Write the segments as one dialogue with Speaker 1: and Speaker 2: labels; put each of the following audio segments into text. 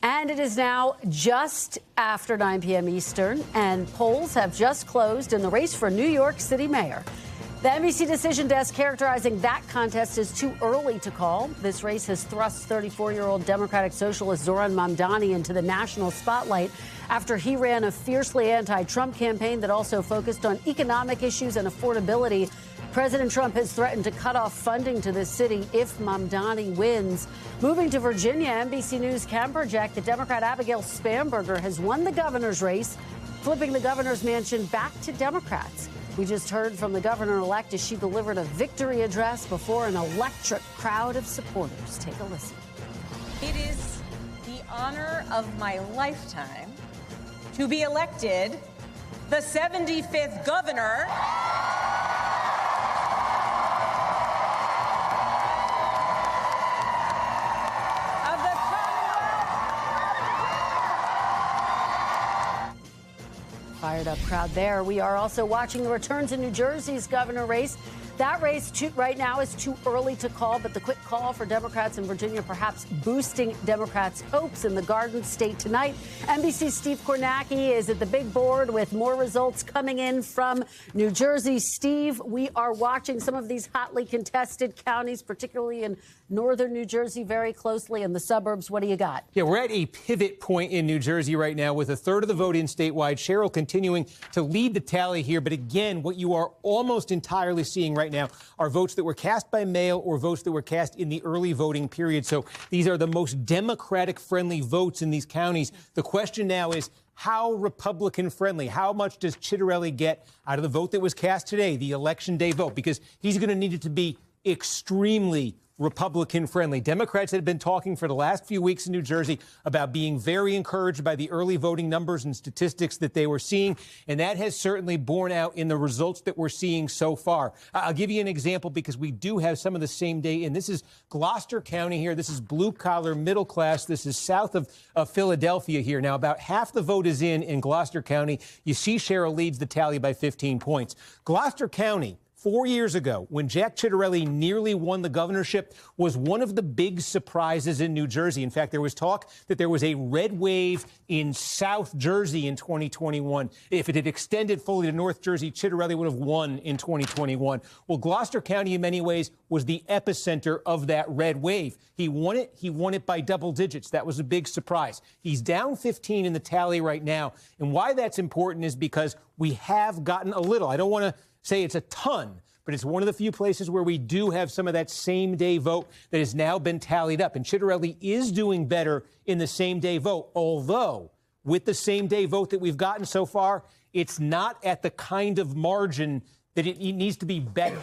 Speaker 1: And it is now just after 9 p.m. Eastern, and polls have just closed in the race for New York City mayor. The NBC Decision Desk characterizing that contest as too early to call. This race has thrust 34-year-old Democratic socialist Zohran Mamdani into the national spotlight after he ran a fiercely anti-Trump campaign that also focused on economic issues and affordability. President Trump has threatened to cut off funding to the city if Mamdani wins. Moving to Virginia, NBC News can project the Democrat Abigail Spanberger has won the governor's race, flipping the governor's mansion back to Democrats. We just heard from the governor-elect as she delivered a victory address before an electric crowd of supporters. Take a listen.
Speaker 2: It is the honor of my lifetime to be elected the 75th governor of the
Speaker 1: Fired up crowd there. We are also watching the return to New Jersey's governor race. That race right now is too early to call, but the quick call for Democrats in Virginia perhaps boosting Democrats' hopes in the Garden State tonight. NBC's Steve Kornacki is at the big board with more results coming in from New Jersey. Steve, we are watching some of these hotly contested counties, particularly in northern New Jersey, very closely in the suburbs. What do you got?
Speaker 3: Yeah, we're at a pivot point in New Jersey right now with a third of the vote in statewide. Cheryl continuing to lead the tally here. But again, what you are almost entirely seeing right now are votes that were cast by mail or votes that were cast in the early voting period. So these are the most Democratic-friendly votes in these counties. The question now is, how Republican-friendly? How much does Chitterelli get out of the vote that was cast today, the Election Day vote? Because he's going to need it to be extremely Republican-friendly. Democrats had been talking for the last few weeks in New Jersey about being very encouraged by the early voting numbers and statistics that they were seeing, and that has certainly borne out in the results that we're seeing so far. I'll give you an example because we do have some of the same day, and this is Gloucester County here. This is blue-collar, middle class. This is south of Philadelphia here. Now, about half the vote is in Gloucester County. You see Cheryl leads the tally by 15 points. Gloucester County, 4 years ago, when Jack Chitterelli nearly won the governorship, was one of the big surprises in New Jersey. In fact, there was talk that there was a red wave in South Jersey in 2021. If it had extended fully to North Jersey, Chitterelli would have won in 2021. Well, Gloucester County, in many ways, was the epicenter of that red wave. He won it by double digits. That was a big surprise. He's down 15 in the tally right now. And why that's important is because we have gotten a little. I don't want to say it's a ton, but it's one of the few places where we do have some of that same-day vote that has now been tallied up. And Chitterelli is doing better in the same-day vote, although with the same-day vote that we've gotten so far, it's not at the kind of margin that it needs to be better.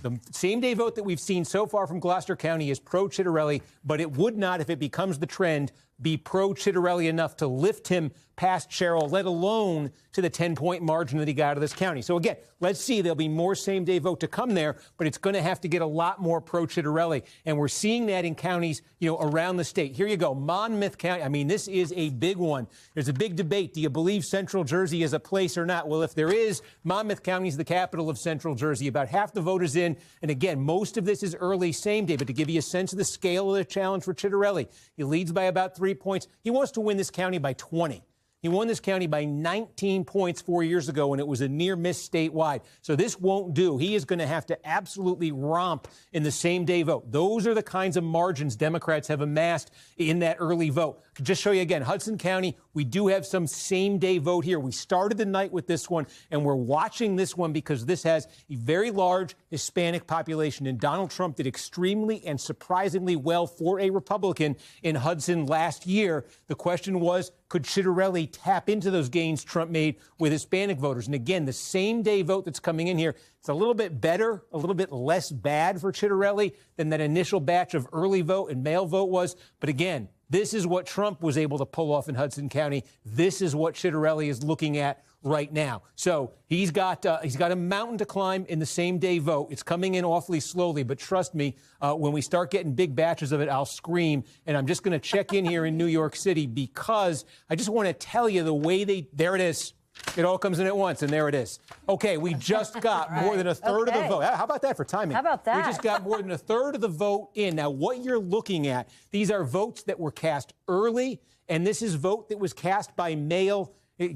Speaker 3: The same-day vote that we've seen so far from Gloucester County is pro-Chitterelli, but it would not, if it becomes the trend, be pro-Chitterelli enough to lift him past Cheryl, let alone to the 10-point margin that he got out of this county. So again, let's see. There'll be more same-day vote to come there, but it's going to have to get a lot more pro-Chitterelli. And we're seeing that in counties, around the state. Here you go. Monmouth County. I mean, this is a big one. There's a big debate. Do you believe Central Jersey is a place or not? Well, if there is, Monmouth County is the capital of Central Jersey. About half the vote is in. And again, most of this is early same-day. But to give you a sense of the scale of the challenge for Chitterelli, he leads by about 3 points. He wants to win this county by 20. He won this county by 19 points 4 years ago, and it was a near miss statewide. So this won't do. He is going to have to absolutely romp in the same-day vote. Those are the kinds of margins Democrats have amassed in that early vote. To just show you again, Hudson County, we do have some same-day vote here. We started the night with this one, and we're watching this one because this has a very large Hispanic population, and Donald Trump did extremely and surprisingly well for a Republican in Hudson last year. The question was, could Chitterelli tap into those gains Trump made with Hispanic voters? And again, the same-day vote that's coming in here, it's a little bit better, a little bit less bad for Chitterelli than that initial batch of early vote and mail vote was. But again, this is what Trump was able to pull off in Hudson County. This is what Chitterelli is looking at right now. So he's got a mountain to climb in the same-day vote. It's coming in awfully slowly, but trust me, when we start getting big batches of it, I'll scream. And I'm just going to check in here in New York City because I just want to tell you the way there it is. It all comes in at once, and there it is. Okay, we just got more than a third of the vote. How about that for timing?
Speaker 1: How about that?
Speaker 3: We just got more than a third of the vote in. Now, what you're looking at, these are votes that were cast early And this is vote that was cast by mail,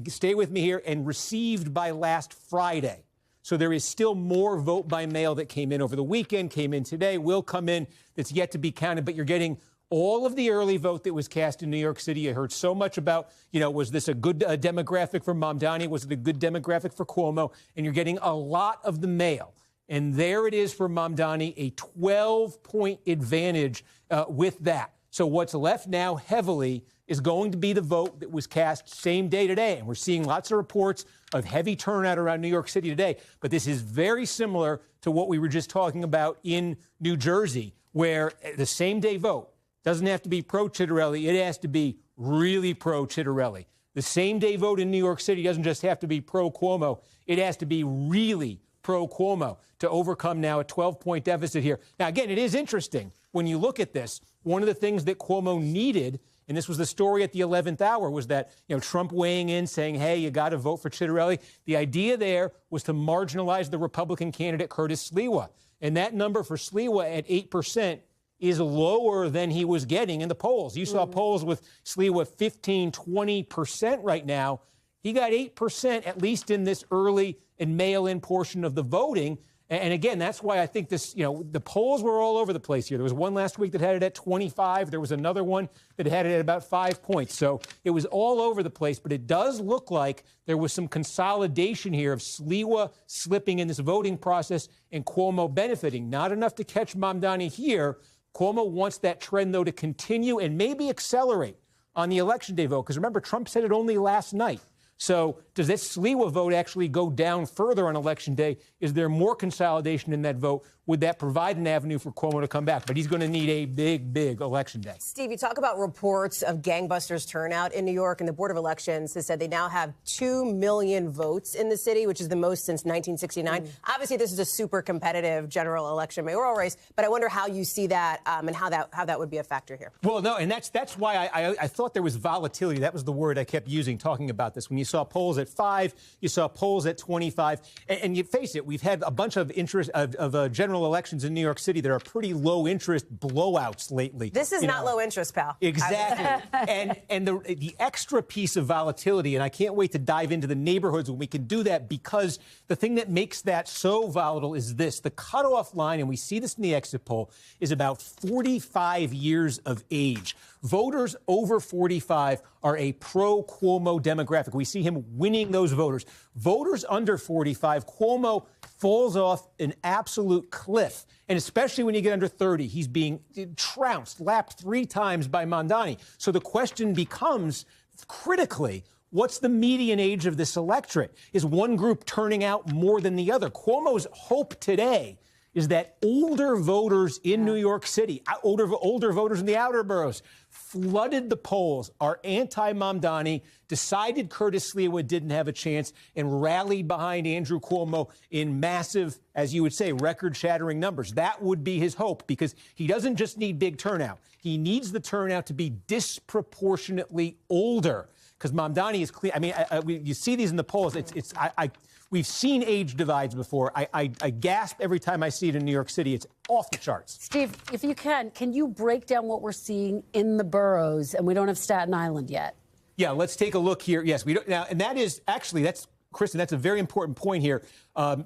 Speaker 3: stay with me here, and received by last Friday. So there is still more vote by mail that came in over the weekend, came in today, will come in, that's yet to be counted. But you're getting all of the early vote that was cast in New York City. You heard so much about, was this a good demographic for Mamdani? Was it a good demographic for Cuomo? And you're getting a lot of the mail. And there it is for Mamdani, a 12-point advantage with that. So what's left now heavily is going to be the vote that was cast same day today. And we're seeing lots of reports of heavy turnout around New York City today. But this is very similar to what we were just talking about in New Jersey, where the same day vote doesn't have to be pro-Chitterelli. It has to be really pro-Chitterelli. The same day vote in New York City doesn't just have to be pro-Cuomo. It has to be really pro-Cuomo to overcome now a 12-point deficit here. Now, again, it is interesting when you look at this. One of the things that Cuomo needed, and this was the story at the 11th hour, was that, Trump weighing in saying, hey, you got to vote for Chitterelli. The idea there was to marginalize the Republican candidate, Curtis Sliwa. And that number for Sliwa at 8% is lower than he was getting in the polls. You saw polls with Sliwa 15, 20% right now. He got 8%, at least in this early and mail-in portion of the voting. And again, that's why I think this, the polls were all over the place here. There was one last week that had it at 25. There was another one that had it at about 5 points. So it was all over the place. But it does look like there was some consolidation here of Sliwa slipping in this voting process and Cuomo benefiting. Not enough to catch Mamdani here. Cuomo wants that trend, though, to continue and maybe accelerate on the Election Day vote. Because remember, Trump said it only last night. So does this Sliwa vote actually go down further on Election Day? Is there more consolidation in that vote? Would that provide an avenue for Cuomo to come back? But he's going to need a big, big Election Day.
Speaker 4: Steve, you talk about reports of gangbusters turnout in New York, and the Board of Elections has said they now have 2 million votes in the city, which is the most since 1969. Obviously, this is a super competitive general election mayoral race, but I wonder how you see that and how that would be a factor here.
Speaker 3: Well, no, and that's why I thought there was volatility. That was the word I kept using talking about this. When you saw polls at 5, you saw polls at 25, and you face it, we've had a bunch of interest of general elections in New York City that are pretty low interest blowouts lately.
Speaker 4: This is not low interest, pal.
Speaker 3: Exactly. and the extra piece of volatility, and I can't wait to dive into the neighborhoods when we can do that, because the thing that makes that so volatile is this. The cutoff line, and we see this in the exit poll, is about 45 years of age. Voters over 45 are a pro-Cuomo demographic. We see him winning those voters. Voters under 45, Cuomo falls off an absolute cliff. And especially when you get under 30, he's being trounced, lapped 3 times by Mamdani. So the question becomes, critically, what's the median age of this electorate? Is one group turning out more than the other? Cuomo's hope today is that older voters in New York City, older voters in the outer boroughs, flooded the polls, are anti-Mamdani, decided Curtis Sliwa didn't have a chance, and rallied behind Andrew Cuomo in massive, as you would say, record-shattering numbers. That would be his hope, because he doesn't just need big turnout. He needs the turnout to be disproportionately older, because Mamdani is clear. I mean, you see these in the polls. We've seen age divides before. I gasp every time I see it in New York City. It's off the charts.
Speaker 1: Steve, if you can you break down what we're seeing in the boroughs? And we don't have Staten Island yet.
Speaker 3: Yeah, let's take a look here. Yes, we don't now, and that is actually Kristen. That's a very important point here.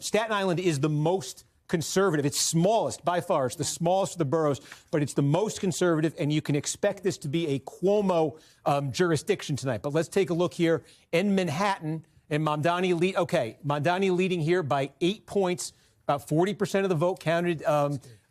Speaker 3: Staten Island is the most conservative. It's smallest by far. It's the smallest of the boroughs, but it's the most conservative, and you can expect this to be a Cuomo jurisdiction tonight. But let's take a look here in Manhattan. And Mamdani leading here by 8 points, about 40% of the vote counted.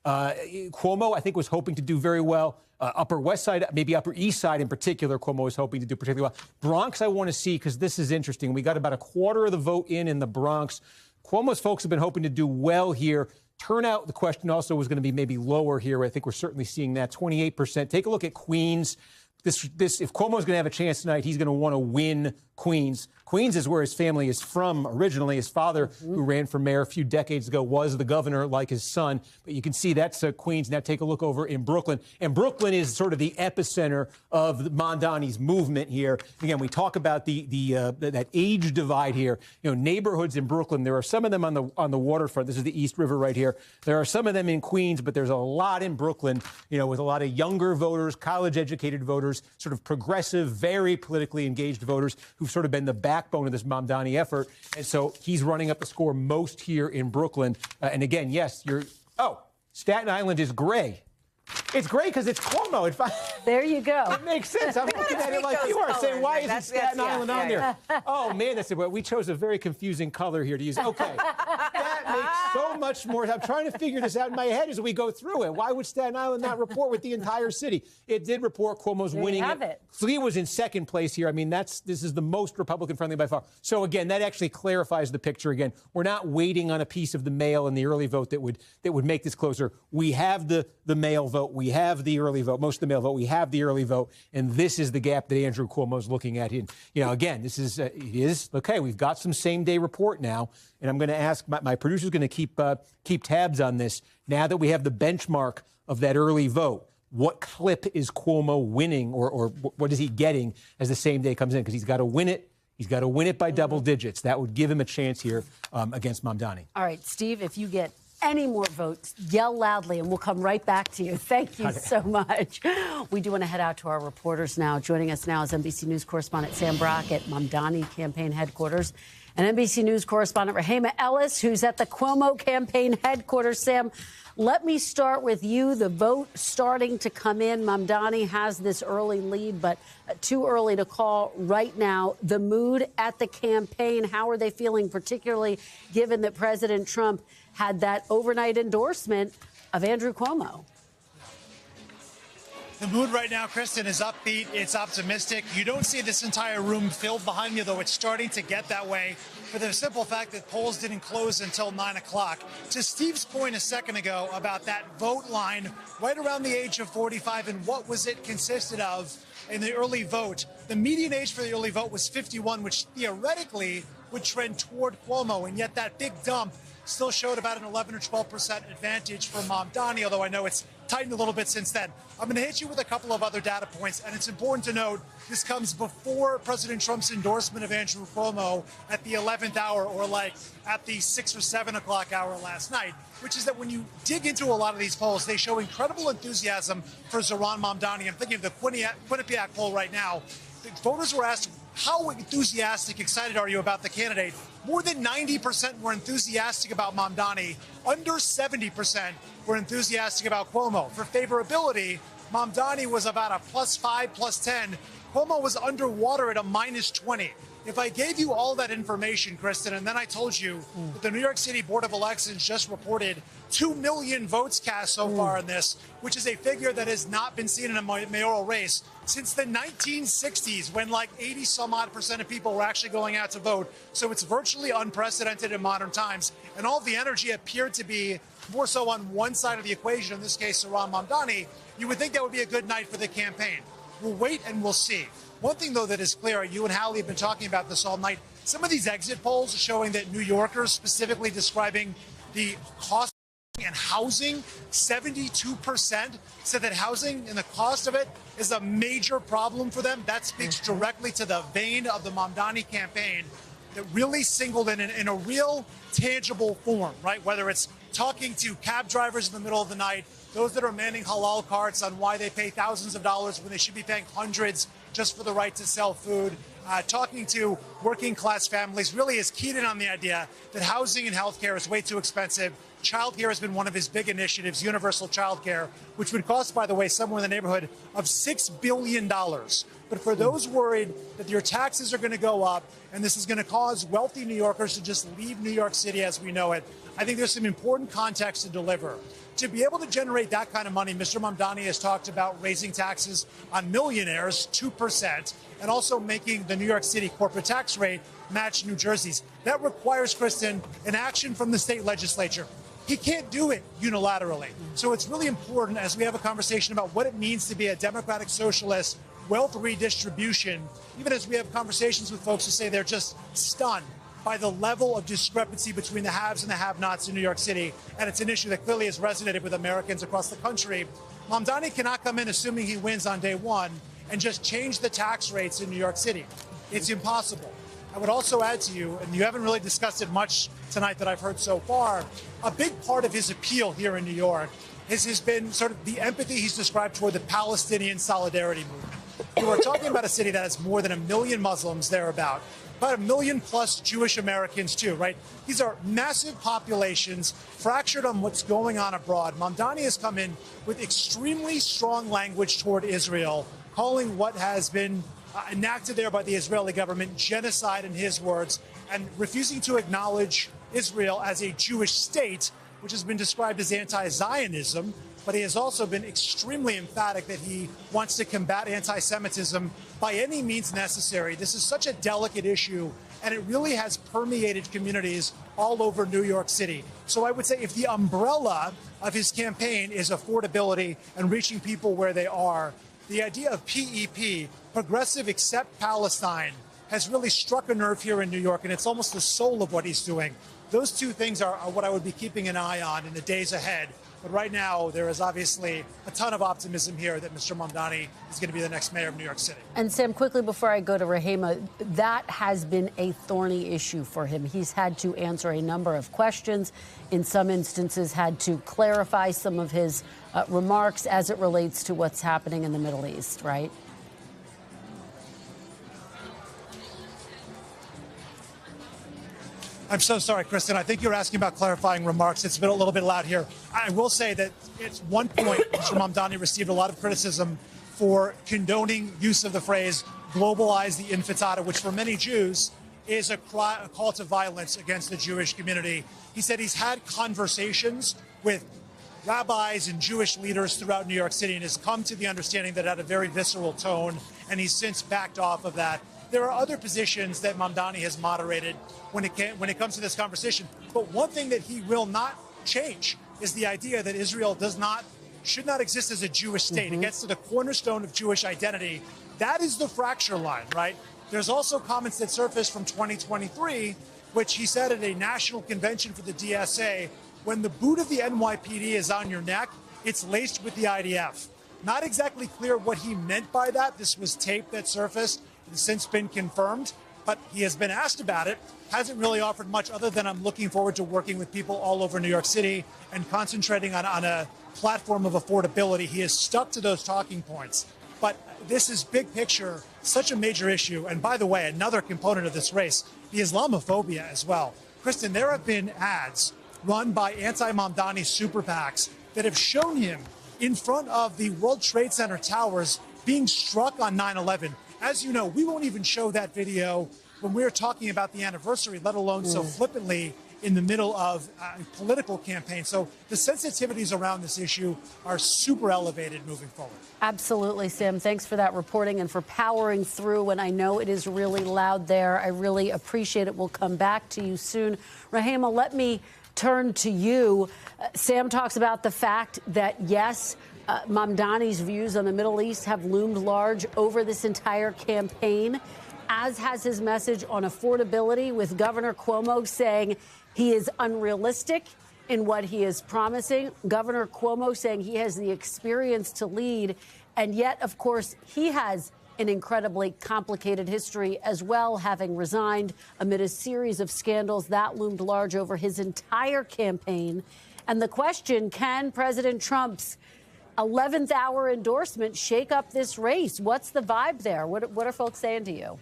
Speaker 3: Cuomo, I think, was hoping to do very well. Upper West Side, maybe Upper East Side in particular, Cuomo was hoping to do particularly well. Bronx, I want to see, because this is interesting. We got about a quarter of the vote in the Bronx. Cuomo's folks have been hoping to do well here. Turnout, the question also was going to be maybe lower here. I think we're certainly seeing that, 28%. Take a look at Queens. If Cuomo's going to have a chance tonight, he's going to want to win Queens. Queens is where his family is from originally. His father, who ran for mayor a few decades ago, was the governor like his son. But you can see that's Queens. Now take a look over in Brooklyn. And Brooklyn is sort of the epicenter of Mamdani's movement here. Again, we talk about that age divide here. Neighborhoods in Brooklyn, there are some of them on the waterfront. This is the East River right here. There are some of them in Queens, but there's a lot in Brooklyn, with a lot of younger voters, college-educated voters, voters, sort of progressive, very politically engaged voters who've sort of been the backbone of this Mamdani effort. And so he's running up the score most here in Brooklyn. And again, yes, Staten Island is gray. It's great because it's Cuomo.
Speaker 1: There you go.
Speaker 3: It makes sense. I'm looking at it like you are, saying, why isn't Staten Island on there? Oh, man, we chose a very confusing color here to use. Okay. That makes so much more. I'm trying to figure this out in my head as we go through it. Why would Staten Island not report with the entire city? It did report Cuomo's winning it. Lee was in second place here. I mean, this is the most Republican-friendly by far. So, again, that actually clarifies the picture again. We're not waiting on a piece of the mail and the early vote that would make this closer. We have the mail vote. We have the early vote, most of the mail vote. We have the early vote, and this is the gap that Andrew Cuomo is looking at. And, again, this is okay. We've got some same-day report now, and I'm going to ask my producer's going to keep tabs on this. Now that we have the benchmark of that early vote, what clip is Cuomo winning, or what is he getting as the same day comes in? Because he's got to win it. He's got to win it by double digits. That would give him a chance here against Mamdani.
Speaker 1: All right, Steve, if you get any more votes, yell loudly, and we'll come right back to you. Thank you so much. We do want to head out to our reporters now. Joining us now is NBC News correspondent Sam Brock at Mamdani campaign headquarters, and NBC News correspondent Rahema Ellis, who's at the Cuomo campaign headquarters. Sam, let me start with you. The vote starting to come in. Mamdani has this early lead, but too early to call right now. The mood at the campaign, how are they feeling, particularly given that President Trump had that overnight endorsement of Andrew Cuomo?
Speaker 5: The mood right now, Kristen, is upbeat. It's optimistic. You don't see this entire room filled behind me, though it's starting to get that way for the simple fact that polls didn't close until 9 o'clock. To Steve's point a second ago about that vote line right around the age of 45 and what was it consisted of in the early vote, the median age for the early vote was 51, which theoretically would trend toward Cuomo, and yet that big dump still showed about an 11 or 12% advantage for Mamdani, although I know it's tightened a little bit since then. I'm going to hit you with a couple of other data points, and it's important to note this comes before President Trump's endorsement of Andrew Cuomo at the 11th hour, or like at the 6 or 7 o'clock hour last night, which is that when you dig into a lot of these polls, they show incredible enthusiasm for Zohran Mamdani. I'm thinking of the Quinnipiac poll right now. The voters were asked, how enthusiastic, excited are you about the candidate? More than 90% were enthusiastic about Mamdani. Under 70% were enthusiastic about Cuomo. For favorability, Mamdani was about a +5, +10. Cuomo was underwater at a -20. If I gave you all that information, Kristen, and then I told you that the New York City Board of Elections just reported 2 million votes cast so far in this, which is a figure that has not been seen in a mayoral race since the 1960s, when like 80-some-odd% of people were actually going out to vote. So it's virtually unprecedented in modern times. And all the energy appeared to be more so on one side of the equation, in this case, Zohran Mamdani. You would think that would be a good night for the campaign. We'll wait and we'll see. One thing, though, that is clear, you and Hallie have been talking about this all night, some of these exit polls are showing that New Yorkers, specifically describing the cost and housing, 72% said that housing and the cost of it is a major problem for them. That speaks directly to the vein of the Mamdani campaign that really singled in a real tangible form, right? Whether it's talking to cab drivers in the middle of the night, those that are manning halal carts on why they pay thousands of dollars when they should be paying hundreds just for the right to sell food, talking to working class families, really is keyed in on the idea that housing and healthcare is way too expensive. Childcare has been one of his big initiatives, universal childcare, which would cost, by the way, somewhere in the neighborhood of $6 billion. But for those worried that your taxes are going to go up and this is going to cause wealthy New Yorkers to just leave New York City as we know it, I think there's some important context to deliver. To be able to generate that kind of money, Mr. Mamdani has talked about raising taxes on millionaires 2% and also making the New York City corporate tax rate match New Jersey's. That requires, Kristen, an action from the state legislature. He can't do it unilaterally. So it's really important as we have a conversation about what it means to be a democratic socialist, wealth redistribution, even as we have conversations with folks who say they're just stunned by the level of discrepancy between the haves and the have-nots in New York City. And it's an issue that clearly has resonated with Americans across the country. Mamdani cannot come in assuming he wins on day one and just change the tax rates in New York City. It's impossible. I would also add to you, and you haven't really discussed it much tonight that I've heard so far, a big part of his appeal here in New York has been sort of the empathy he's described toward the Palestinian solidarity movement. You are talking about a city that has more than 1 million Muslims thereabout, about 1 million plus Jewish Americans too, right? These are massive populations fractured on what's going on abroad. Mamdani has come in with extremely strong language toward Israel, calling what has been enacted there by the Israeli government genocide in his words, and refusing to acknowledge Israel as a Jewish state, which has been described as anti-Zionism. But he has also been extremely emphatic that he wants to combat anti-Semitism by any means necessary. This is such a delicate issue, and it really has permeated communities all over New York City. So I would say if the umbrella of his campaign is affordability and reaching people where they are, the idea of PEP, Progressive Accept Palestine, has really struck a nerve here in New York, and it's almost the soul of what he's doing. Those two things are what I would be keeping an eye on in the days ahead. But right now, there is obviously a ton of optimism here that Mr. Mamdani is going to be the next mayor of New York City.
Speaker 1: And Sam, quickly before I go to Rahema, that has been a thorny issue for him. He's had to answer a number of questions, in some instances had to clarify some of his remarks as it relates to what's happening in the Middle East, right?
Speaker 5: I'm so sorry, Kristen. I think you're asking about clarifying remarks. It's been a little bit loud here. I will say that at one point, Mr. Mamdani received a lot of criticism for condoning use of the phrase globalize the intifada, which for many Jews is a call to violence against the Jewish community. He said he's had conversations with rabbis and Jewish leaders throughout New York City and has come to the understanding that it had a very visceral tone, and he's since backed off of that. There are other positions that Mamdani has moderated when it comes to this conversation. But one thing that he will not change is the idea that Israel should not exist as a Jewish state. It gets to the cornerstone of Jewish identity. That is the fracture line, right? There's also comments that surfaced from 2023, which he said at a national convention for the DSA, when the boot of the NYPD is on your neck, it's laced with the IDF. Not exactly clear what he meant by that. This was tape that surfaced. It's since been confirmed, but he has been asked about it, hasn't really offered much other than I'm looking forward to working with people all over New York City and concentrating on a platform of affordability. He has stuck to those talking points. But this is big picture, such a major issue. And by the way, another component of this race, the Islamophobia as well. Kristen, there have been ads run by anti-Mamdani super PACs that have shown him in front of the World Trade Center towers being struck on 9/11. As you know, we won't even show that video when we're talking about the anniversary, let alone so flippantly in the middle of a political campaign. So the sensitivities around this issue are super elevated moving forward.
Speaker 1: Absolutely, Sam. Thanks for that reporting and for powering through. And I know it is really loud there. I really appreciate it. We'll come back to you soon. Rahema, let me turn to you. Sam talks about the fact that, yes, Mamdani's views on the Middle East have loomed large over this entire campaign, as has his message on affordability, with Governor Cuomo saying he is unrealistic in what he is promising. Governor Cuomo saying he has the experience to lead. And yet, of course, he has an incredibly complicated history as well, having resigned amid a series of scandals that loomed large over his entire campaign. And the question, can President Trump's 11th hour endorsement shake up this race? What's the vibe there? What are folks saying to you?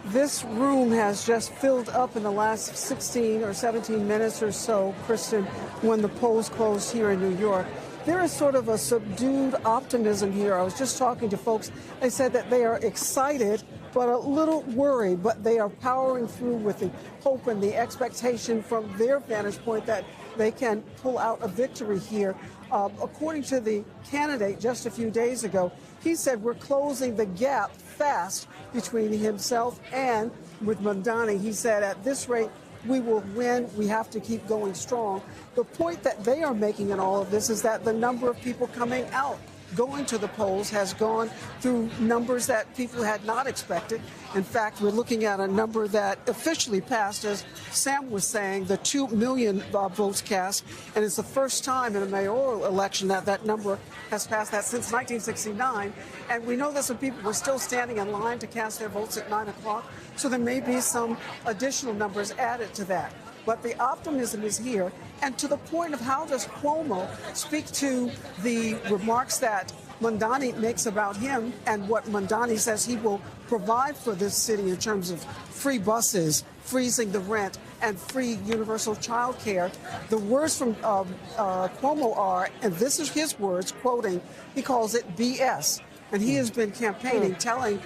Speaker 6: This room has just filled up in the last 16 or 17 minutes or so, Kristen, when the polls closed here in New York. There is sort of a subdued optimism here. I was just talking to folks. They said that they are excited, but a little worried, but they are powering through with the hope and the expectation from their vantage point that they can pull out a victory here. According to the candidate just a few days ago, he said we're closing the gap fast between himself and with Mamdani. He said at this rate, we will win. We have to keep going strong. The point that they are making in all of this is that the number of people coming out, going to the polls, has gone through numbers that people had not expected. In fact, we're looking at a number that officially passed, as Sam was saying, the 2 million votes cast. And it's the first time in a mayoral election that that number has passed, that since 1969. And we know that some people were still standing in line to cast their votes at 9 o'clock. So there may be some additional numbers added to that. But the optimism is here. And to the point of how does Cuomo speak to the remarks that Mamdani makes about him and what Mamdani says he will provide for this city in terms of free buses, freezing the rent, and free universal child care. The words from Cuomo are, and this is his words, quoting, he calls it BS. And he has been campaigning, telling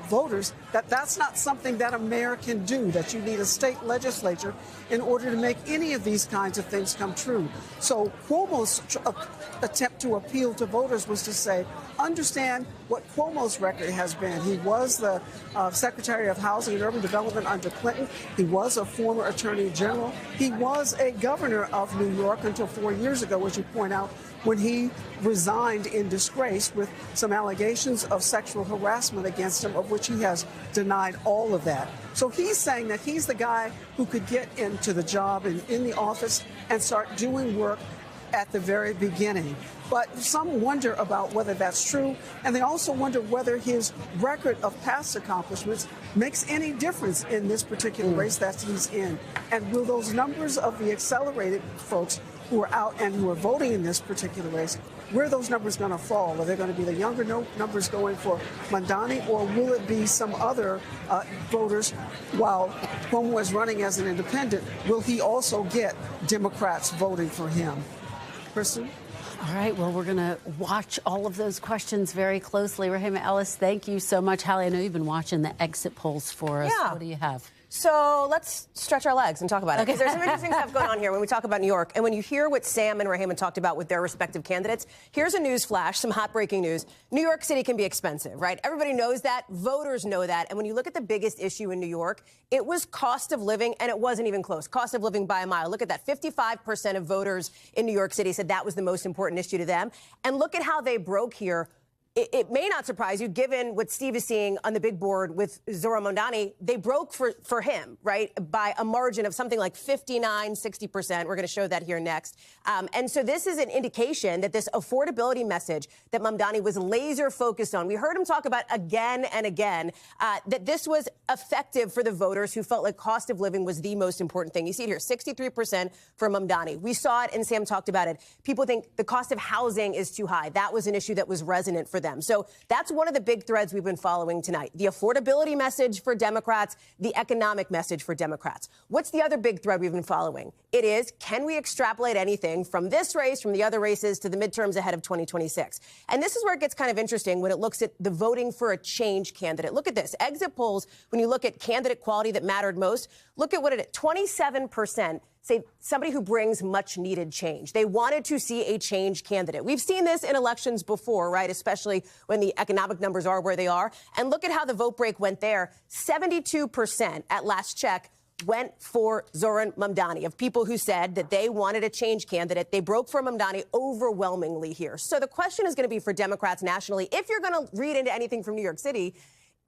Speaker 6: voters that that's not something that a mayor can do, that you need a state legislature in order to make any of these kinds of things come true. So Cuomo's attempt to appeal to voters was to say, understand what Cuomo's record has been. He was the Secretary of Housing and Urban Development under Clinton. He was a former Attorney General. He was a governor of New York until 4 years ago, as you point out, when he resigned in disgrace with some allegations of sexual harassment against him, of which he has denied all of that. So he's saying that he's the guy who could get into the job and in the office and start doing work at the very beginning. But some wonder about whether that's true, and they also wonder whether his record of past accomplishments makes any difference in this particular race that he's in. And will those numbers of the accelerated folks who are out and who are voting in this particular race, where are those numbers going to fall? Are they going to be the younger numbers going for Mamdani, or will it be some other voters while Cuomo is running as an independent? Will he also get Democrats voting for him? Kristen?
Speaker 1: All right, well, we're going to watch all of those questions very closely. Rahima Ellis, thank you so much. Hallie, I know you've been watching the exit polls for us.
Speaker 4: Yeah.
Speaker 1: What do you have?
Speaker 4: So let's stretch our legs and talk about it. Because there's some interesting stuff going on here when we talk about New York. And when you hear what Sam and Rahima talked about with their respective candidates, here's a news flash, some hot breaking news. New York City can be expensive, right? Everybody knows that. Voters know that. And when you look at the biggest issue in New York, it was cost of living, and it wasn't even close. Cost of living by a mile. Look at that. 55% of voters in New York City said that was the most important issue to them. And look at how they broke here. It may not surprise you, given what Steve is seeing on the big board with Zohran Mamdani. They broke for him, right, by a margin of something like 59, 60%. We're going to show that here next. And so this is an indication that this affordability message that Mamdani was laser focused on, we heard him talk about again and again, that this was effective for the voters who felt like cost of living was the most important thing. You see it here, 63% for Mamdani. We saw it, and Sam talked about it. People think the cost of housing is too high. That was an issue that was resonant for them. So that's one of the big threads we've been following tonight. The affordability message for Democrats, the economic message for Democrats. What's the other big thread we've been following? It is, can we extrapolate anything from this race, from the other races, to the midterms ahead of 2026? And this is where it gets kind of interesting when it looks at the voting for a change candidate. Look at this. Exit polls, when you look at candidate quality that mattered most, look at what it is. 27% say somebody who brings much needed change. They wanted to see a change candidate. We've seen this in elections before, right? Especially when the economic numbers are where they are. And look at how the vote break went there. 72% at last check went for Zohran Mamdani, of people who said that they wanted a change candidate. They broke for Mamdani overwhelmingly here. So the question is going to be for Democrats nationally, if you're going to read into anything from New York City,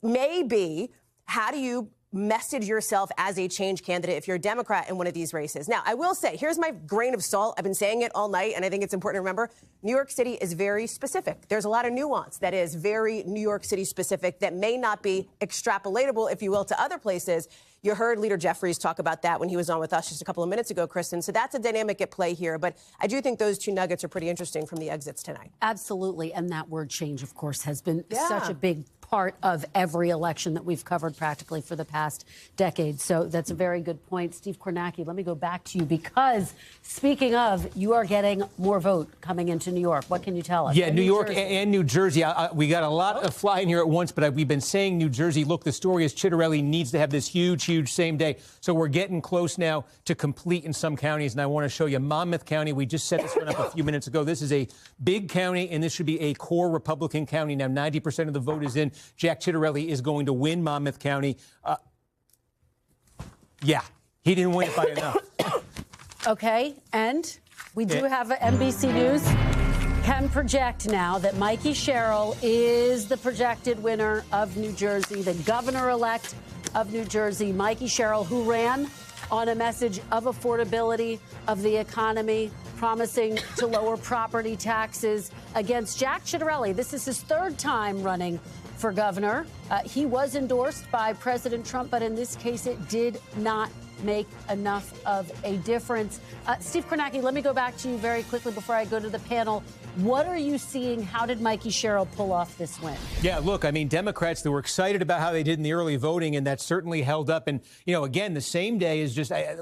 Speaker 4: maybe how do you message yourself as a change candidate if you're a Democrat in one of these races? Now, I will say, here's my grain of salt. I've been saying it all night, and I think it's important to remember. New York City is very specific. There's a lot of nuance that is very New York City specific that may not be extrapolatable, if you will, to other places. You heard Leader Jeffries talk about that when he was on with us just a couple of minutes ago, Kristen. So that's a dynamic at play here. But I do think those two nuggets are pretty interesting from the exits tonight.
Speaker 1: Absolutely. And that word change, of course, has been such a big part of every election that we've covered practically for the past decade. So that's a very good point. Steve Kornacki, let me go back to you, because speaking of, you are getting more vote coming into New York. What can you tell us?
Speaker 3: Yeah, New York and New Jersey. We got a lot of flying here at once, but we've been saying New Jersey. Look, the story is Chitterelli needs to have this huge same day. So we're getting close now to complete in some counties. And I want to show you Monmouth County. We just set this one up a few minutes ago. This is a big county, and this should be a core Republican county. Now, 90% of the vote is in. Jack Chitterelli is going to win Monmouth County. Yeah, he didn't win it by enough.
Speaker 1: Okay, and we do have NBC News can project now that Mikey Sherrill is the projected winner of New Jersey, the governor-elect of New Jersey. Mikey Sherrill, who ran on a message of affordability of the economy, promising to lower property taxes against Jack Chitterelli. This is his third time running for governor. He was endorsed by President Trump, but in this case, it did not make enough of a difference. Steve Kornacki, let me go back to you very quickly before I go to the panel. What are you seeing? How did Mikey Sherrill pull off this win? Yeah, look, I mean, Democrats, they were excited about how they did in the early voting, and that certainly held up. And, you know, again, the same day is just, I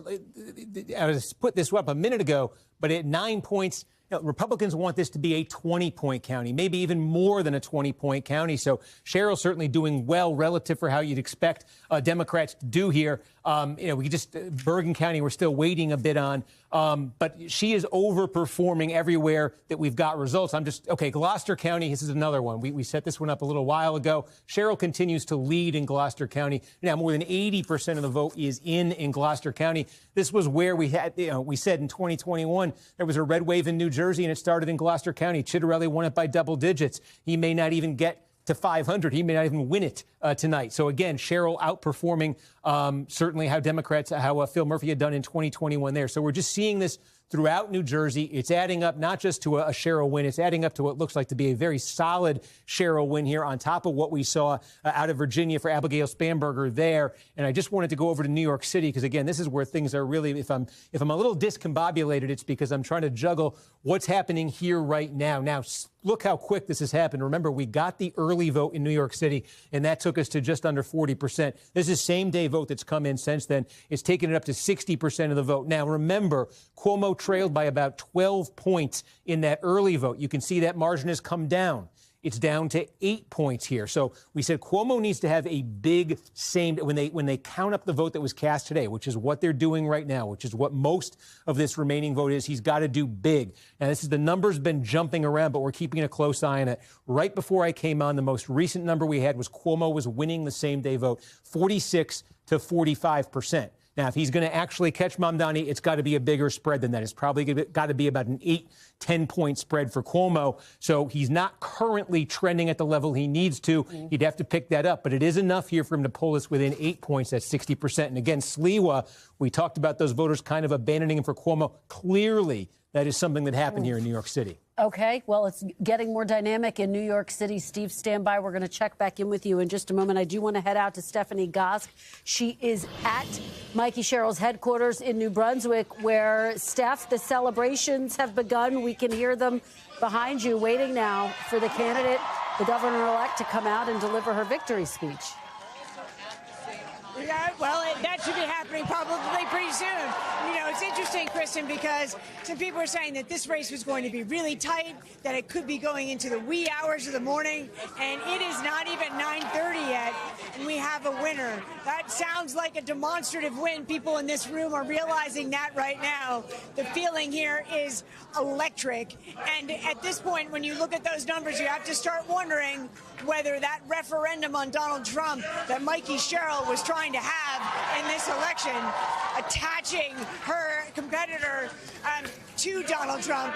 Speaker 1: was put this up a minute ago, but at 9 points, you know, Republicans want this to be a 20-point county, maybe even more than a 20-point county. So Sherrill certainly doing well relative for how you'd expect Democrats to do here. You know, Bergen County, we're still waiting a bit on. But she is overperforming everywhere that we've got results. OK, Gloucester County, this is another one. We set this one up a little while ago. Sherrill continues to lead in Gloucester County. Now, more than 80% of the vote is in Gloucester County. This was where we had, you know, we said in 2021, there was a red wave in New Jersey, and it started in Gloucester County. Chitterelli won it by double digits. He may not even get to 500. He may not even win it tonight. So, again, Sherrill outperforming certainly how Phil Murphy had done in 2021 there. So we're just seeing this throughout New Jersey. It's adding up not just to a Sherrill win. It's adding up to what looks like to be a very solid Sherrill win here on top of what we saw out of Virginia for Abigail Spanberger there. And I just wanted to go over to New York City because, again, this is where things are really, if I'm a little discombobulated, it's because I'm trying to juggle what's happening here right now. Now, look how quick this has happened. Remember, we got the early vote in New York City, and that took us to just under 40%. This is same-day vote that's come in since then. It's taken it up to 60% of the vote. Now, remember, Cuomo trailed by about 12 points in that early vote. You can see that margin has come down. It's down to 8 points here. So we said Cuomo needs to have a big when they count up the vote that was cast today, which is what they're doing right now, which is what most of this remaining vote is. He's got to do big. Now, the number's been jumping around, but we're keeping a close eye on it. Right before I came on, the most recent number we had was Cuomo was winning the same day vote, 46 to 45%. Now, if he's going to actually catch Mamdani, it's got to be a bigger spread than that. It's probably got to be about an 8-10-point spread for Cuomo. So he's not currently trending at the level he needs to. He'd have to pick that up. But it is enough here for him to pull us within 8 points. That's 60%. And again, Sliwa, we talked about those voters kind of abandoning him for Cuomo. Clearly, that is something that happened here in New York City. Okay, well, it's getting more dynamic in New York City. Steve, stand by. We're going to check back in with you in just a moment. I do want to head out to Stephanie Gosk. She is at Mikey Sherrill's headquarters in New Brunswick, where, Steph, the celebrations have begun. We can hear them behind you, waiting now for the candidate, the governor-elect, to come out and deliver her victory speech.
Speaker 7: Yeah, well, that should be happening probably pretty soon. You know, it's interesting, Kristen, because some people are saying that this race was going to be really tight, that it could be going into the wee hours of the morning, and it is not even 9:30 yet, and we have a winner. That sounds like a demonstrative win. People in this room are realizing that right now. The feeling here is electric, and at this point, when you look at those numbers, you have to start wondering whether that referendum on Donald Trump that Mikey Sherrill was trying to have in this election, attaching her competitor to Donald Trump,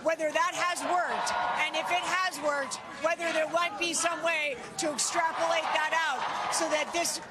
Speaker 7: whether that has worked. And if it has worked, whether there might be some way to extrapolate that out so that this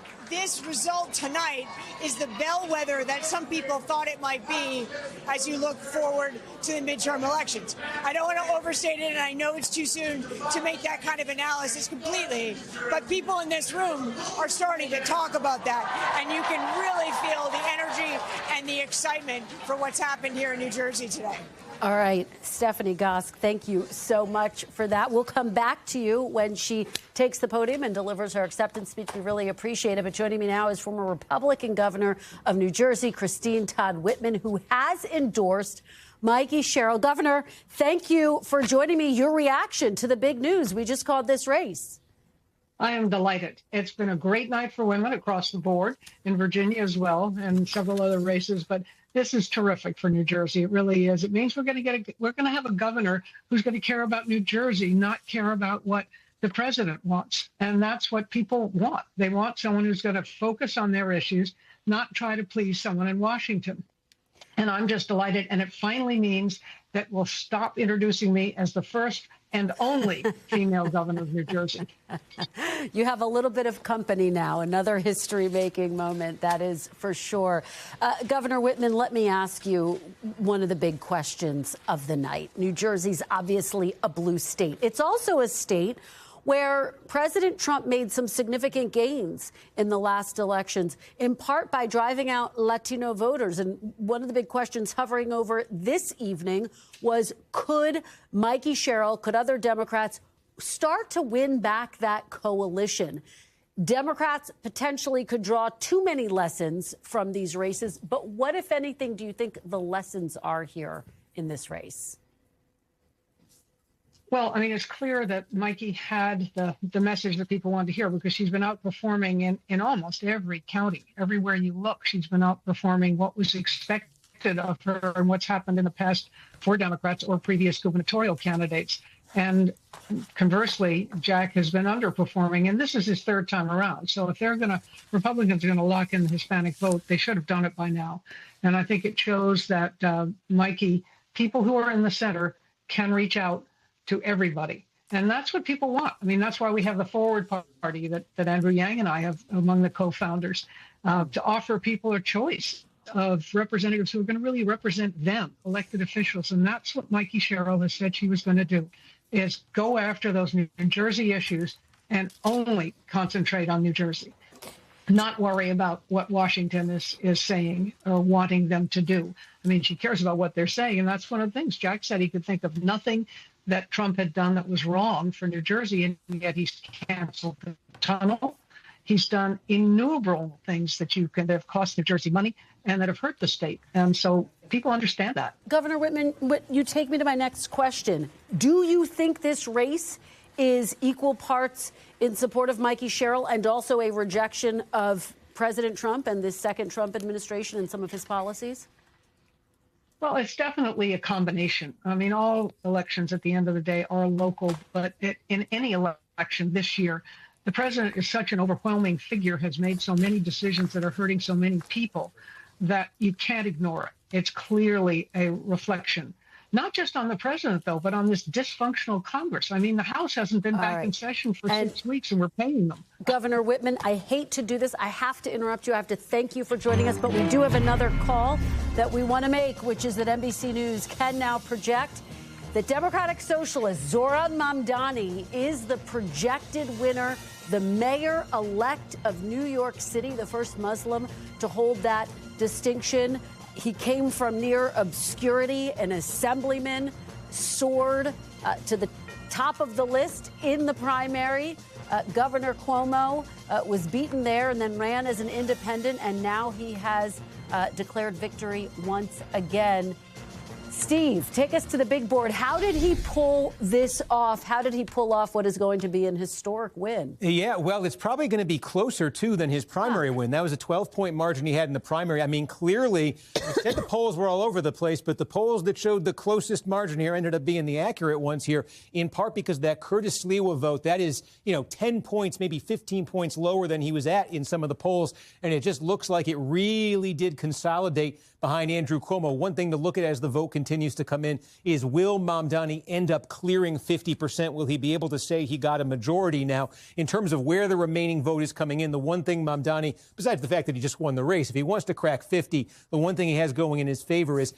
Speaker 7: result tonight is the bellwether that some people thought it might be as you look forward to the midterm elections. I don't want to overstate it, and I know it's too soon to make that kind of analysis completely, but people in this room are starting to talk about that, and you can really feel the energy and the excitement for what's happened here in New Jersey today.
Speaker 1: All right, Stephanie Gosk, thank you so much for that. We'll come back to you when she takes the podium and delivers her acceptance speech. We really appreciate it. But joining me now is former Republican governor of New Jersey, Christine Todd Whitman, who has endorsed Mikey Sherrill. Governor, thank you for joining me. Your reaction to the big news we just called this race.
Speaker 8: I am delighted. It's been a great night for women across the board, in Virginia as well, and several other races. But this is terrific for New Jersey. It really is. It means we're going to have a governor who's going to care about New Jersey, not care about what the president wants. And that's what people want. They want someone who's going to focus on their issues, not try to please someone in Washington. And I'm just delighted. And it finally means that we'll stop introducing me as the first and only female governor of New Jersey.
Speaker 1: You have a little bit of company now, another history-making moment, that is for sure. Governor Whitman, let me ask you one of the big questions of the night. New Jersey's obviously a blue state. It's also a state where President Trump made some significant gains in the last elections, in part by driving out Latino voters. And one of the big questions hovering over this evening was, could Mikey Sherrill, could other Democrats start to win back that coalition? Democrats potentially could draw too many lessons from these races. But what, if anything, do you think the lessons are here in this race?
Speaker 8: Well, I mean, it's clear that Mikey had the message that people wanted to hear, because she's been outperforming in almost every county. Everywhere you look, she's been outperforming what was expected of her and what's happened in the past for Democrats or previous gubernatorial candidates. And conversely, Jack has been underperforming, and this is his third time around. So if Republicans are going to lock in the Hispanic vote, they should have done it by now. And I think it shows that Mikey, people who are in the center, can reach out to everybody. And that's what people want. I mean, that's why we have the Forward Party that Andrew Yang and I have among the co-founders, to offer people a choice of representatives who are going to really represent them, elected officials. And that's what Mikey Sherrill has said she was going to do, is go after those New Jersey issues and only concentrate on New Jersey, not worry about what Washington is saying or wanting them to do. I mean, she cares about what they're saying, and that's one of the things. Jack said he could think of nothing that Trump had done that was wrong for New Jersey, and yet he's canceled the tunnel. He's done innumerable things that have cost New Jersey money and that have hurt the state. And so people understand that.
Speaker 1: Governor Whitman, you take me to my next question. Do you think this race is equal parts in support of Mikey Sherrill and also a rejection of President Trump and this second Trump administration and some of his policies?
Speaker 8: Well, it's definitely a combination. I mean, all elections at the end of the day are local, but in any election this year, the president is such an overwhelming figure, has made so many decisions that are hurting so many people that you can't ignore it. It's clearly a reflection, not just on the president, though, but on this dysfunctional Congress. I mean, the House hasn't been back in session for 6 weeks, and we're paying them.
Speaker 1: Governor Whitman, I hate to do this. I have to interrupt you. I have to thank you for joining us. But we do have another call that we want to make, which is that NBC News can now project that Democratic Socialist Zohran Mamdani is the projected winner, the mayor-elect of New York City, the first Muslim to hold that distinction. He came from near obscurity, an assemblyman, soared to the top of the list in the primary. Governor Cuomo was beaten there and then ran as an independent, and now he has declared victory once again. Steve, take us to the big board. How did he pull this off? How did he pull off what is going to be an historic win? Yeah, well, it's probably going to be closer, too, than his primary win. That was a 12-point margin he had in the primary. I mean, clearly, you said the polls were all over the place, but the polls that showed the closest margin here ended up being the accurate ones here, in part because that Curtis Sliwa vote, that is, 10 points, maybe 15 points lower than he was at in some of the polls. And it just looks like it really did consolidate behind Andrew Cuomo. One thing to look at as the vote continues to come in is, will Mamdani end up clearing 50%? Will he be able to say he got a majority? Now, in terms of where the remaining vote is coming in, the one thing Mamdani, besides the fact that he just won the race, if he wants to crack 50, the one thing he has going in his favor is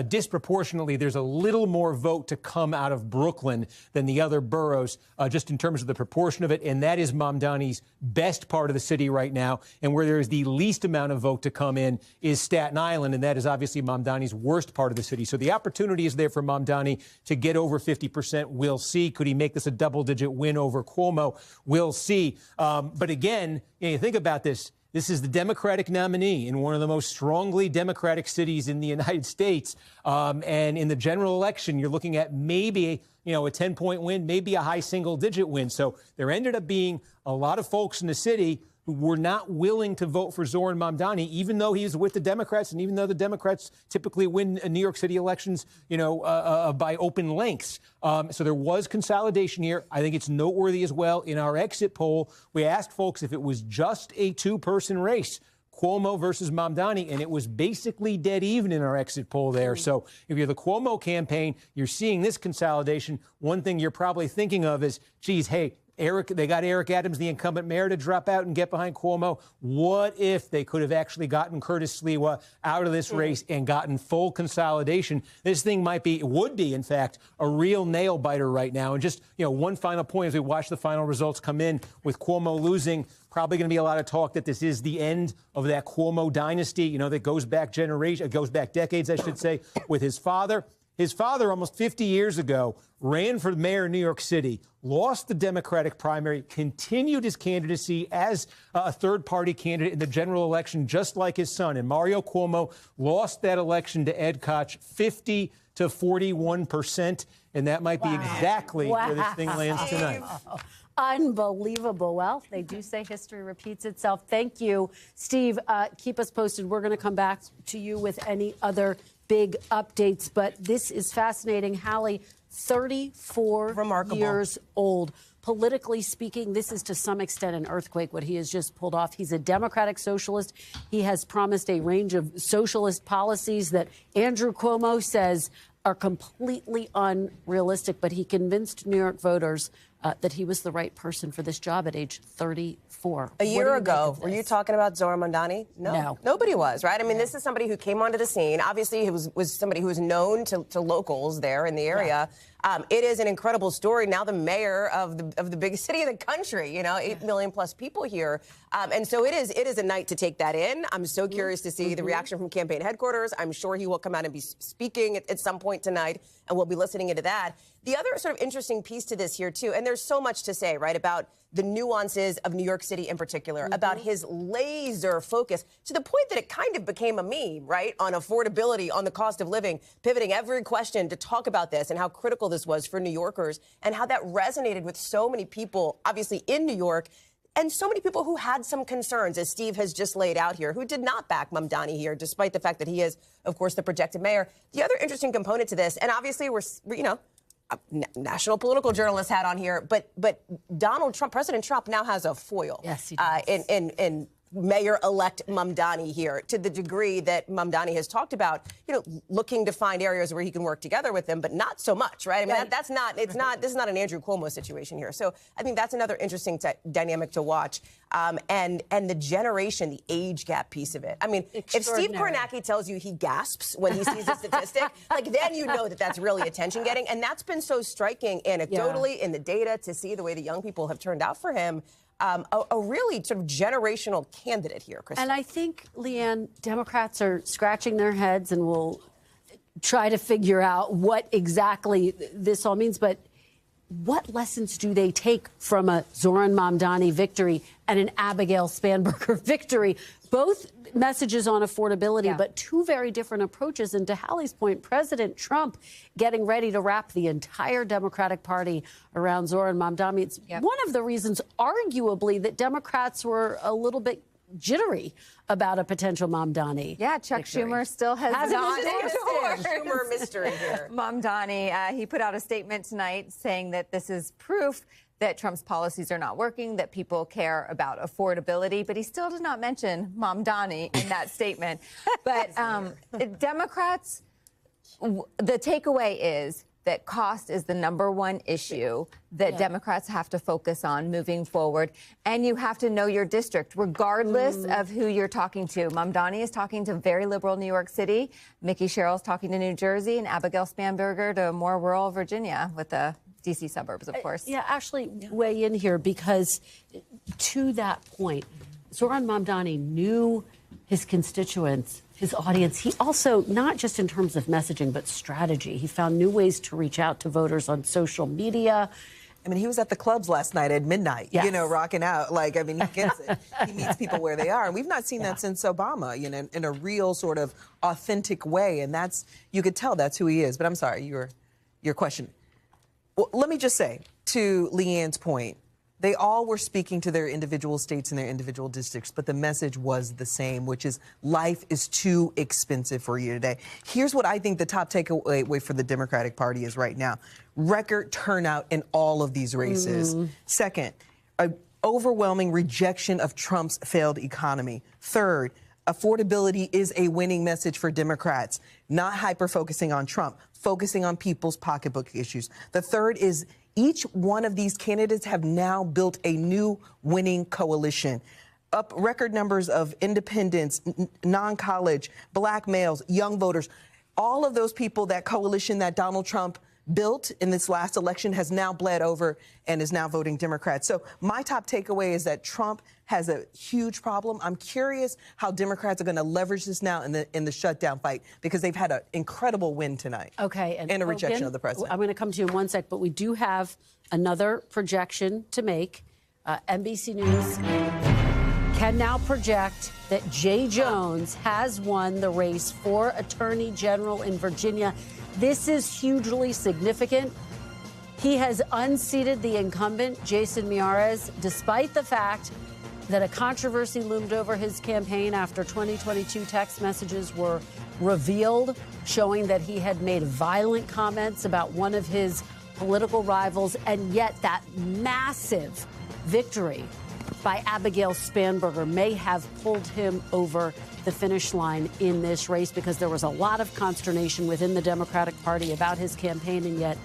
Speaker 1: disproportionately, there's a little more vote to come out of Brooklyn than the other boroughs, just in terms of the proportion of it. And that is Mamdani's best part of the city right now. And where there is the least amount of vote to come in is Staten Island. And that is obviously Mamdani's worst part of the city. So the opportunity is there for Mamdani to get over 50%. We'll see. Could he make this a double-digit win over Cuomo? We'll see. But again, you think about this. This is the Democratic nominee in one of the most strongly Democratic cities in the United States. And in the general election, you're looking at maybe, a 10-point win, maybe a high single-digit win. So there ended up being a lot of folks in the city who were not willing to vote for Zohran Mamdani, even though he's with the Democrats, and even though the Democrats typically win New York City elections, by open lengths. So there was consolidation here. I think it's noteworthy as well. In our exit poll, we asked folks if it was just a two-person race, Cuomo versus Mamdani, and it was basically dead even in our exit poll there. So if you're the Cuomo campaign, you're seeing this consolidation. One thing you're probably thinking of is, geez, hey,
Speaker 3: They got Eric Adams, the incumbent mayor, to drop out and get behind Cuomo. What if they could have actually gotten Curtis Sliwa out of this race and gotten full consolidation? This thing would be, in fact, a real nail biter right now. And just, one final point as we watch the final results come in with Cuomo losing. Probably going to be a lot of talk that this is the end of that Cuomo dynasty, that goes back decades, I should say, with his father. His father, almost 50 years ago, ran for mayor of New York City, lost the Democratic primary, continued his candidacy as a third-party candidate in the general election, just like his son. And Mario Cuomo lost that election to Ed Koch, 50 to 41%. And that might be exactly where this thing lands tonight.
Speaker 1: Unbelievable. Well, they do say history repeats itself. Thank you, Steve. Keep us posted. We're going to come back to you with any other big updates. But this is fascinating. Hallie, 34 years old. Politically speaking, this is to some extent an earthquake, what he has just pulled off. He's a Democratic socialist. He has promised a range of socialist policies that Andrew Cuomo says are completely unrealistic. But he convinced New York voters that he was the right person for this job at age 34.
Speaker 4: A year ago, were you talking about Zohran Mamdani?
Speaker 1: No.
Speaker 4: Nobody was, right? I mean, this is somebody who came onto the scene. Obviously, he was somebody who was known to locals there in the area. It is an incredible story. Now the mayor of the biggest city in the country, 8 million plus people here. And so it is a night to take that in. I'm so curious to see the reaction from campaign headquarters. I'm sure he will come out and be speaking at some point tonight, and we'll be listening into that. The other sort of interesting piece to this here, too, and there's so much to say, right, about the nuances of New York City in particular, about his laser focus to the point that it kind of became a meme, right, on affordability, on the cost of living, pivoting every question to talk about this and how critical this was for New Yorkers and how that resonated with so many people, obviously, in New York. And so many people who had some concerns, as Steve has just laid out here, who did not back Mamdani here, despite the fact that he is, of course, the projected mayor. The other interesting component to this, and obviously we're a national political journalist hat on here, but Donald Trump, President Trump, now has a foil.
Speaker 1: Yes, he does.
Speaker 4: In Mayor-elect Mamdani here, to the degree that Mamdani has talked about, looking to find areas where he can work together with them, but not so much, right? I mean, this is not an Andrew Cuomo situation here. So I think that's another interesting dynamic to watch. And the generation, the age gap piece of it. I mean, if Steve Kornacki tells you he gasps when he sees a statistic, then you know that that's really attention getting. And that's been so striking anecdotally in the data to see the way the young people have turned out for him. A really sort of generational candidate here, Kristen.
Speaker 1: And I think, Leanne, Democrats are scratching their heads and will try to figure out what exactly this all means. But what lessons do they take from a Zohran Mamdani victory and an Abigail Spanberger victory? Both messages on affordability, but two very different approaches. And to Hallie's point, President Trump getting ready to wrap the entire Democratic Party around Zohran Mamdani. It's one of the reasons, arguably, that Democrats were a little bit jittery about a potential Mamdani.
Speaker 9: Yeah, Chuck
Speaker 1: victory.
Speaker 9: Schumer still has not
Speaker 4: Schumer mystery here.
Speaker 9: Mamdani, he put out a statement tonight saying that this is proof that Trump's policies are not working, that people care about affordability, but he still did not mention Mamdani in that statement. But Democrats, the takeaway is that cost is the #1 issue that Democrats have to focus on moving forward. And you have to know your district, regardless of who you're talking to. Mamdani is talking to very liberal New York City. Mickey Sherrill's talking to New Jersey, and Abigail Spanberger to more rural Virginia with the D.C. suburbs, of course.
Speaker 1: Actually weigh in here, because to that point, Zohran Mamdani knew his constituents, his audience. He also, not just in terms of messaging, but strategy. He found new ways to reach out to voters on social media.
Speaker 10: I mean, he was at the clubs last night at midnight, rocking out. He gets it. He meets people where they are. And we've not seen that since Obama, in a real sort of authentic way. And you could tell that's who he is. But I'm sorry, your question. Well, let me just say, to Leanne's point, they all were speaking to their individual states and their individual districts, but the message was the same, which is life is too expensive for you today. Here's what I think the top takeaway for the Democratic Party is right now. Record turnout in all of these races. Second, an overwhelming rejection of Trump's failed economy. Third, affordability is a winning message for Democrats, not hyper-focusing on Trump, focusing on people's pocketbook issues. The third is Each one of these candidates have now built a new winning coalition. Up record numbers of independents, non-college, black males, young voters. All of those people, that coalition that Donald Trump built in this last election has now bled over and is now voting Democrat. So my top takeaway is that Trump has a huge problem. I'm curious how Democrats are going to leverage this now in the shutdown fight, because they've had an incredible win tonight.
Speaker 1: Okay.
Speaker 10: And a rejection of the president.
Speaker 1: I'm going to come to you in one sec, but we do have another projection to make. NBC News can now project that Jay Jones has won the race for Attorney General in Virginia. This is hugely significant. He has unseated the incumbent, Jason Miyares, despite the fact that a controversy loomed over his campaign after 2022 text messages were revealed, showing that he had made violent comments about one of his political rivals, and yet that massive victory by Abigail Spanberger may have pulled him over the finish line in this race, because there was a lot of consternation within the Democratic Party about his campaign, and yet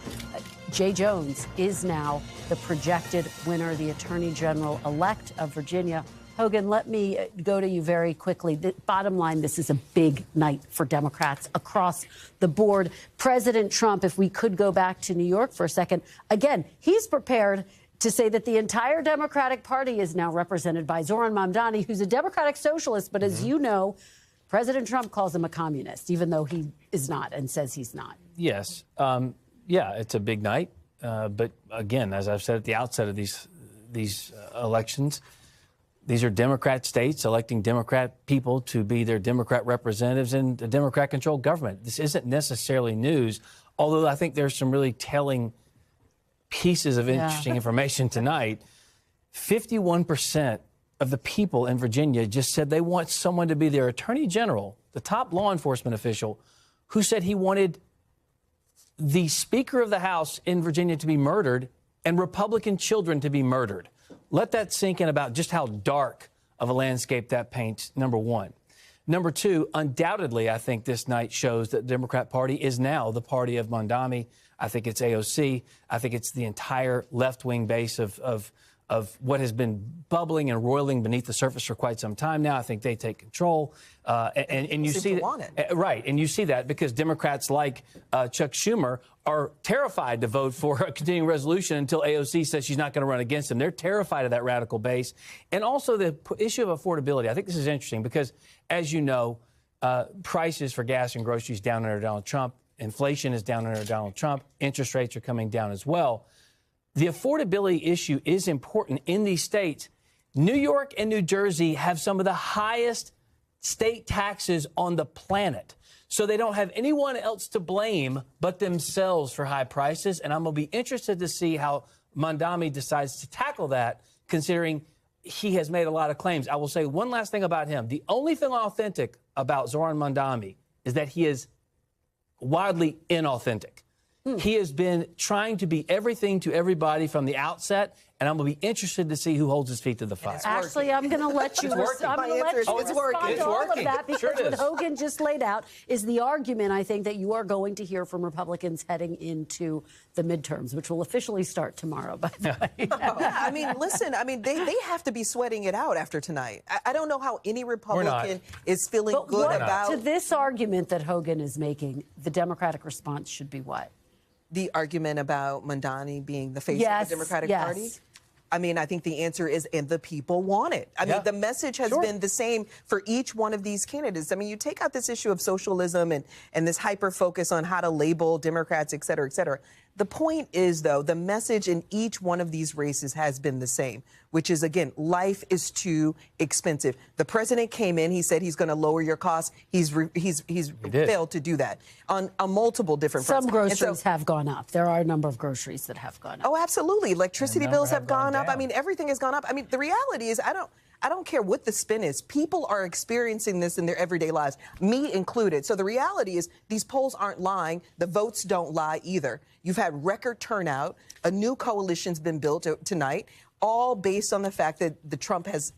Speaker 1: Jay Jones is now the projected winner, the Attorney General-elect of Virginia. Hogan, let me go to you very quickly. The bottom line, this is a big night for Democrats across the board. President Trump, if we could go back to New York for a second, again, he's prepared to say that the entire Democratic Party is now represented by Zohran Mamdani, who's a Democratic socialist. But as you know, President Trump calls him a communist, even though he is not and says he's not.
Speaker 11: Yes. Yeah, it's a big night. But again, as I've said at the outset of these elections, these are Democrat states electing Democrat people to be their Democrat representatives in the Democrat-controlled government. This isn't necessarily news, although I think there's some really telling pieces of interesting information tonight. 51% of the people in Virginia just said they want someone to be their attorney general, the top law enforcement official, who said he wanted the Speaker of the House in Virginia to be murdered and Republican children to be murdered. Let that sink in about just how dark of a landscape that paints, number one. Number two, undoubtedly, I think this night shows that the Democrat Party is now the party of Mamdani. I think it's AOC. I think it's the entire left-wing base of what has been bubbling and roiling beneath the surface for quite some time now. I think they take control. And you see that, right, and you see that because Democrats like Chuck Schumer are terrified to vote for a continuing resolution until AOC says she's not going to run against him. They're terrified of that radical base. And also the issue of affordability. I think this is interesting because, as you know, prices for gas and groceries down under Donald Trump. Inflation is down under Donald Trump. Interest rates are coming down as well. The affordability issue is important in these states. New York and New Jersey have some of the highest state taxes on the planet. So they don't have anyone else to blame but themselves for high prices. And I'm going to be interested to see how Mamdani decides to tackle that, considering he has made a lot of claims. I will say one last thing about him. The only thing authentic about Zohran Mamdani is that he is wildly inauthentic. He has been trying to be everything to everybody from the outset, and I'm going to be interested to see who holds his feet to the fire.
Speaker 1: Actually, I'm going to let you respond to all of that, because what Hogan just laid out is the argument, I think, that you are going to hear from Republicans heading into the midterms, which will officially start tomorrow, by the way.
Speaker 10: I mean, listen, I mean, they have to be sweating it out after tonight. I don't know how any Republican is feeling good about...
Speaker 1: To this argument that Hogan is making, the Democratic response should be what?
Speaker 10: The argument about Mamdani being the face of the Democratic Party? I mean, I think the answer is, and the people want it. I mean, the message has been the same for each one of these candidates. I mean, you take out this issue of socialism and this hyper-focus on how to label Democrats, et cetera, et cetera. The point is, though, the message in each one of these races has been the same, which is, again, life is too expensive. The president came in, he said he's going to lower your costs. He's failed to do that on multiple different fronts.
Speaker 1: Some groceries have gone up. There are a number of groceries that have gone up.
Speaker 10: Oh, absolutely. Electricity bills have gone up. I mean, everything has gone up. I mean, the reality is, I don't care what the spin is. People are experiencing this in their everyday lives, me included. So the reality is these polls aren't lying. The votes don't lie either. You've had record turnout. A new coalition's been built tonight, all based on the fact that the Trump has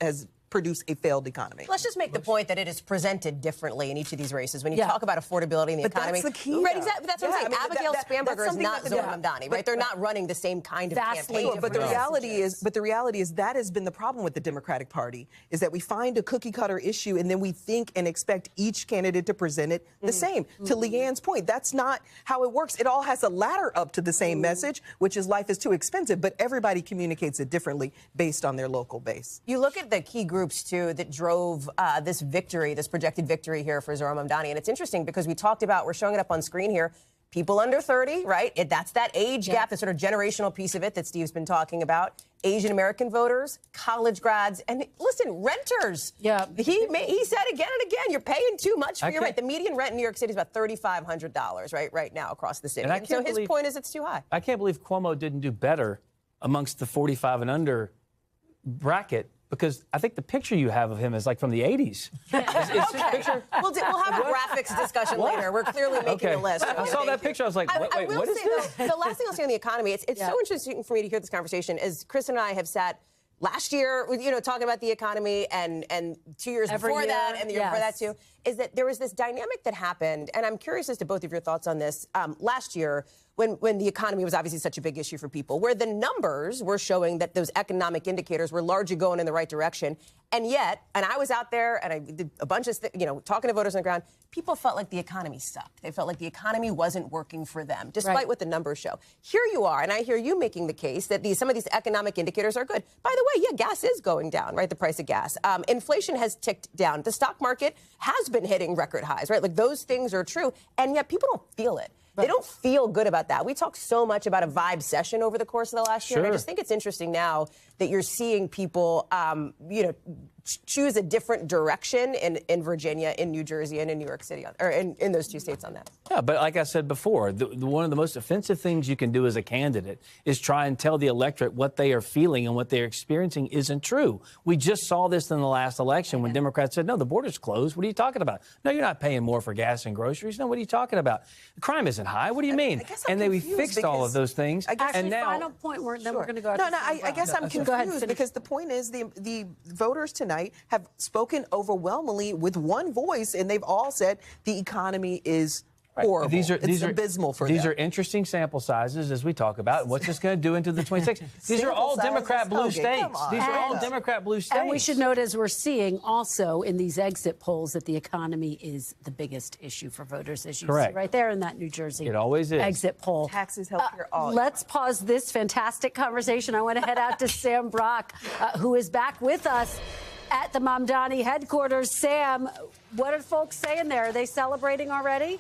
Speaker 10: produce a failed economy.
Speaker 4: Let's just make the point that it is presented differently in each of these races. When you talk about affordability in the economy,
Speaker 10: that's the key.
Speaker 4: Right? Exactly. That's what I'm saying.
Speaker 10: I mean,
Speaker 4: Abigail Spanberger is not Zohar Mamdani, right? They're not running the same kind of campaign.
Speaker 10: But the reality is that has been the problem with the Democratic Party, is that we find a cookie cutter issue and then we think and expect each candidate to present it the same. To Leanne's point, that's not how it works. It all has a ladder up to the same message, which is life is too expensive, but everybody communicates it differently based on their local base.
Speaker 4: You look at the key groups, too, that drove this victory, this projected victory here for Zohar Mamdani, and it's interesting because we talked about, we're showing it up on screen here, people under 30, right? That's that age gap, the sort of generational piece of it that Steve's been talking about. Asian American voters, college grads, and listen, renters. Yeah. He said again and again, you're paying too much for your rent. The median rent in New York City is about $3,500, right now across the city. And so his point is it's too high.
Speaker 11: I can't believe Cuomo didn't do better amongst the 45 and under bracket, because I think the picture you have of him is like from the 80s.
Speaker 4: Okay. We'll have a graphics discussion later. We're clearly making a list.
Speaker 11: I saw that picture. I was like, wait, what is this?
Speaker 4: The last thing I'll say on the economy, it's so interesting for me to hear this conversation, is Kristen and I have sat last year, talking about the economy, and 2 years before that, and the year before that too, is that there was this dynamic that happened, and I'm curious as to both of your thoughts on this. Last year, when the economy was obviously such a big issue for people, where the numbers were showing that those economic indicators were largely going in the right direction, and yet, and I was out there and I did a bunch of, talking to voters on the ground, people felt like the economy sucked. They felt like the economy wasn't working for them, despite what the numbers show. Here you are, and I hear you making the case that some of these economic indicators are good. By the way, gas is going down, right? The price of gas. Inflation has ticked down. The stock market has been hitting record highs, right? Like those things are true, and yet people don't feel it. They don't feel good about that. We talked so much about a vibe session over the course of the last year. And I just think it's interesting now that you're seeing people, choose a different direction in Virginia, in New Jersey, and in New York City, or in those two states on that.
Speaker 11: Yeah, but like I said before, one of the most offensive things you can do as a candidate is try and tell the electorate what they are feeling and what they're experiencing isn't true. We just saw this in the last election when Democrats said, no, the border's closed. What are you talking about? No, you're not paying more for gas and groceries. No, what are you talking about? The crime isn't high. What do you mean? We fixed all of those things.
Speaker 1: And now, final point, then we're going to go out to
Speaker 10: I guess I'm confused because the point is the voters tonight have spoken overwhelmingly with one voice, and they've all said the economy is horrible. It's abysmal for them.
Speaker 11: These are interesting sample sizes as we talk about. What's this going to do into the 26th? These are all Democrat blue states. These are all Democrat blue states.
Speaker 1: And we should note, as we're seeing also in these exit polls, that the economy is the biggest issue for voters, as you see right there in that New Jersey exit poll.
Speaker 4: Taxes, healthcare, all.
Speaker 1: Let's pause this fantastic conversation. I want to head out to Sam Brock, who is back with us at the Mamdani headquarters. Sam, what are folks saying there? Are they celebrating already?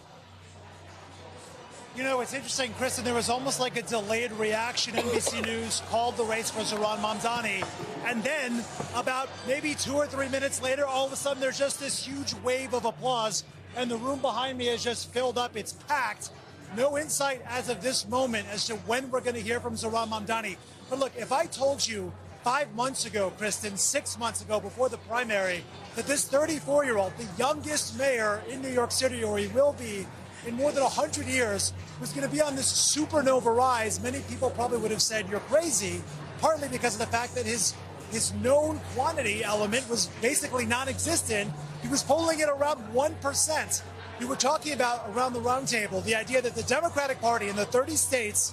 Speaker 5: It's interesting, Kristen, there was almost like a delayed reaction. NBC News called the race for Zohar Mamdani. And then about maybe 2 or 3 minutes later, all of a sudden there's just this huge wave of applause. And the room behind me is just filled up. It's packed. No insight as of this moment as to when we're going to hear from Zohar Mamdani. But look, if I told you 5 months ago, Kristen, 6 months ago, before the primary, that this 34-year-old, the youngest mayor in New York City, or he will be in more than 100 years, was going to be on this supernova rise, many people probably would have said you're crazy, partly because of the fact that his known quantity element was basically non-existent. He was polling at around 1%. We were talking about around the roundtable the idea that the Democratic Party in the 30 states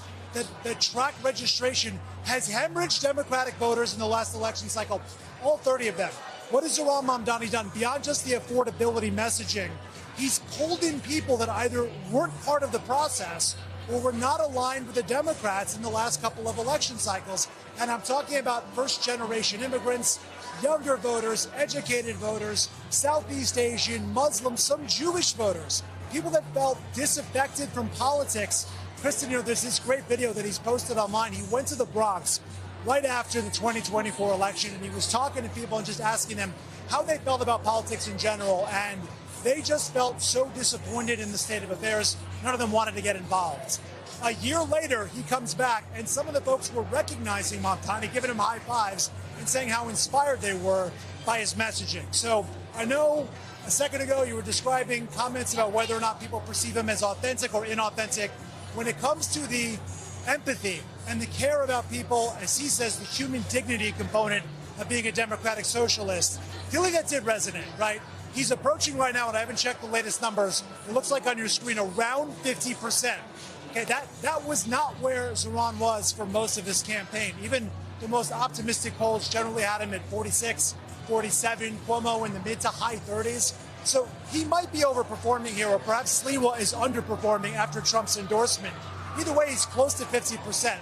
Speaker 5: that track registration has hemorrhaged Democratic voters in the last election cycle, all 30 of them. What has Zohar Mamdani done beyond just the affordability messaging? He's pulled in people that either weren't part of the process or were not aligned with the Democrats in the last couple of election cycles. And I'm talking about first-generation immigrants, younger voters, educated voters, Southeast Asian, Muslim, some Jewish voters, people that felt disaffected from politics. Kristen, there's this great video that he's posted online. He went to the Bronx right after the 2024 election, and he was talking to people and just asking them how they felt about politics in general. And they just felt so disappointed in the state of affairs. None of them wanted to get involved. A year later, he comes back, and some of the folks were recognizing Mamdani, giving him high fives, and saying how inspired they were by his messaging. So I know a second ago you were describing comments about whether or not people perceive him as authentic or inauthentic. When it comes to the empathy and the care about people, as he says, the human dignity component, of being a Democratic socialist. Feeling that did resonate, right? He's approaching right now, and I haven't checked the latest numbers, it looks like on your screen around 50%. Okay, that was not where Zoran was for most of his campaign. Even the most optimistic polls generally had him at 46, 47, Cuomo in the mid to high 30s. So he might be overperforming here, or perhaps Sliwa is underperforming after Trump's endorsement. Either way, he's close to 50%.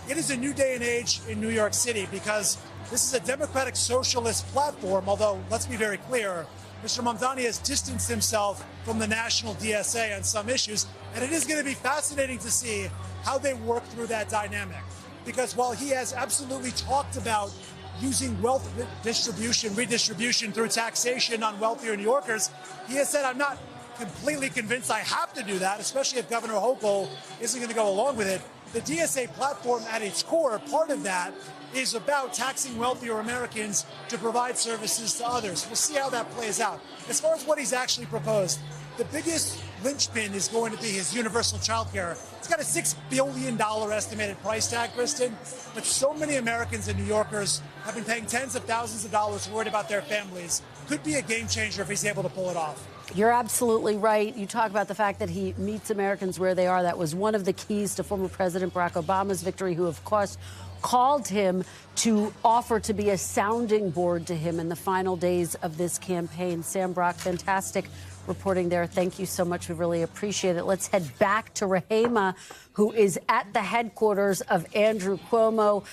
Speaker 5: It is a new day and age in New York City because this is a Democratic socialist platform, although let's be very clear, Mr. Mamdani has distanced himself from the national DSA on some issues, and it is going to be fascinating to see how they work through that dynamic. Because while he has absolutely talked about using wealth redistribution through taxation on wealthier New Yorkers, he has said, I'm not completely convinced I have to do that, especially if Governor Hochul isn't going to go along with it. The DSA platform at its core, part of that is about taxing wealthier Americans to provide services to others. We'll see how that plays out. As far as what he's actually proposed, the biggest linchpin is going to be his universal child care. It's got a $6 billion estimated price tag, Kristen, but so many Americans and New Yorkers have been paying tens of thousands of dollars worried about their families. Could be a game changer if he's able to pull it off.
Speaker 1: You're absolutely right. You talk about the fact that he meets Americans where they are. That was one of the keys to former President Barack Obama's victory, who, of course, called him to offer to be a sounding board to him in the final days of this campaign. Sam Brock, fantastic reporting there. Thank you so much. We really appreciate it. Let's head back to Rahema, who is at the headquarters of Andrew Cuomo.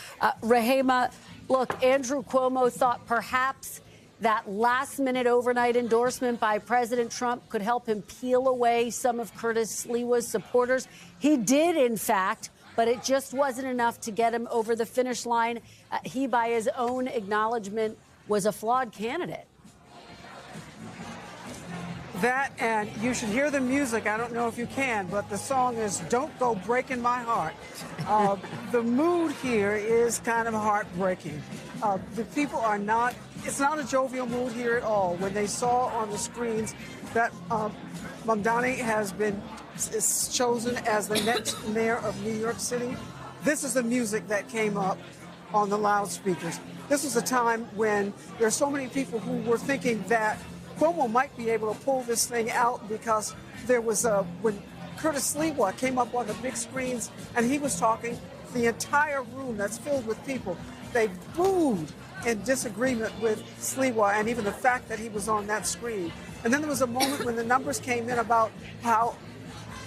Speaker 1: Rahema, look, Andrew Cuomo thought perhaps that last-minute overnight endorsement by President Trump could help him peel away some of Curtis Sliwa's supporters. He did, in fact, but it just wasn't enough to get him over the finish line. He, by his own acknowledgement, was a flawed candidate.
Speaker 6: That, and you should hear the music. I don't know if you can, but the song is Don't Go Breaking My Heart. The mood here is kind of heartbreaking. The people are not, it's not a jovial mood here at all. When they saw on the screens that Mamdani has been chosen as the next mayor of New York City, this is the music that came up on the loudspeakers. This was a time when there are so many people who were thinking that Cuomo might be able to pull this thing out, because there was when Curtis Sliwa came up on the big screens and he was talking, the entire room that's filled with people, they booed in disagreement with Sliwa and even the fact that he was on that screen. And then there was a moment when the numbers came in about how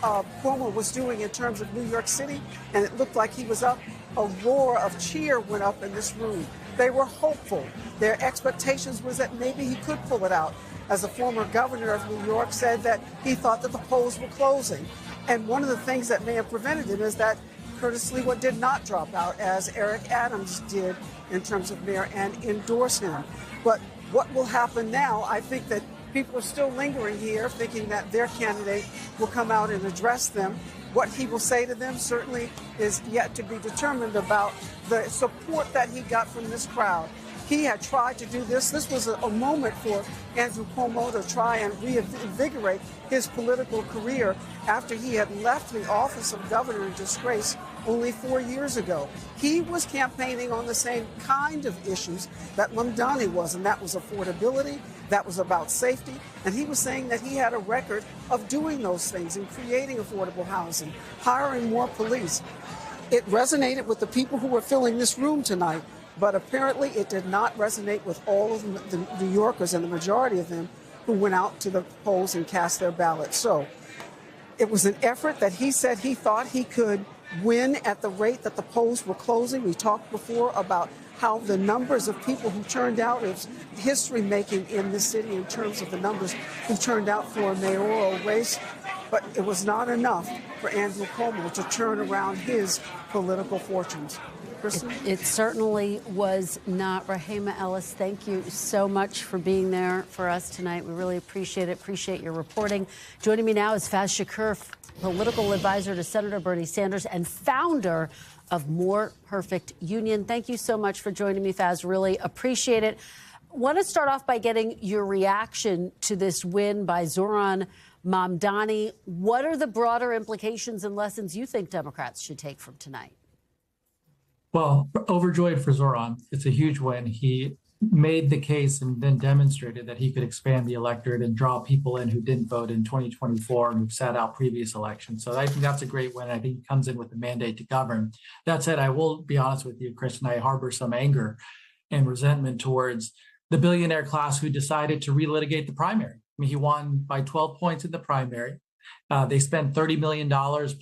Speaker 6: Cuomo was doing in terms of New York City, and it looked like he was up. A roar of cheer went up in this room. They were hopeful. Their expectations was that maybe he could pull it out. As a former governor of New York said that he thought that the polls were closing. And one of the things that may have prevented him is that Curtis Sliwa did not drop out, as Eric Adams did in terms of mayor, and endorse him. But what will happen now, I think that people are still lingering here, thinking that their candidate will come out and address them. What he will say to them certainly is yet to be determined about the support that he got from this crowd. He had tried to do this. This was a moment for Andrew Cuomo to try and reinvigorate his political career after he had left the office of governor in disgrace only 4 years ago. He was campaigning on the same kind of issues that Mamdani was, and that was affordability, that was about safety, and he was saying that he had a record of doing those things and creating affordable housing, hiring more police. It resonated with the people who were filling this room tonight, but apparently it did not resonate with all of the New Yorkers, and the majority of them who went out to the polls and cast their ballots. So it was an effort that he said he thought he could win at the rate that the polls were closing. We talked before about how the numbers of people who turned out is history-making in this city in terms of the numbers who turned out for a mayoral race. But it was not enough for Andrew Cuomo to turn around his political fortunes. Kristen?
Speaker 1: It certainly was not. Rahema Ellis, thank you so much for being there for us tonight. We really appreciate it. Appreciate your reporting. Joining me now is Faz Shakur, political advisor to Senator Bernie Sanders and founder of More Perfect Union. Thank you so much for joining me, Faz. Really appreciate it. Want to start off by getting your reaction to this win by Zoran Mamdani. What are the broader implications and lessons you think Democrats should take from tonight?
Speaker 12: Well, overjoyed for Zoran. It's a huge win. He made the case and then demonstrated that he could expand the electorate and draw people in who didn't vote in 2024 and who've sat out previous elections. So I think that's a great win. I think he comes in with a mandate to govern. That said, I will be honest with you, Kristen, I harbor some anger and resentment towards the billionaire class who decided to relitigate the primary. I mean, he won by 12 points in the primary. They spent $30 million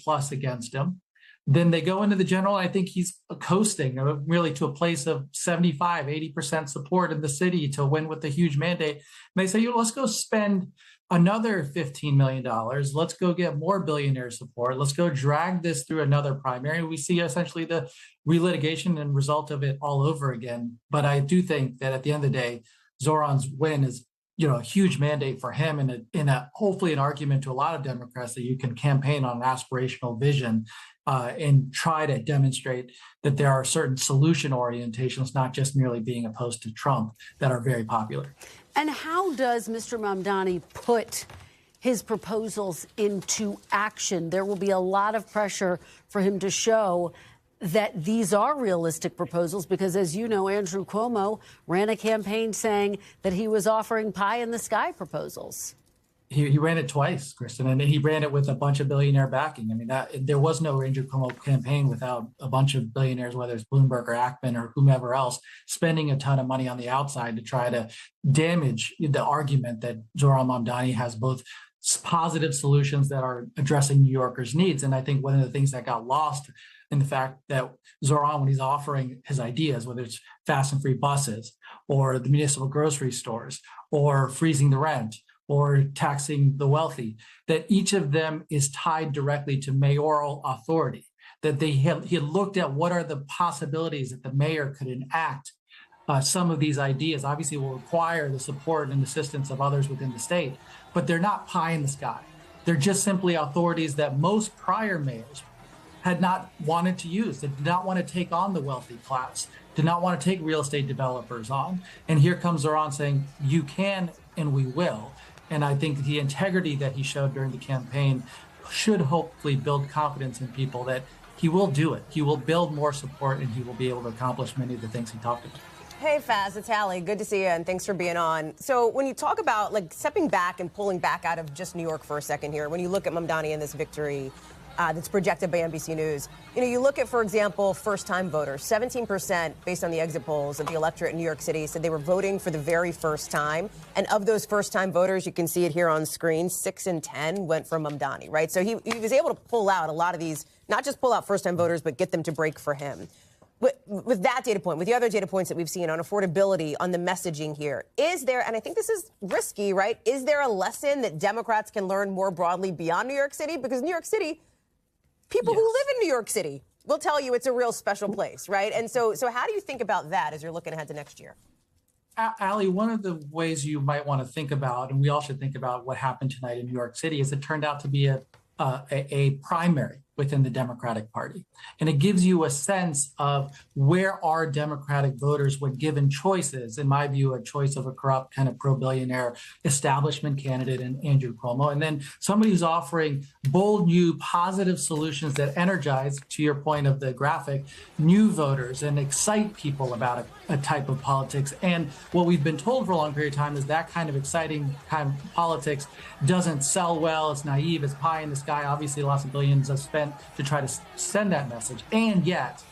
Speaker 12: plus against him. Then they go into the general. I think he's coasting really to a place of 75, 80% support in the city to win with a huge mandate. And they say, let's go spend another $15 million. Let's go get more billionaire support. Let's go drag this through another primary. We see essentially the relitigation and result of it all over again. But I do think that at the end of the day, Zoran's win is a huge mandate for him and in a hopefully an argument to a lot of Democrats that you can campaign on an aspirational vision and try to demonstrate that there are certain solution orientations, not just merely being opposed to Trump, that are very popular.
Speaker 1: And how does Mr. Mamdani put his proposals into action? There will be a lot of pressure for him to show that these are realistic proposals because, as you know, Andrew Cuomo ran a campaign saying that he was offering pie-in-the-sky proposals.
Speaker 12: He ran it twice, Kristen, and he ran it with a bunch of billionaire backing. I mean, there was no Andrew Cuomo campaign without a bunch of billionaires, whether it's Bloomberg or Ackman or whomever else, spending a ton of money on the outside to try to damage the argument that Zoran Mamdani has both positive solutions that are addressing New Yorkers' needs. And I think one of the things that got lost in the fact that Zoran, when he's offering his ideas, whether it's fast and free buses or the municipal grocery stores or freezing the rent, or taxing the wealthy, that each of them is tied directly to mayoral authority, that he had looked at what are the possibilities that the mayor could enact some of these ideas. Obviously will require the support and assistance of others within the state, but they're not pie in the sky. They're just simply authorities that most prior mayors had not wanted to use. They did not want to take on the wealthy class, did not want to take real estate developers on. And here comes Zoran saying, you can and we will. And I think the integrity that he showed during the campaign should hopefully build confidence in people that he will do it. He will build more support and he will be able to accomplish many of the things he talked about.
Speaker 4: Hey, Faz, it's Hallie. Good to see you, and thanks for being on. So when you talk about stepping back and pulling back out of just New York for a second here, when you look at Mamdani and this victory that's projected by NBC News, you look at, for example, first-time voters. 17% based on the exit polls of the electorate in New York City said they were voting for the very first time. And of those first-time voters, you can see it here on screen, 6 in 10 went for Mamdani, right? So he was able to pull out a lot of these, not just pull out first-time voters, but get them to break for him. With that data point, with the other data points that we've seen on affordability, on the messaging here, is there, and I think this is risky, right? Is there a lesson that Democrats can learn more broadly beyond New York City? Because New York City, people who live in New York City will tell you it's a real special place, right? And so how do you think about that as you're looking ahead to next year?
Speaker 12: Allie, one of the ways you might want to think about, and we all should think about what happened tonight in New York City, is it turned out to be a primary within the Democratic Party. And it gives you a sense of where are Democratic voters when given choices, in my view, a choice of a corrupt kind of pro-billionaire establishment candidate in Andrew Cuomo, and then somebody who's offering bold, new, positive solutions that energize, to your point of the graphic, new voters and excite people about a type of politics. And what we've been told for a long period of time is that kind of exciting kind of politics doesn't sell well, it's naive, it's pie in the sky. Obviously, lots of billions are spent to try to send that message. And yet,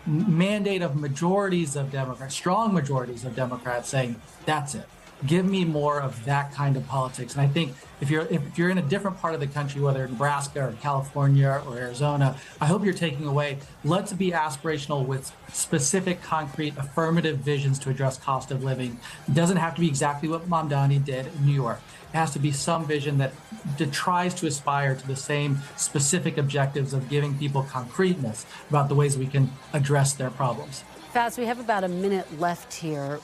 Speaker 12: mandate of majorities of Democrats, strong majorities of Democrats saying, that's it. Give me more of that kind of politics. And I think if you're in a different part of the country, whether Nebraska or California or Arizona, I hope you're taking away, let's be aspirational with specific, concrete, affirmative visions to address cost of living. It doesn't have to be exactly what Mamdani did in New York. It has to be some vision that tries to aspire to the same specific objectives of giving people concreteness about the ways we can address their problems.
Speaker 1: Faz, we have about a minute left here.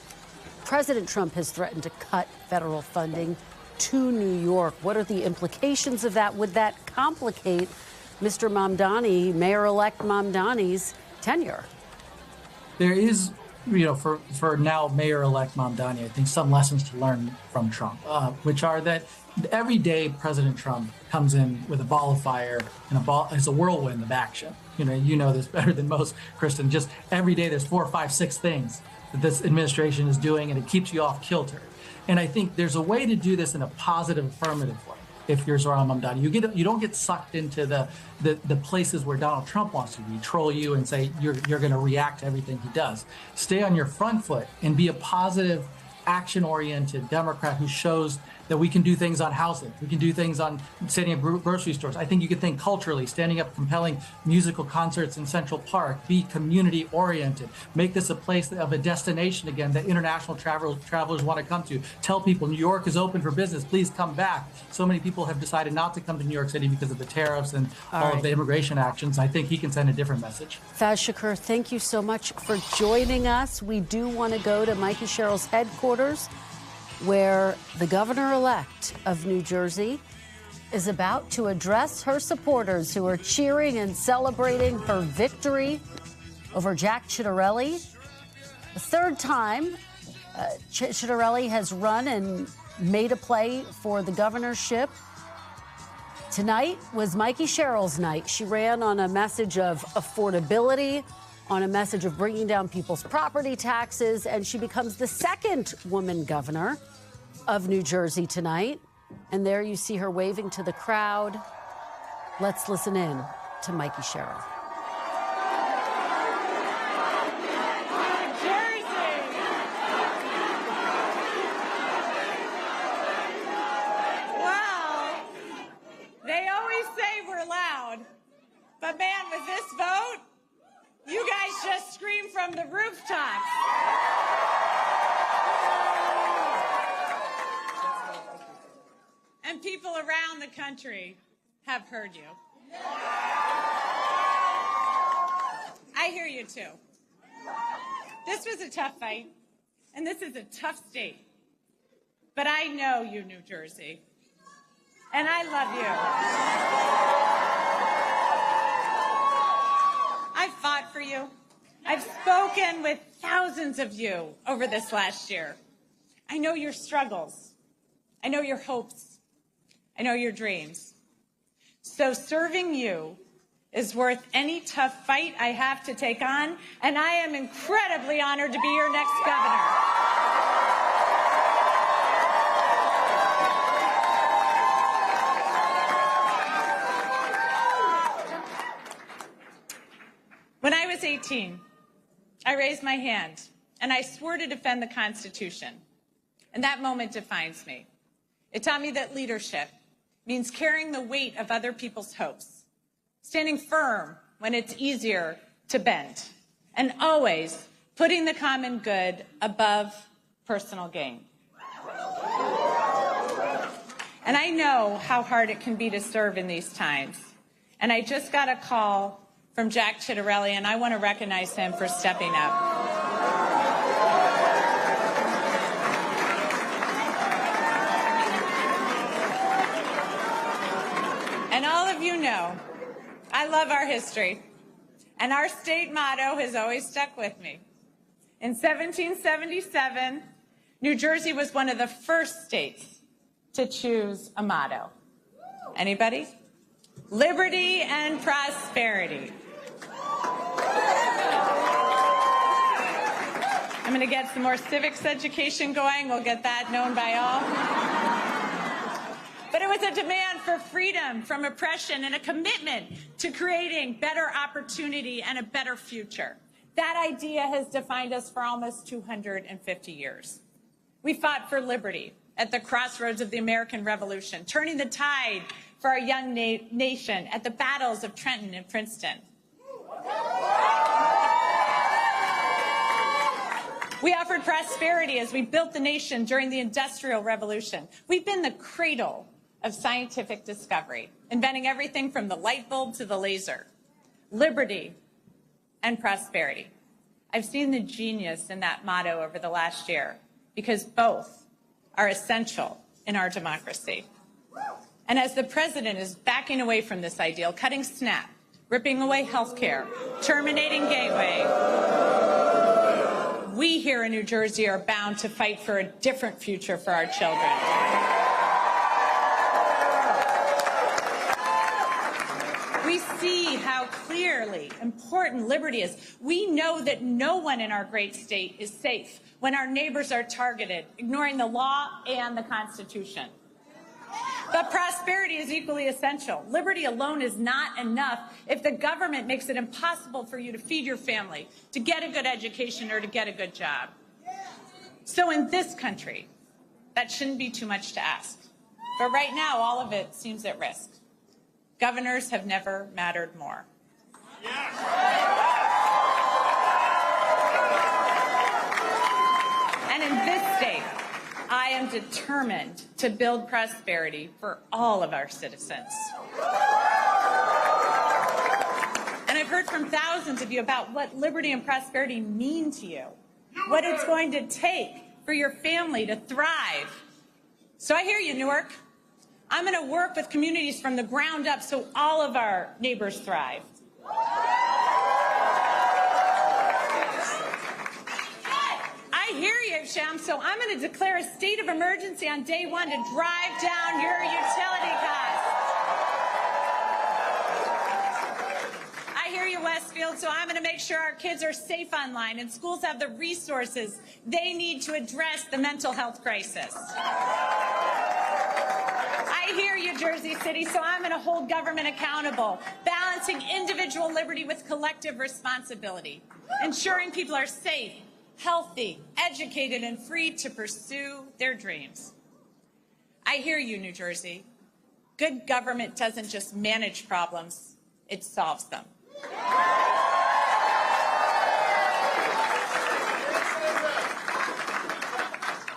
Speaker 1: President Trump has threatened to cut federal funding to New York. What are the implications of that? Would that complicate Mr. Mamdani, Mayor-elect Mamdani's tenure?
Speaker 12: There is, for now Mayor-elect Mamdani, I think some lessons to learn from Trump, which are that every day President Trump comes in with a ball of fire and it's a whirlwind of action. You know this better than most, Kristen. Just every day there's 4, 5, 6 things that this administration is doing, and it keeps you off kilter. And I think there's a way to do this in a positive, affirmative way. If you're Zohran Mamdani, you don't get sucked into the places where Donald Trump wants to be, troll you and say you're going to react to everything he does. Stay on your front foot and be a positive, action-oriented Democrat who shows that we can do things on housing. We can do things on setting up grocery stores. I think you could think culturally, standing up compelling musical concerts in Central Park, be community-oriented, make this a place of a destination again that international travelers want to come to. Tell people New York is open for business. Please come back. So many people have decided not to come to New York City because of the tariffs and all of the immigration actions. I think he can send a different message.
Speaker 1: Faz Shakur, thank you so much for joining us. We do want to go to Mikey Sherrill's headquarters, where the governor-elect of New Jersey is about to address her supporters who are cheering and celebrating her victory over Jack Ciattarelli. The third time Ciattarelli has run and made a play for the governorship. Tonight was Mikey Sherrill's night. She ran on a message of affordability, on a message of bringing down people's property taxes, and she becomes the second woman governor of New Jersey tonight. And there you see her waving to the crowd. Let's listen in to Mikey Sherrill.
Speaker 7: Well, they always say we're loud, but man, with this vote, you guys just scream from the rooftops. And people around the country have heard you. I hear you too. This was a tough fight, and this is a tough state. But I know you, New Jersey, and I love you. I've fought for you. I've spoken with thousands of you over this last year. I know your struggles. I know your hopes. I know your dreams. So serving you is worth any tough fight I have to take on, and I am incredibly honored to be your next governor. When I was 18, I raised my hand and I swore to defend the Constitution. And that moment defines me. It taught me that leadership means carrying the weight of other people's hopes, standing firm when it's easier to bend, and always putting the common good above personal gain. And I know how hard it can be to serve in these times. And I just got a call from Jack Ciattarelli, and I want to recognize him for stepping up. And all of you know, I love our history, and our state motto has always stuck with me. In 1777, New Jersey was one of the first states to choose a motto. Anybody? Liberty and prosperity. I'm going to get some more civics education going. We'll get that known by all. But it was a demand for freedom from oppression and a commitment to creating better opportunity and a better future. That idea has defined us for almost 250 years. We fought for liberty at the crossroads of the American Revolution, turning the tide for our young nation at the battles of Trenton and Princeton. We offered prosperity as we built the nation during the Industrial Revolution. We've been the cradle of scientific discovery, inventing everything from the light bulb to the laser. Liberty and prosperity. I've seen the genius in that motto over the last year, because both are essential in our democracy. And as the president is backing away from this ideal, cutting SNAP, ripping away health care, terminating Gateway, we here in New Jersey are bound to fight for a different future for our children.
Speaker 2: We see how clearly important liberty is. We know that no one in our great state is safe when our neighbors are targeted, ignoring the law and the Constitution. But prosperity is equally essential. Liberty alone is not enough if the government makes it impossible for you to feed your family, to get a good education, or to get a good job. So in this country, that shouldn't be too much to ask. But right now, all of it seems at risk. Governors have never mattered more. And in this state, I am determined to build prosperity for all of our citizens. And I've heard from thousands of you about what liberty and prosperity mean to you, what it's going to take for your family to thrive. So I hear you, Newark. I'm going to work with communities from the ground up so all of our neighbors thrive. I hear you, Sham, so I'm going to declare a state of emergency on day one to drive down your utility costs. I hear you, Westfield, so I'm going to make sure our kids are safe online and schools have the resources they need to address the mental health crisis. I hear you, Jersey City, so I'm going to hold government accountable, balancing individual liberty with collective responsibility, ensuring people are safe, healthy, educated, and free to pursue their dreams. I hear you, New Jersey. Good government doesn't just manage problems, it solves them.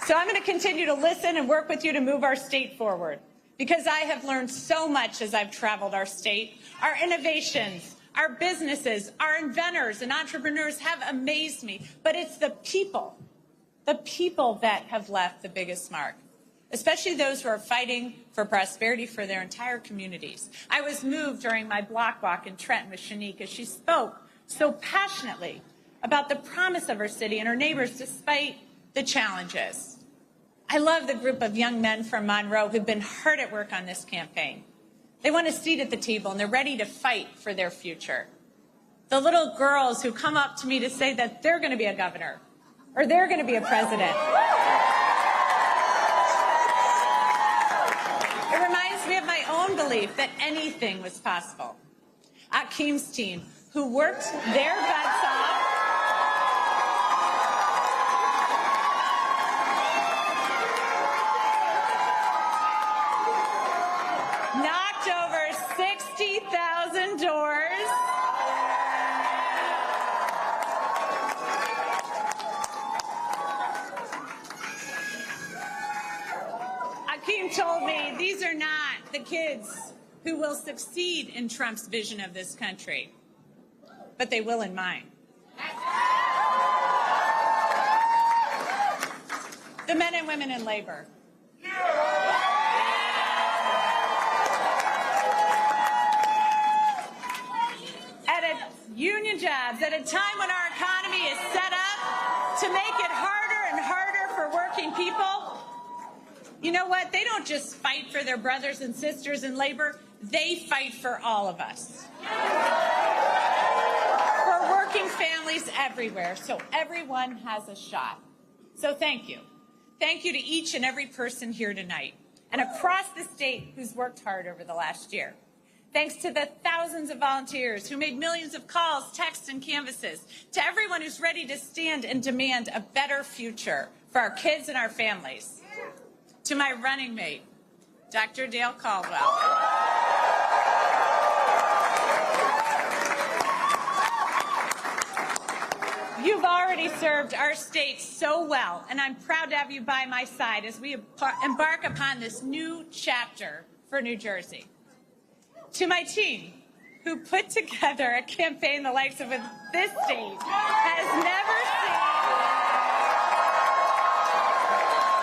Speaker 2: So I'm going to continue to listen and work with you to move our state forward, because I have learned so much as I've traveled our state. Our innovations, our businesses, our inventors and entrepreneurs have amazed me, but it's the people that have left the biggest mark, especially those who are fighting for prosperity for their entire communities. I was moved during my block walk in Trenton with Shanique as she spoke so passionately about the promise of her city and her neighbors despite the challenges. I love the group of young men from Monroe who've been hard at work on this campaign. They want a seat at the table, and they're ready to fight for their future. The little girls who come up to me to say that they're going to be a governor or they're going to be a president. It reminds me of my own belief that anything was possible. Akeem's team, who worked their butts off, knocked over 60,000 doors. Akeem told me these are not the kids who will succeed in Trump's vision of this country, but they will in mine. The men and women in labor. Union jobs at a time when our economy is set up to make it harder and harder for working people. You know what? They don't just fight for their brothers and sisters in labor. They fight for all of us. For working families everywhere, so everyone has a shot. So thank you. Thank you to each and every person here tonight and across the state who's worked hard over the last year. Thanks to the thousands of volunteers who made millions of calls, texts, and canvases, to everyone who's ready to stand and demand a better future for our kids and our families, to my running mate, Dr. Dale Caldwell. You've already served our state so well, and I'm proud to have you by my side as we embark upon this new chapter for New Jersey. To my team, who put together a campaign the likes of this state has never seen,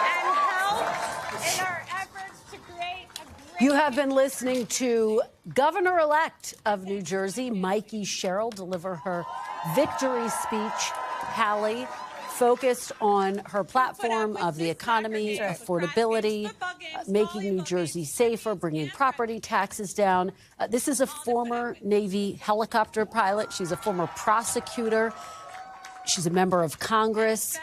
Speaker 2: and helped in our efforts to create a great...
Speaker 1: You have been listening to Governor-elect of New Jersey, Mikey Sherrill, deliver her victory speech. Hallie, focused on her platform of the economy, affordability, making New Jersey safer, bringing property taxes down. This is a former Navy helicopter pilot. She's a former prosecutor. She's a member of Congress.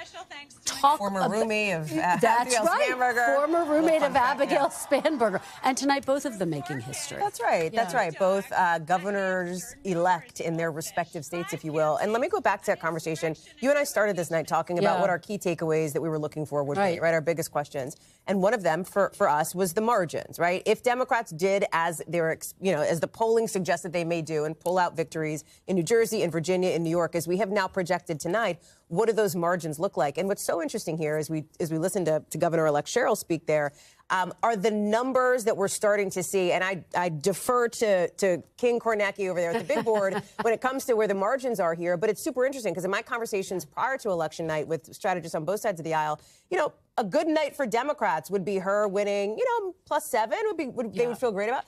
Speaker 4: Former roommate of
Speaker 1: That's
Speaker 4: Abigail
Speaker 1: right.
Speaker 4: Spanberger.
Speaker 1: Former roommate of Abigail Spanberger. And tonight, both of them making history.
Speaker 4: That's right. That's right. Both governors-elect in their respective states, if you will. And let me go back to that conversation. You and I started this night talking about what our key takeaways that we were looking for would be, right? Our biggest questions. And one of them for us was the margins, right? If Democrats did as they're, as the polling suggested they may do and pull out victories in New Jersey, in Virginia, in New York, as we have now projected tonight, what do those margins look like? And what's so interesting here as we listen to Governor-elect Cheryl speak there, are the numbers that we're starting to see, and I defer to King Kornacki over there at the big board when it comes to where the margins are here, but it's super interesting because in my conversations prior to election night with strategists on both sides of the aisle, a good night for Democrats would be her winning, +7 they would feel great about.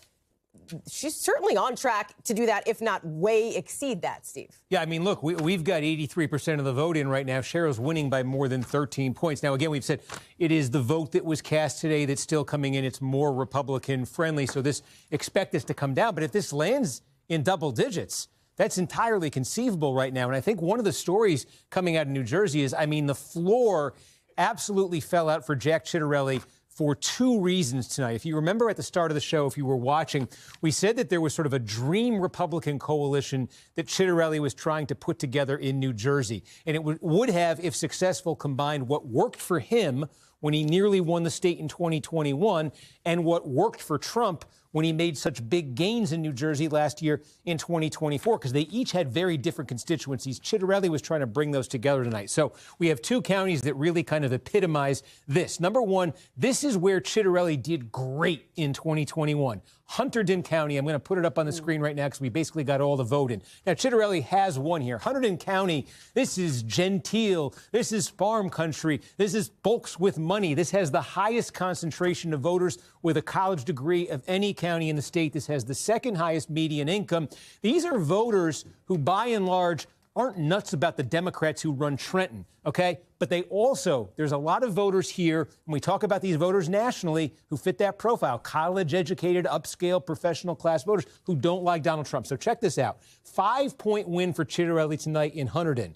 Speaker 4: She's certainly on track to do that, if not way exceed that, Steve.
Speaker 3: Yeah, I mean, look, we've got 83% of the vote in right now. Cheryl's winning by more than 13 points. Now, again, we've said it is the vote that was cast today that's still coming in. It's more Republican friendly. So expect this to come down. But if this lands in double digits, that's entirely conceivable right now. And I think one of the stories coming out of New Jersey is, the floor absolutely fell out for Jack Ciattarelli for two reasons tonight. If you remember at the start of the show, if you were watching, we said that there was sort of a dream Republican coalition that Ciattarelli was trying to put together in New Jersey. And it would have, if successful, combined what worked for him when he nearly won the state in 2021 and what worked for Trump when he made such big gains in New Jersey last year in 2024, because they each had very different constituencies. Ciattarelli was trying to bring those together tonight. So we have two counties that really kind of epitomize this. Number one, this is where Ciattarelli did great in 2021. Hunterdon County, I'm going to put it up on the screen right now because we basically got all the vote in. Now, Ciattarelli has won here. Hunterdon County, this is genteel. This is farm country. This is folks with money. This has the highest concentration of voters with a college degree of any county in the state. This has the second highest median income. These are voters who, by and large, aren't nuts about the Democrats who run Trenton, okay? But there's a lot of voters here, and we talk about these voters nationally who fit that profile, college-educated, upscale, professional class voters who don't like Donald Trump. So check this out. 5-point win for Ciattarelli tonight in Hunterdon.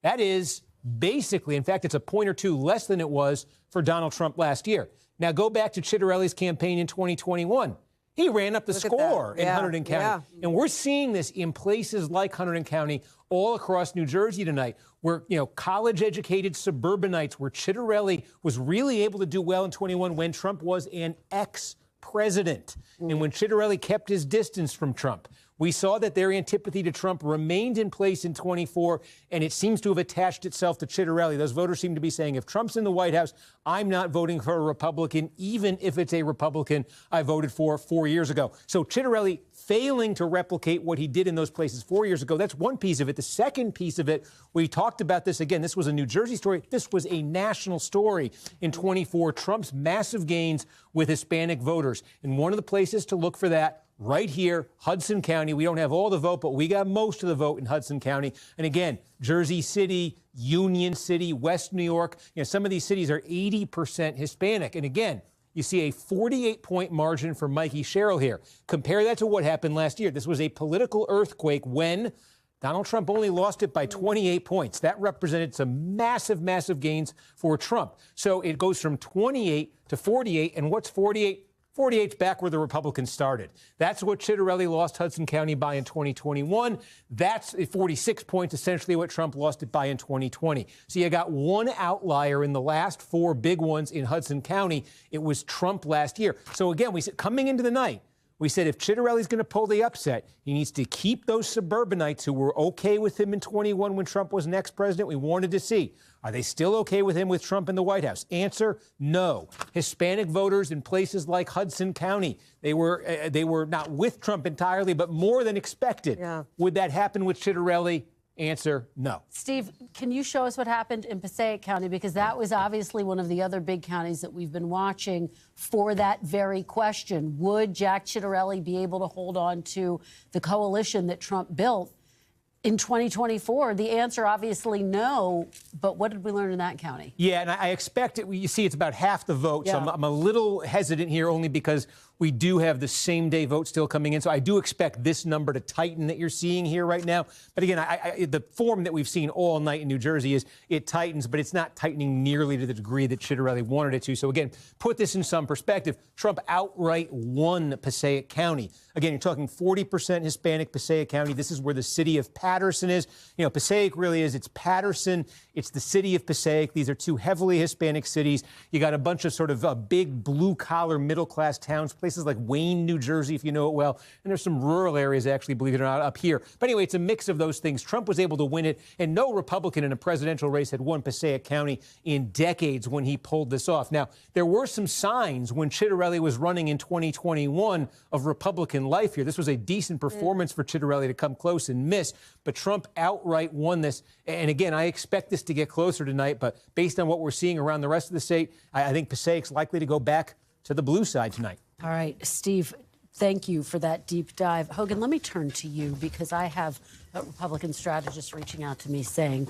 Speaker 3: That is basically, in fact, it's a point or two less than it was for Donald Trump last year. Now go back to Ciattarelli's campaign in 2021. He ran up the score in Hunterdon County. Yeah. And we're seeing this in places like Hunterdon County all across New Jersey tonight, where, college-educated suburbanites, where Ciattarelli was really able to do well in 21 when Trump was an ex-president. And when Ciattarelli kept his distance from Trump, we saw that their antipathy to Trump remained in place in 24, and it seems to have attached itself to Ciattarelli. Those voters seem to be saying, if Trump's in the White House, I'm not voting for a Republican, even if it's a Republican I voted for 4 years ago. So Ciattarelli failing to replicate what he did in those places 4 years ago, that's one piece of it. The second piece of it, we talked about this again. This was a New Jersey story. This was a national story in 24, Trump's massive gains with Hispanic voters. And one of the places to look for that, right here, Hudson County. We don't have all the vote, but we got most of the vote in Hudson County. And again, Jersey City, Union City, West New York, some of these cities are 80% Hispanic. And again, you see a 48-point margin for Mikey Sherrill here. Compare that to what happened last year. This was a political earthquake when Donald Trump only lost it by 28 points. That represented some massive, massive gains for Trump. So it goes from 28 to 48. And what's 48? 48's back where the Republicans started. That's what Ciattarelli lost Hudson County by in 2021. That's 46 points, essentially what Trump lost it by in 2020. So you got one outlier in the last four big ones in Hudson County. It was Trump last year. So again, we said coming into the night, we said if Ciattarelli's going to pull the upset, he needs to keep those suburbanites who were okay with him in 21 when Trump was next president. We wanted to see, are they still okay with him with Trump in the White House? Answer, no. Hispanic voters in places like Hudson County, they were not with Trump entirely, but more than expected. Yeah. Would that happen with Ciattarelli? Answer, no.
Speaker 1: Steve, can you show us what happened in Passaic County? Because that was obviously one of the other big counties that we've been watching for that very question. Would Jack Ciattarelli be able to hold on to the coalition that Trump built in 2024? The answer, obviously, no. But what did we learn in that county?
Speaker 3: Yeah, and I expect it. You see, it's about half the vote. So I'm a little hesitant here only because we do have the same day vote still coming in. So I do expect this number to tighten that you're seeing here right now. But again, the form that we've seen all night in New Jersey is it tightens, but it's not tightening nearly to the degree that Chitterelli wanted it to. So again, put this in some perspective. Trump outright won Passaic County. Again, you're talking 40% Hispanic Passaic County. This is where the city of Patterson is. You know, Passaic really is. It's Patterson. It's the city of Passaic. These are two heavily Hispanic cities. You got a bunch of sort of big blue-collar, middle-class towns, places like Wayne, New Jersey, if you know it well. And there's some rural areas, actually, believe it or not, up here. But anyway, it's a mix of those things. Trump was able to win it, and no Republican in a presidential race had won Passaic County in decades when he pulled this off. Now, there were some signs when Chitterelli was running in 2021 of Republican life here. This was a decent performance for Chitterelli to come close and miss, but Trump outright won this. And again, I expect this to get closer tonight, but based on what we're seeing around the rest of the state, I think Passaic's likely to go back to the blue side tonight.
Speaker 1: All right, Steve, thank you for that deep dive. Hogan, let me turn to you because I have a Republican strategist reaching out to me saying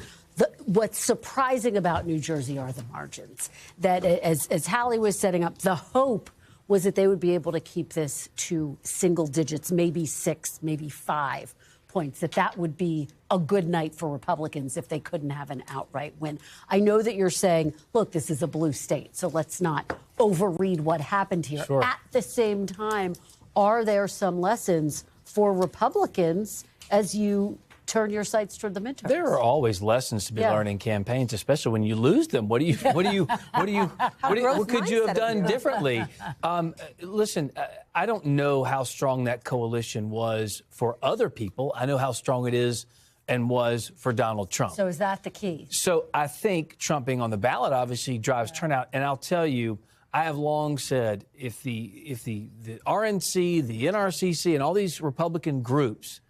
Speaker 1: what's surprising about New Jersey are the margins. That as Hallie was setting up, the hope was that they would be able to keep this to single digits, maybe 6, maybe 5 points, that would be a good night for Republicans if they couldn't have an outright win. I know that you're saying, look, this is a blue state, so let's not overread what happened here.
Speaker 11: Sure.
Speaker 1: At the same time, are there some lessons for Republicans as you turn your sights toward the midterms?
Speaker 11: There are always lessons to be learned in campaigns, especially when you lose them. What could you have done differently? Listen, I don't know how strong that coalition was for other people. I know how strong it is and was for Donald Trump.
Speaker 1: So is that the key?
Speaker 11: So I think Trump being on the ballot obviously drives turnout. And I'll tell you, I have long said if the RNC, the NRCC, and all these Republican groups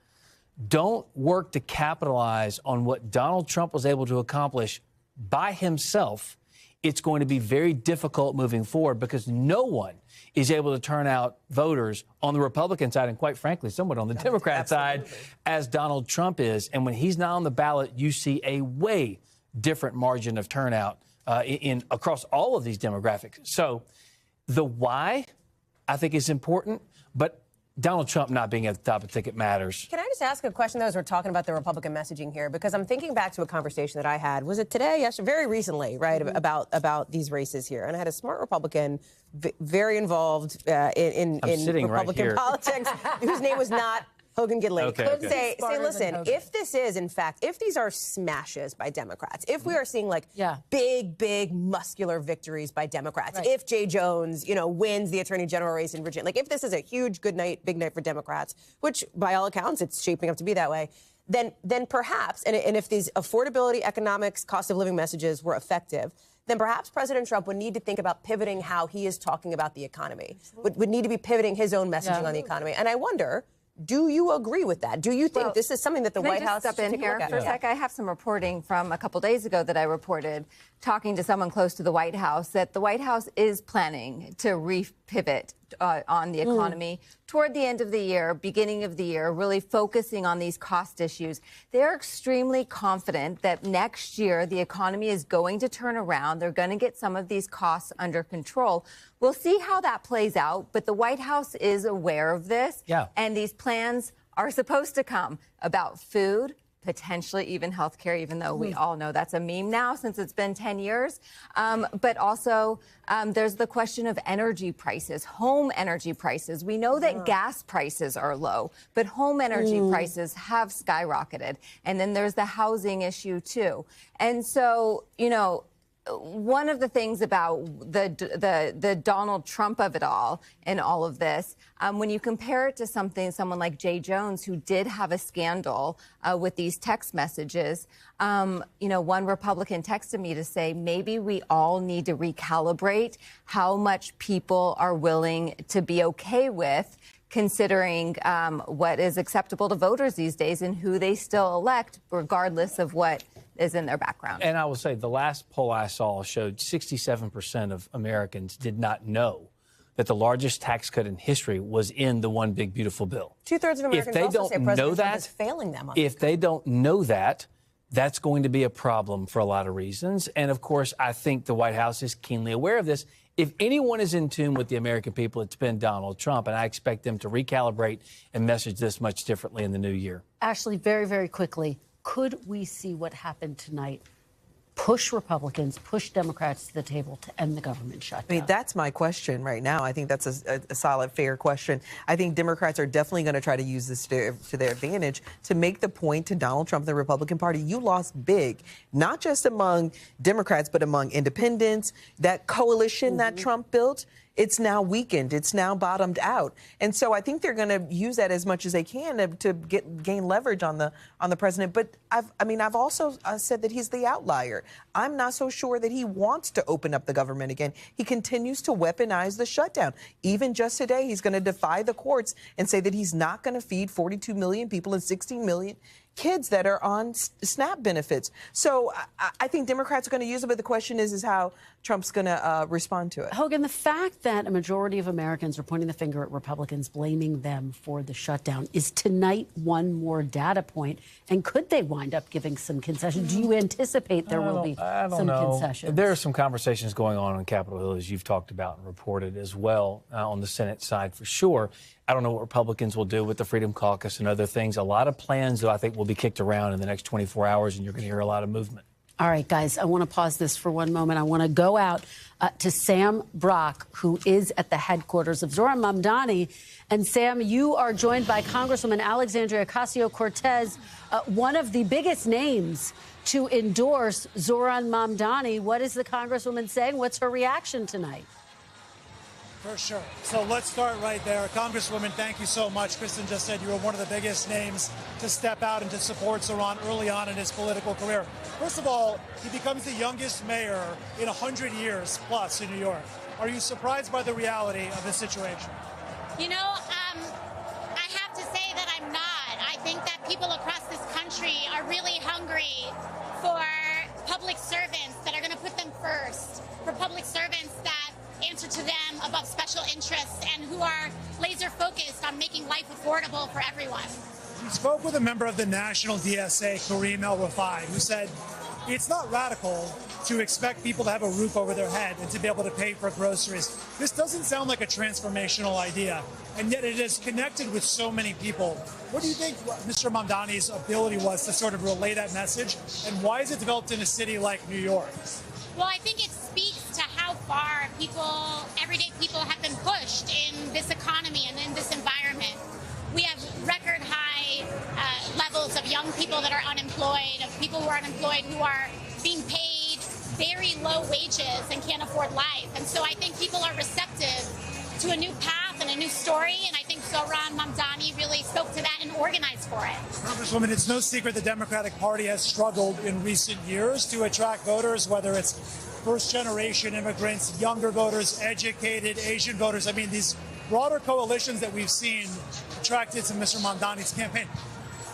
Speaker 11: don't work to capitalize on what Donald Trump was able to accomplish by himself, it's going to be very difficult moving forward because no one is able to turn out voters on the Republican side and, quite frankly, somewhat on the Democrat side as Donald Trump is. And when he's not on the ballot, you see a way different margin of turnout across all of these demographics. So the why, I think, is important, but Donald Trump not being at the top of the ticket matters.
Speaker 4: Can I just ask a question, though, as we're talking about the Republican messaging here? Because I'm thinking back to a conversation that I had, was it today? Yes, very recently, right, about these races here. And I had a smart Republican, very involved in Republican politics, whose name was not Hogan Gidley. Say, listen, if this is, in fact, if these are smashes by Democrats, if we are seeing like big, muscular victories by Democrats, if Jay Jones, wins the Attorney General race in Virginia, like if this is a huge, good night, big night for Democrats, which by all accounts, it's shaping up to be that way, then perhaps, and if these affordability, economics, cost of living messages were effective, then perhaps President Trump would need to think about pivoting how he is talking about the economy, would need to be pivoting his own messaging on the economy. And I wonder, do you agree with that? Do you think this is something that the White House should take a look at?
Speaker 9: For a sec? I have some reporting from a couple days ago that I reported, talking to someone close to the White House, that the White House is planning to repivot on the economy toward the end of the year, beginning of the year, really focusing on these cost issues. They're extremely confident that next year the economy is going to turn around. They're going to get some of these costs under control. We'll see how that plays out, but the White House is aware of this. And these plans are supposed to come about food, potentially even health care, even though we all know that's a meme now since it's been 10 years. But also there's the question of energy prices, home energy prices. We know that gas prices are low, but home energy prices have skyrocketed. And then there's the housing issue, too. And so, one of the things about the Donald Trump of it all and all of this, when you compare it to someone like Jay Jones, who did have a scandal with these text messages, one Republican texted me to say maybe we all need to recalibrate how much people are willing to be okay with, considering what is acceptable to voters these days and who they still elect, regardless of what is in their background.
Speaker 11: And I will say the last poll I saw showed 67% of Americans did not know that the largest tax cut in history was in the One Big Beautiful Bill.
Speaker 4: Two-thirds of Americans also say President Trump is failing them.
Speaker 11: If they don't know that, that's going to be a problem for a lot of reasons. And, of course, I think the White House is keenly aware of this. If anyone is in tune with the American people, it's been Donald Trump, and I expect them to recalibrate and message this much differently in the new year.
Speaker 1: Ashley, very, very quickly, could we see what happened tonight push Republicans, push Democrats to the table to end the government shutdown?
Speaker 10: I mean, that's my question right now. I think that's a solid, fair question. I think Democrats are definitely going to try to use this to their advantage to make the point to Donald Trump, the Republican Party, you lost big, not just among Democrats, but among independents. That coalition that Trump built, it's now weakened. It's now bottomed out. And so I think they're going to use that as much as they can to gain leverage on the president. But I've also said that he's the outlier. I'm not so sure that he wants to open up the government again. He continues to weaponize the shutdown. Even just today, he's going to defy the courts and say that he's not going to feed 42 million people and 16 million kids that are on SNAP benefits. So I think Democrats are going to use it, but the question is how Trump's going to respond to it.
Speaker 1: Hogan, the fact that a majority of Americans are pointing the finger at Republicans, blaming them for the shutdown, is tonight one more data point? And could they wind up giving some concessions? Do you anticipate there will be some concessions?
Speaker 11: There are some conversations going on Capitol Hill, as you've talked about and reported as well, on the Senate side for sure. I don't know what Republicans will do with the Freedom Caucus and other things. A lot of plans, though, I think will be kicked around in the next 24 hours, and you're going to hear a lot of movement.
Speaker 1: All right, guys, I want to pause this for one moment. I want to go out to Sam Brock, who is at the headquarters of Zohran Mamdani. And, Sam, you are joined by Congresswoman Alexandria Ocasio-Cortez, one of the biggest names to endorse Zohran Mamdani. What is the Congresswoman saying? What's her reaction tonight?
Speaker 5: For sure. So let's start right there. Congresswoman, thank you so much. Kristen just said you were one of the biggest names to step out and to support Zohran early on in his political career. First of all, he becomes the youngest mayor in 100 years plus in New York. Are you surprised by the reality of the situation?
Speaker 13: You know, I have to say that I'm not. I think that people across this country are really hungry for public servants that are going to put them first, for public servants that answer to them above special interests and who are laser focused on making life affordable for everyone.
Speaker 5: We spoke with a member of the National DSA, Kareem El-Rafai, who said it's not radical to expect people to have a roof over their head and to be able to pay for groceries. This doesn't sound like a transformational idea, and yet it is connected with so many people. What do you think Mr. Mamdani's ability was to sort of relay that message, and why is it developed in a city like New York?
Speaker 13: Well, I think it speaks to how far everyday people have been pushed in this economy and in this environment. We have record high levels of young people that are unemployed, of people who are unemployed who are being paid very low wages and can't afford life. And so I think people are receptive to a new path and a new story, and I think Zohran Mamdani really spoke to that and organized for it.
Speaker 5: Congresswoman, it's no secret the Democratic Party has struggled in recent years to attract voters, whether it's first-generation immigrants, younger voters, educated Asian voters. I mean, these broader coalitions that we've seen attracted to Mr. Mamdani's campaign.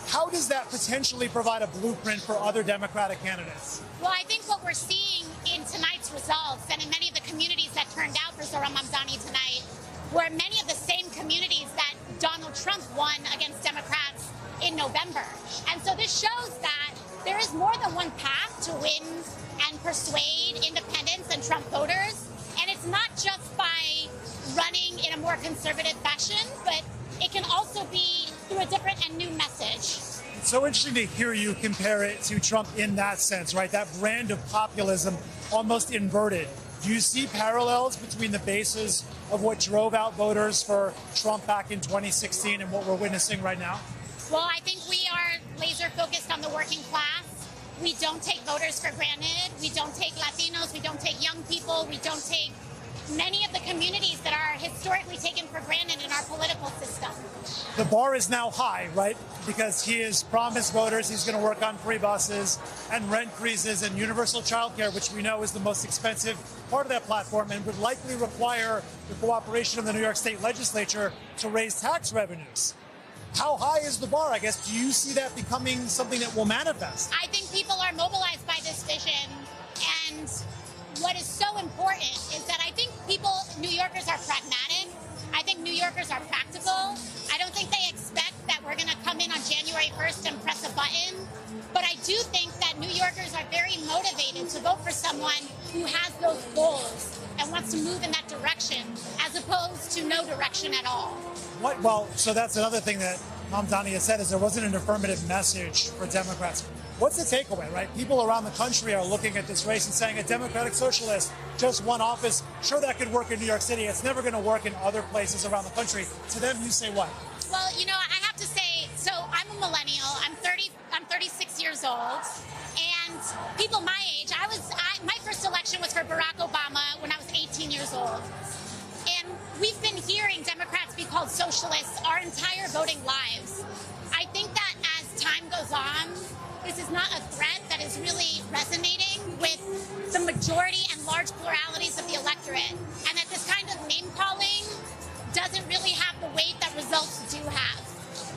Speaker 5: How does that potentially provide a blueprint for other Democratic candidates?
Speaker 13: Well, I think what we're seeing in tonight's results and in many of the communities that turned out for Zohran Mamdani tonight were many of the same communities that Donald Trump won against Democrats in November. And so this shows that there is more than one path to win and persuade independents and Trump voters. And it's not just by running in a more conservative fashion, but it can also be through a different and new message.
Speaker 5: It's so interesting to hear you compare it to Trump in that sense, right? That brand of populism almost inverted. Do you see parallels between the bases of what drove out voters for Trump back in 2016 and what we're witnessing right now?
Speaker 13: Well, I think we are laser focused on the working class. We don't take voters for granted. We don't take Latinos. We don't take young people. We don't take many of the communities that are historically taken for granted in our political system.
Speaker 5: The bar is now high, right? Because he has promised voters he's going to work on free buses and rent freezes and universal child care, which we know is the most expensive part of that platform and would likely require the cooperation of the New York State legislature to raise tax revenues. How high is the bar, I guess? Do you see that becoming something that will manifest?
Speaker 13: I think people are mobilized by this vision. And what is so important is that I think New Yorkers are pragmatic. workers are very motivated to vote for someone who has those goals and wants to move in that direction, as opposed to no direction at all.
Speaker 5: Well, so that's another thing that Mamdani has said, is there wasn't an affirmative message for Democrats. What's the takeaway, right? People around the country are looking at this race and saying a Democratic socialist just won office. Sure, that could work in New York City. It's never going to work in other places around the country. To them, you say what?
Speaker 13: Well, you know, I have to say, so I'm a millennial. I'm 36 years old. And people my age, my first election was for Barack Obama when I was 18 years old. And we've been hearing Democrats be called socialists our entire voting lives. I think that as time goes on, this is not a threat that is really resonating with the majority and large pluralities of the electorate, and that this kind of name-calling doesn't really have the weight that results do have.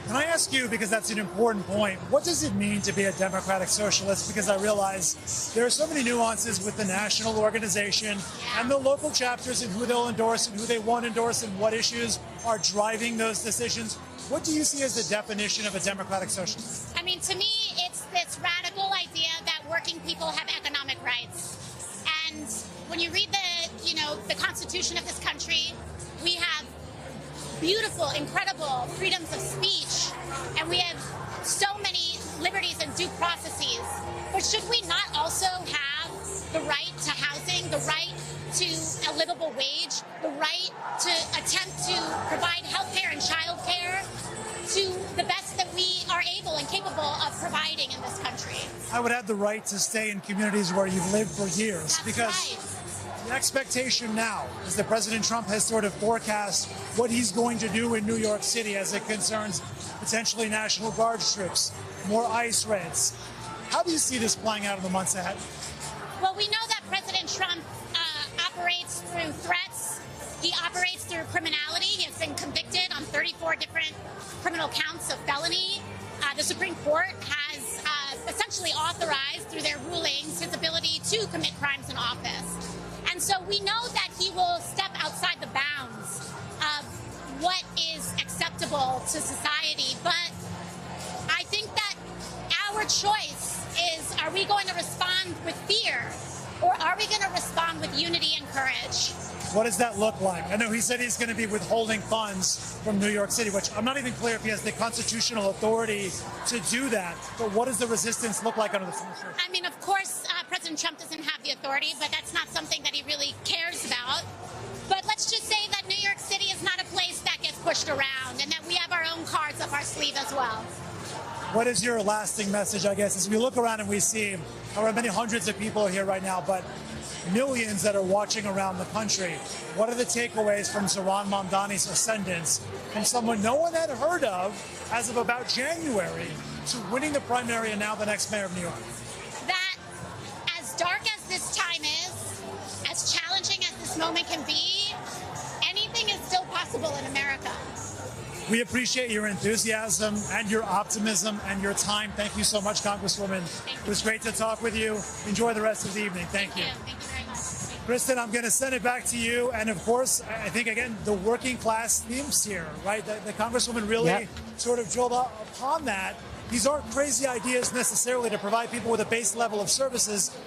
Speaker 5: Can I ask you, because that's an important point, what does it mean to be a Democratic socialist? Because I realize there are so many nuances with the national organization and the local chapters and who they'll endorse and who they won't endorse and what issues are driving those decisions. What do you see as the definition of a Democratic socialist?
Speaker 13: I mean, to me, it's this radical idea that working people have economic rights. And when you read the Constitution of this country, we have beautiful, incredible freedoms of speech, and we have so many liberties and due processes. But should we not also have the right to housing, the right to a livable wage, the right to attempt to provide health care and child care to the best that we are able and capable of providing in this country?
Speaker 5: I would have the right to stay in communities where you've lived for years.
Speaker 13: That's
Speaker 5: because
Speaker 13: right.
Speaker 5: The expectation now is that President Trump has sort of forecast what he's going to do in New York City as it concerns potentially National Guard troops, more ICE raids. How do you see this playing out in the months ahead?
Speaker 13: Well, we know that President Trump operates through threats. He operates through criminality. He has been convicted on 34 different criminal counts of felony. The Supreme Court has essentially authorized through their rulings his ability to commit crimes in office. And so we know that he will step outside the bounds of what is acceptable to society. But I think that our choice is, are we going to respond with fear, or are we going to respond with unity and courage?
Speaker 5: What does that look like? I know he said he's going to be withholding funds from New York City, which I'm not even clear if he has the constitutional authority to do that. But what does the resistance look like under the administration?
Speaker 13: I mean, of course, President Trump doesn't have the authority, but that's not something that he really cares about. But let's just say that New York City is not a place that gets pushed around, and that we have our own cards up our sleeve as well.
Speaker 5: What is your lasting message, I guess, as we look around and we see how many hundreds of people are here right now, but millions that are watching around the country? What are the takeaways from Zohran Mamdani's ascendance from someone no one had heard of as of about January to winning the primary and now the next mayor of New York?
Speaker 13: That as dark as this time is, as challenging as this moment can be, anything is still possible in America.
Speaker 5: We appreciate your enthusiasm and your optimism and your time. Thank you so much, Congresswoman. It was great to talk with you. Enjoy the rest of the evening. Thank you.
Speaker 13: Thank you very much.
Speaker 5: Kristen, I'm going to send it back to you. And of course, I think, again, the working class themes here, right? The Congresswoman really sort of drilled upon that. These aren't crazy ideas necessarily to provide people with a base level of services,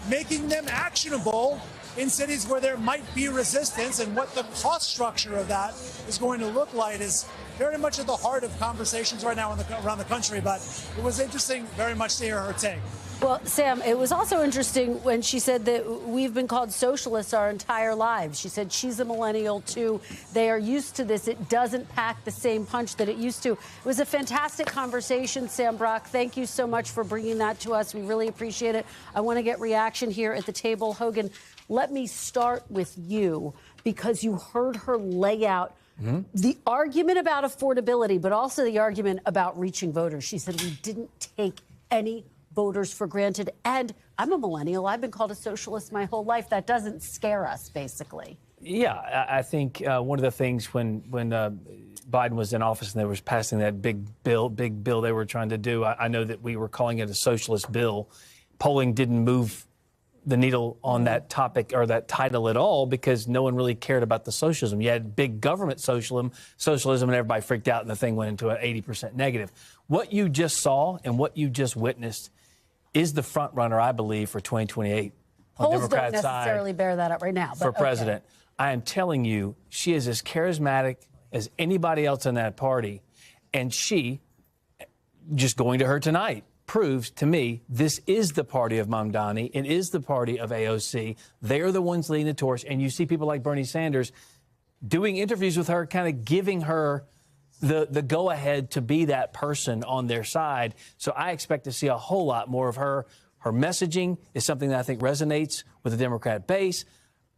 Speaker 5: making them actionable in cities where there might be resistance, and what the cost structure of that is going to look like is very much at the heart of conversations right now around the country. But it was interesting very much to hear her take.
Speaker 1: Well, Sam, it was also interesting when she said that we've been called socialists our entire lives. She said she's a millennial, too. They are used to this. It doesn't pack the same punch that it used to. It was a fantastic conversation, Sam Brock. Thank you so much for bringing that to us. We really appreciate it. I want to get reaction here at the table. Hogan, let me start with you, because you heard her lay out the argument about affordability, but also the argument about reaching voters. She said we didn't take any voters for granted. And I'm a millennial. I've been called a socialist my whole life. That doesn't scare us, basically.
Speaker 11: Yeah, I think one of the things when Biden was in office and they was passing that big bill they were trying to do, I know that we were calling it a socialist bill. Polling didn't move the needle on that topic or that title at all, because no one really cared about the socialism. You had big government socialism, and everybody freaked out, and the thing went into an 80% negative. What you just saw and what you just witnessed is the front runner, I believe, for 2028 on
Speaker 1: Polls
Speaker 11: Democrat
Speaker 1: don't
Speaker 11: side
Speaker 1: necessarily bear that up right now. But
Speaker 11: for president. I am telling you, she is as charismatic as anybody else in that party. And she, just going to her tonight, proves to me this is the party of Mamdani. It is the party of AOC. They are the ones leading the torch. And you see people like Bernie Sanders doing interviews with her, kind of giving her the go-ahead to be that person on their side. So I expect to see a whole lot more of her. Her messaging is something that I think resonates with the Democrat base.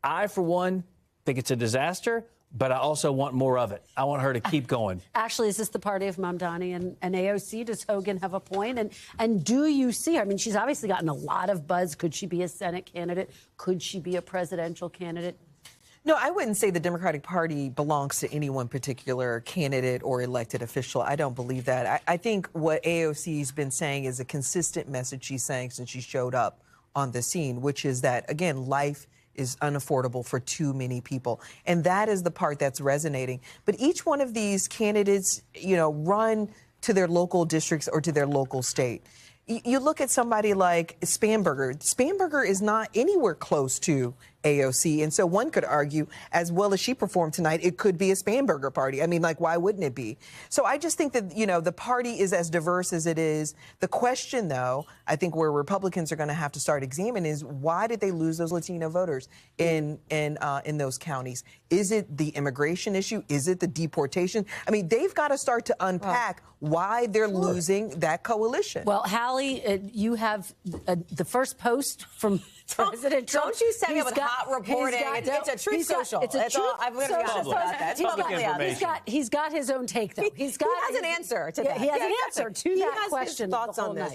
Speaker 11: I, for one, think it's a disaster, but I also want more of it. I want her to keep going.
Speaker 1: Actually, is this the party of Mamdani and AOC? Does Hogan have a point? And do you see her? I mean, she's obviously gotten a lot of buzz. Could she be a Senate candidate? Could she be a presidential candidate?
Speaker 10: No, I wouldn't say the Democratic Party belongs to any one particular candidate or elected official. I don't believe that. I think what AOC's been saying is a consistent message she's saying since she showed up on the scene, which is that, again, life is unaffordable for too many people. And that is the part that's resonating. But each one of these candidates, you know, run to their local districts or to their local state. You look at somebody like Spanberger. Spanberger is not anywhere close to AOC. And so one could argue, as well as she performed tonight, it could be a Spanberger party. I mean, like, why wouldn't it be? So I just think that, you know, the party is as diverse as it is. The question, though, I think where Republicans are going to have to start examining is why did they lose those Latino voters in those counties? Is it the immigration issue? Is it the deportation? I mean, they've got to start to unpack why they're losing that coalition.
Speaker 1: Well, Hallie, you have the first post from President Trump.
Speaker 4: Don't you set me up with hot reporting. It's a truth social.
Speaker 1: It's a truth
Speaker 4: I'm going to be honest about that.
Speaker 1: He's got his own take, though. He
Speaker 4: has an answer to that.
Speaker 1: He has an answer to that question.
Speaker 4: He has his thoughts on this.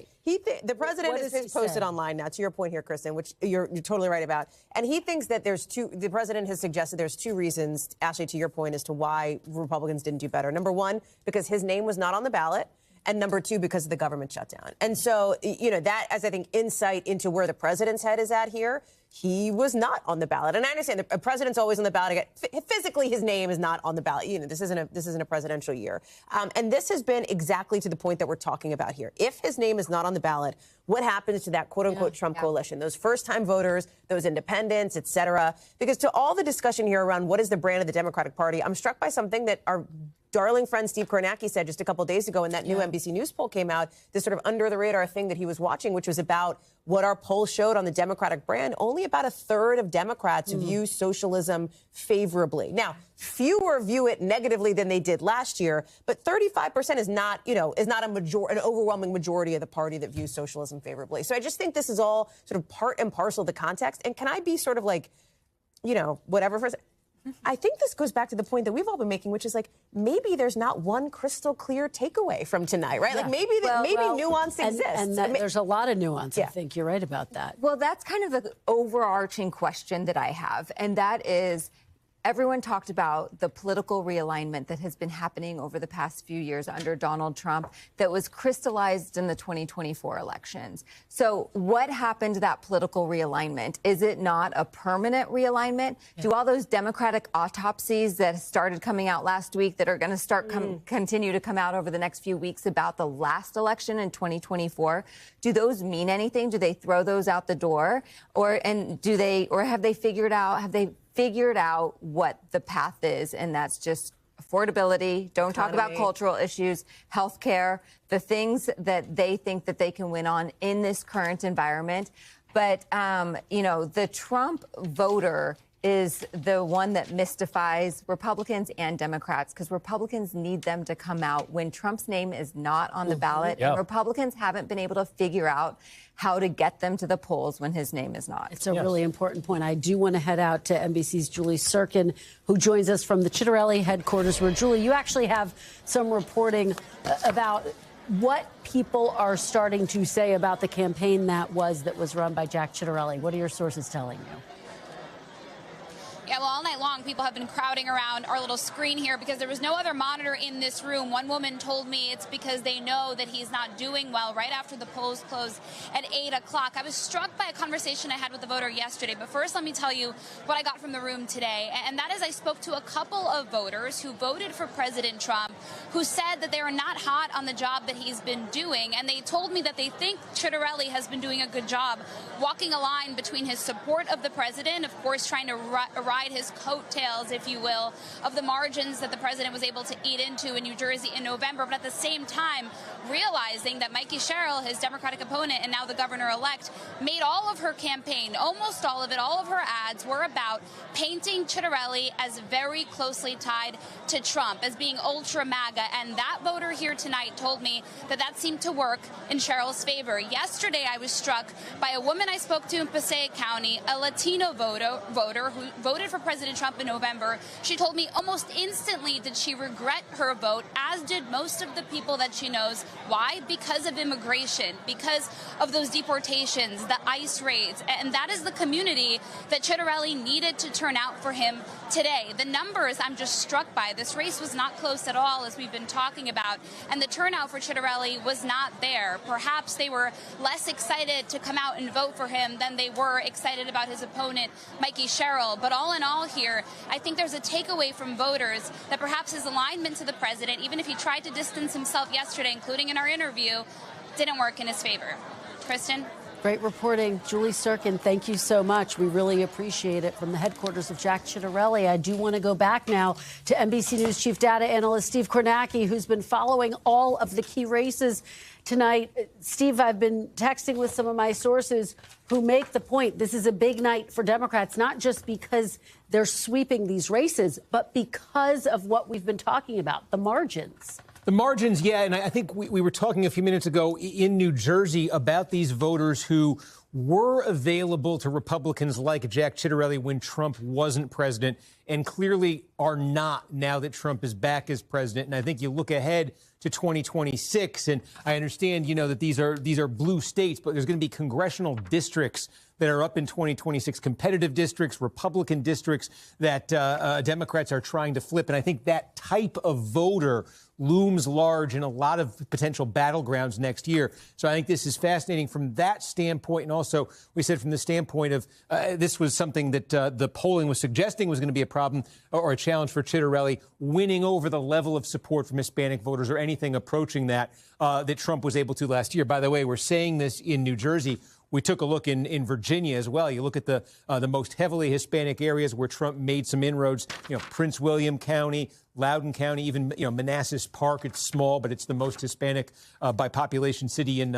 Speaker 4: The president has posted online now, to your point here, Kristen, which you're totally right about. And he thinks that the president has suggested there's two reasons, Ashley, to your point, as to why Republicans didn't do better. Number one, because his name was not on the ballot. And number two, because of the government shutdown. And so, you know, that as I think insight into where the president's head is at here, he was not on the ballot. And I understand the president's always on the ballot. Again, physically, his name is not on the ballot. You know, this isn't a presidential year. And this has been exactly to the point that we're talking about here. If his name is not on the ballot, what happens to that quote-unquote Trump coalition, those first-time voters, those independents, et cetera? Because to all the discussion here around what is the brand of the Democratic Party, I'm struck by something that our darling friend Steve Kornacki said just a couple days ago when that new NBC News poll came out, this sort of under-the-radar thing that he was watching, which was about what our poll showed on the Democratic brand. Only about a third of Democrats view socialism favorably. Now, fewer view it negatively than they did last year, but 35% is not, you know, an overwhelming majority of the party that views socialism favorably. So I just think this is all sort of part and parcel of the context. And can I be sort of like, you know, whatever for a second? I think this goes back to the point that we've all been making, which is like maybe there's not one crystal clear takeaway from tonight, right? Like maybe nuance exists.
Speaker 1: And there's a lot of nuance. I think you're right about that.
Speaker 9: Well, that's kind of the overarching question that I have, and that is, everyone talked about the political realignment that has been happening over the past few years under Donald Trump that was crystallized in the 2024 elections. So what happened to that political realignment? Is it not a permanent realignment? Yeah. Do all those Democratic autopsies that started coming out last week that are going to start continue to come out over the next few weeks about the last election in 2024, do those mean anything? Do they throw those out the door? Or have they figured out what the path is, and that's just affordability, don't talk about cultural issues, health care, the things that they think that they can win on in this current environment. But, you know, the Trump voter is the one that mystifies Republicans and Democrats, because Republicans need them to come out when Trump's name is not on the ballot. And Republicans haven't been able to figure out how to get them to the polls when his name is not.
Speaker 1: It's a really important point. I do want to head out to NBC's Julie Sirkin, who joins us from the Chitterelli headquarters, where, Julie, you actually have some reporting about what people are starting to say about the campaign that was run by Jack Chitterelli. What are your sources telling you?
Speaker 14: Yeah, well, all night long, people have been crowding around our little screen here because there was no other monitor in this room. One woman told me it's because they know that he's not doing well right after the polls close at 8 o'clock. I was struck by a conversation I had with a voter yesterday, but first let me tell you what I got from the room today, and that is I spoke to a couple of voters who voted for President Trump who said that they are not hot on the job that he's been doing, and they told me that they think Ciattarelli has been doing a good job walking a line between his support of the president, of course trying to ride his coattails, if you will, of the margins that the president was able to eat into in New Jersey in November, but at the same time realizing that Mikey Sherrill, his Democratic opponent and now the governor-elect, made all of her campaign, almost all of it, all of her ads were about painting Ciattarelli as very closely tied to Trump, as being ultra MAGA, and that voter here tonight told me that that seemed to work in Sherrill's favor. Yesterday, I was struck by a woman I spoke to in Passaic County, a Latino voter who voted for President Trump in November. She told me almost instantly did she regret her vote, as did most of the people that she knows. Why? Because of immigration, because of those deportations, the ICE raids, and that is the community that Ciattarelli needed to turn out for him today. The numbers I'm just struck by. This race was not close at all, as we've been talking about, and the turnout for Ciattarelli was not there. Perhaps they were less excited to come out and vote for him than they were excited about his opponent, Mikey Sherrill. But all in all here, I think there's a takeaway from voters that perhaps his alignment to the president, even if he tried to distance himself yesterday, including in our interview, didn't work in his favor. Kristen?
Speaker 1: Great reporting. Julie Sirkin, thank you so much. We really appreciate it. From the headquarters of Jack Ciattarelli, I do want to go back now to NBC News Chief Data Analyst Steve Kornacki, who's been following all of the key races tonight. Steve, I've been texting with some of my sources who make the point this is a big night for Democrats, not just because they're sweeping these races, but because of what we've been talking about, the margins.
Speaker 3: The margins, yeah, and I think we were talking a few minutes ago in New Jersey about these voters who were available to Republicans like Jack Ciattarelli when Trump wasn't president and clearly are not now that Trump is back as president. And I think you look ahead to 2026, and I understand, you know, that these are blue states, but there's going to be congressional districts that are up in 2026, competitive districts, Republican districts that Democrats are trying to flip. And I think that type of voter looms large in a lot of potential battlegrounds next year. So I think this is fascinating from that standpoint. And also, we said from the standpoint of this was something that the polling was suggesting was going to be a problem or a challenge for Ciattarelli, winning over the level of support from Hispanic voters or anything approaching that that Trump was able to last year. By the way, we're saying this in New Jersey. We took a look in Virginia as well. You look at the most heavily Hispanic areas where Trump made some inroads, you know, Prince William County, Loudoun County, even, you know, Manassas Park. It's small, but it's the most Hispanic by population city in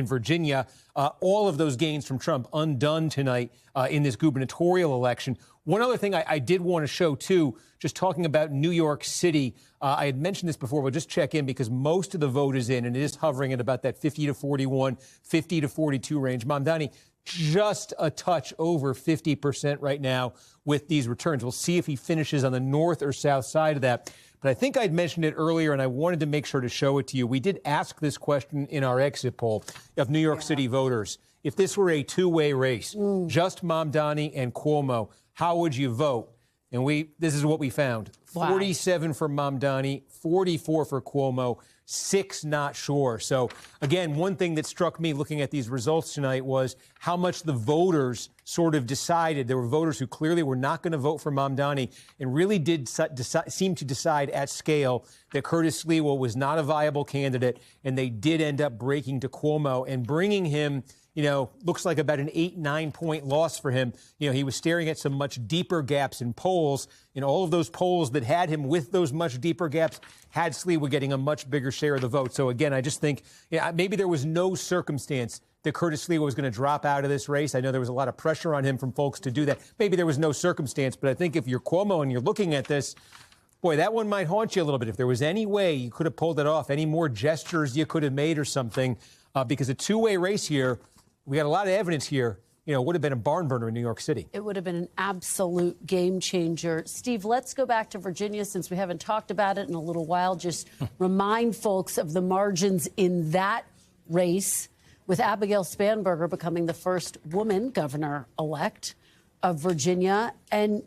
Speaker 3: Virginia. All of those gains from Trump undone tonight in this gubernatorial election. One other thing I did want to show, too, just talking about New York City. I had mentioned this before. We'll just check in because most of the vote is in, and it is hovering at about that 50 to 41, 50 to 42 range. Mamdani, just a touch over 50% right now with these returns. We'll see if he finishes on the north or south side of that. But I think I'd mentioned it earlier, and I wanted to make sure to show it to you. We did ask this question in our exit poll of New York City voters. If this were a two-way race, just Mamdani and Cuomo, how would you vote? And this is what we found. Wow. 47 for Mamdani, 44 for Cuomo, 6 not sure. So, again, one thing that struck me looking at these results tonight was how much the voters sort of decided. There were voters who clearly were not going to vote for Mamdani and really did seem to decide at scale that Curtis Sliwa was not a viable candidate, and they did end up breaking to Cuomo and bringing him, you know, looks like about an 8-9 point loss for him. You know, he was staring at some much deeper gaps in polls. In all of those polls that had him with those much deeper gaps, had Sliwa getting a much bigger share of the vote. So, again, I just think maybe there was no circumstance that Curtis Sliwa was going to drop out of this race. I know there was a lot of pressure on him from folks to do that. Maybe there was no circumstance, but I think if you're Cuomo and you're looking at this, boy, that one might haunt you a little bit. If there was any way you could have pulled it off, any more gestures you could have made or something, because a two-way race here, we got a lot of evidence here, you know, would have been a barn burner in New York City.
Speaker 1: It would have been an absolute game changer. Steve, let's go back to Virginia since we haven't talked about it in a little while. Just remind folks of the margins in that race, with Abigail Spanberger becoming the first woman governor-elect of Virginia. And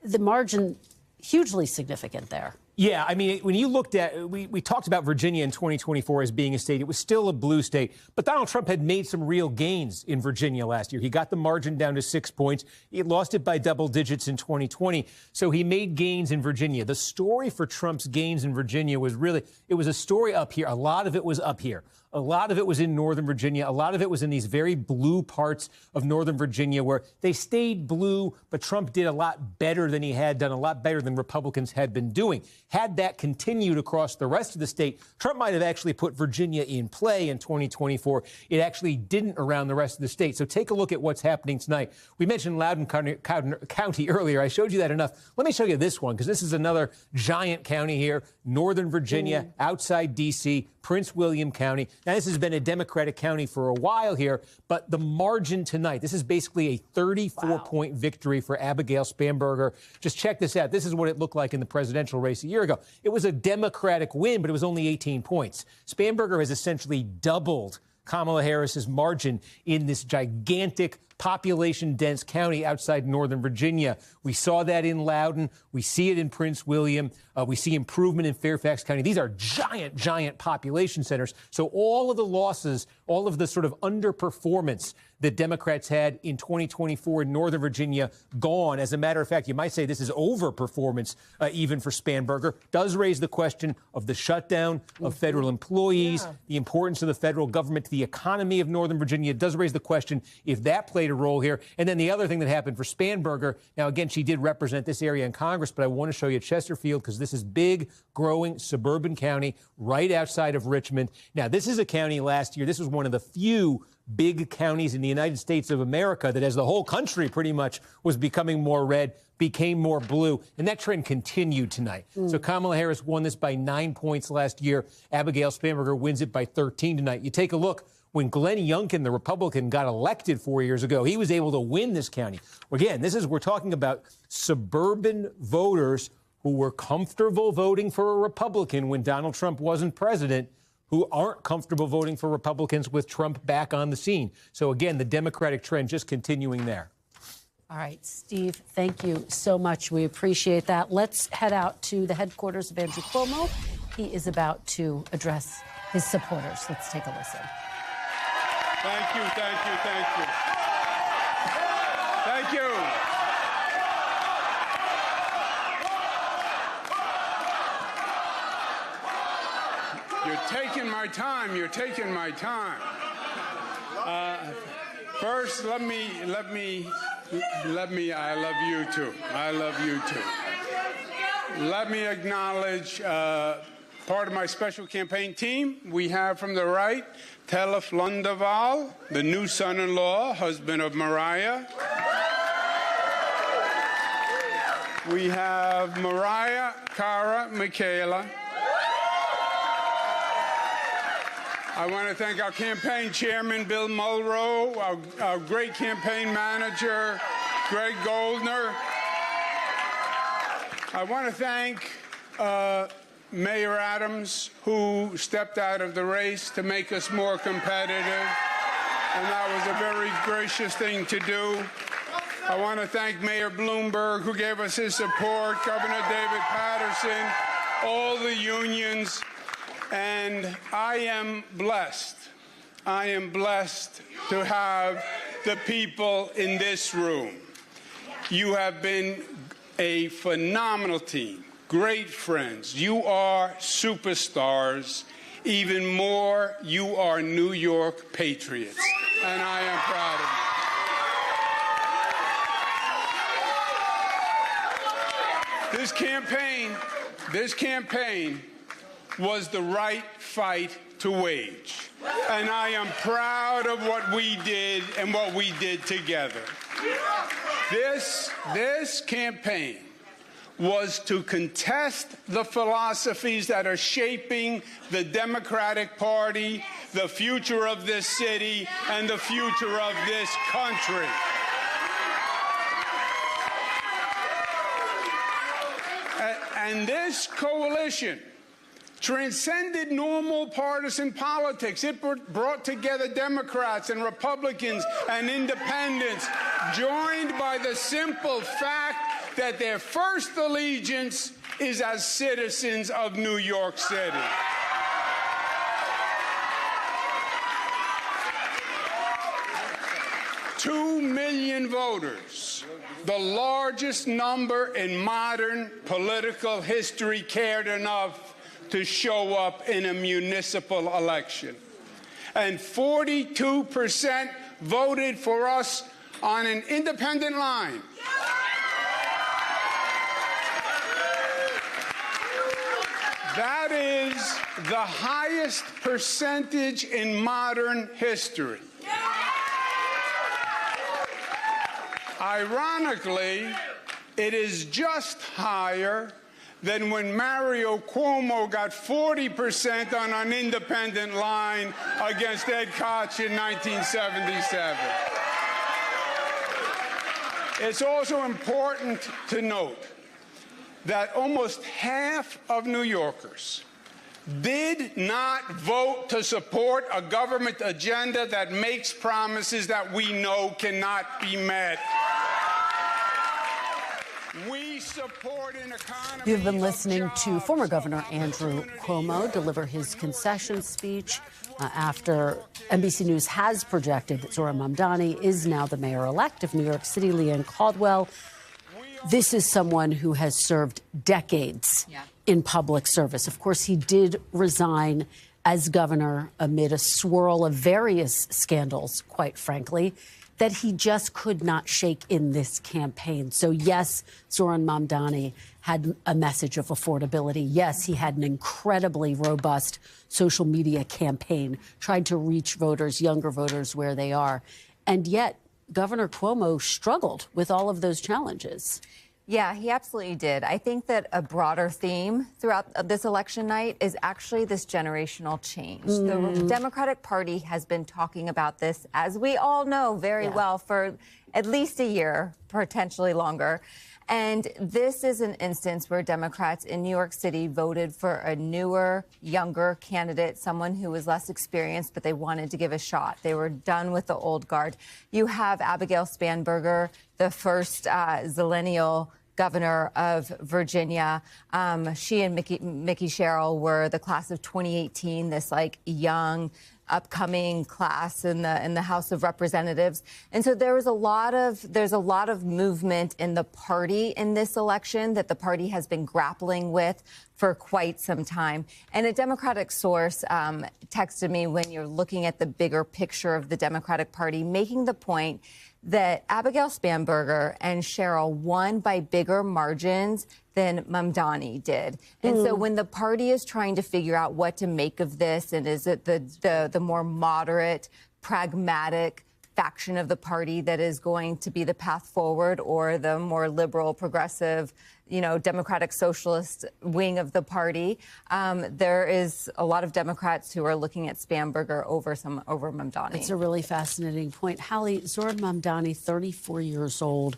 Speaker 1: the margin hugely significant there.
Speaker 3: Yeah, I mean, when you looked at, we talked about Virginia in 2024 as being a state. It was still a blue state, but Donald Trump had made some real gains in Virginia last year. He got the margin down to 6 points. He lost it by double digits in 2020. So he made gains in Virginia. The story for Trump's gains in Virginia was really, it was a story up here. A lot of it was up here. A lot of it was in Northern Virginia. A lot of it was in these very blue parts of Northern Virginia where they stayed blue, but Trump did a lot better than he had done, a lot better than Republicans had been doing. Had that continued across the rest of the state, Trump might have actually put Virginia in play in 2024. It actually didn't around the rest of the state. So take a look at what's happening tonight. We mentioned Loudoun County earlier. I showed you that enough. Let me show you this one, because this is another giant county here, Northern Virginia, outside D.C., Prince William County. Now, this has been a Democratic county for a while here, but the margin tonight, this is basically a 34-point victory for Abigail Spanberger. Just check this out. This is what it looked like in the presidential race a year ago. It was a Democratic win, but it was only 18 points. Spanberger has essentially doubled Kamala Harris's margin in this gigantic population-dense county outside Northern Virginia. We saw that in Loudoun. We see it in Prince William. We see improvement in Fairfax County. These are giant, giant population centers. So all of the losses, all of the sort of underperformance that Democrats had in 2024 in Northern Virginia, gone. As a matter of fact, you might say this is overperformance even for Spanberger. Does raise the question of the shutdown of federal employees, the importance of the federal government to the economy of Northern Virginia. It does raise the question if that played a role here. And then the other thing that happened for Spanberger, now again, she did represent this area in Congress, but I want to show you Chesterfield because this is big, growing suburban county right outside of Richmond. Now, this is a county last year. This was one of the few big counties in the United States of America that, as the whole country pretty much was becoming more red, became more blue. And that trend continued tonight. So Kamala Harris won this by 9 points last year. Abigail Spanberger wins it by 13 tonight. You take a look. When Glenn Youngkin, the Republican, got elected 4 years ago, he was able to win this county. Again, we're talking about suburban voters who were comfortable voting for a Republican when Donald Trump wasn't president, who aren't comfortable voting for Republicans with Trump back on the scene. So again, the Democratic trend just continuing there.
Speaker 1: All right, Steve, thank you so much. We appreciate that. Let's head out to the headquarters of Andrew Cuomo. He is about to address his supporters. Let's take a listen.
Speaker 15: Thank you, thank you, thank you. Thank you. You're taking my time. You're taking my time. First, let me. I love you too. I love you too. Let me acknowledge part of my special campaign team. We have from the right, Telef Lundaval, the new son-in-law, husband of Mariah. We have Mariah, Cara, Michaela. I want to thank our campaign chairman, Bill Mulrow, our great campaign manager, Greg Goldner. I want to thank Mayor Adams, who stepped out of the race to make us more competitive, and that was a very gracious thing to do. I want to thank Mayor Bloomberg, who gave us his support, Governor David Patterson, all the unions, and I am blessed. I am blessed to have the people in this room. You have been a phenomenal team. Great friends. You are superstars. Even more, you are New York patriots. And I am proud of you. This campaign was the right fight to wage. And I am proud of what we did and what we did together. This campaign was to contest the philosophies that are shaping the Democratic Party, the future of this city, and the future of this country. And this coalition transcended normal partisan politics. It brought together Democrats and Republicans and independents, joined by the simple fact that their first allegiance is as citizens of New York City. $2 million voters, the largest number in modern political history, cared enough to show up in a municipal election. And 42% voted for us on an independent line. That is the highest percentage in modern history. Ironically, it is just higher than when Mario Cuomo got 40% on an independent line against Ed Koch in 1977. It's also important to note that almost half of New Yorkers did not vote to support a government agenda that makes promises that we know cannot be met. We support an economy.
Speaker 1: You've been listening to former Governor Andrew Cuomo deliver his concession speech after NBC News has projected that Zohran Mamdani is now the mayor-elect of New York City. Leanne Caldwell, this is someone who has served decades in public service. Of course, he did resign as governor amid a swirl of various scandals, quite frankly, that he just could not shake in this campaign. So, yes, Zohran Mamdani had a message of affordability. Yes, he had an incredibly robust social media campaign, tried to reach voters, younger voters, where they are. And yet, Governor Cuomo struggled with all of those challenges.
Speaker 9: Yeah, he absolutely did. I think that a broader theme throughout this election night is actually this generational change. The Democratic Party has been talking about this, as we all know very well, for at least a year, potentially longer. And this is an instance where Democrats in New York City voted for a newer, younger candidate, someone who was less experienced, but they wanted to give a shot. They were done with the old guard. You have Abigail Spanberger, the first zillennial governor of Virginia. She and Mickey Sherrill were the class of 2018, this like young, upcoming class in the House of Representatives. And so there's a lot of movement in the party in this election that the party has been grappling with for quite some time. And a Democratic source texted me, when you're looking at the bigger picture of the Democratic Party, making the point that Abigail Spanberger and Sherrill won by bigger margins than Mamdani did. And so when the party is trying to figure out what to make of this, and is it the more moderate, pragmatic faction of the party that is going to be the path forward, or the more liberal, progressive, Democratic Socialist wing of the party, there is a lot of Democrats who are looking at Spanberger over Mamdani.
Speaker 1: It's a really fascinating point. Hallie, Zohran Mamdani, 34 years old,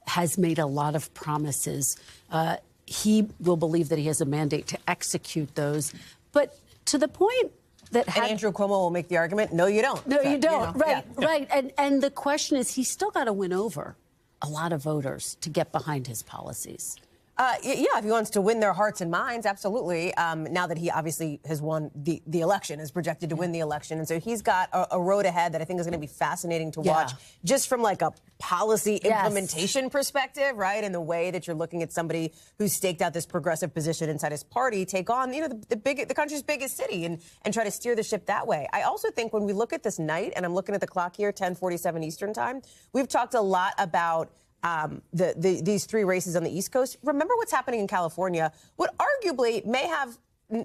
Speaker 1: has made a lot of promises. He will believe that he has a mandate to execute those. But to the point that
Speaker 4: Andrew Cuomo will make the argument, no, you don't.
Speaker 1: No, you don't. Right, right. And the question is, he's still got to win over a lot of voters to get behind his policies.
Speaker 4: Yeah, if he wants to win their hearts and minds, absolutely. Now that he obviously has won the election, is projected to win the election. And so he's got a road ahead that I think is going to be fascinating to watch, just from like a policy implementation perspective, right? And the way that you're looking at somebody who's staked out this progressive position inside his party take on, the country's biggest city and try to steer the ship that way. I also think when we look at this night, and I'm looking at the clock here, 10:47 Eastern time, we've talked a lot about these three races on the East Coast. Remember what's happening in California, what arguably may have,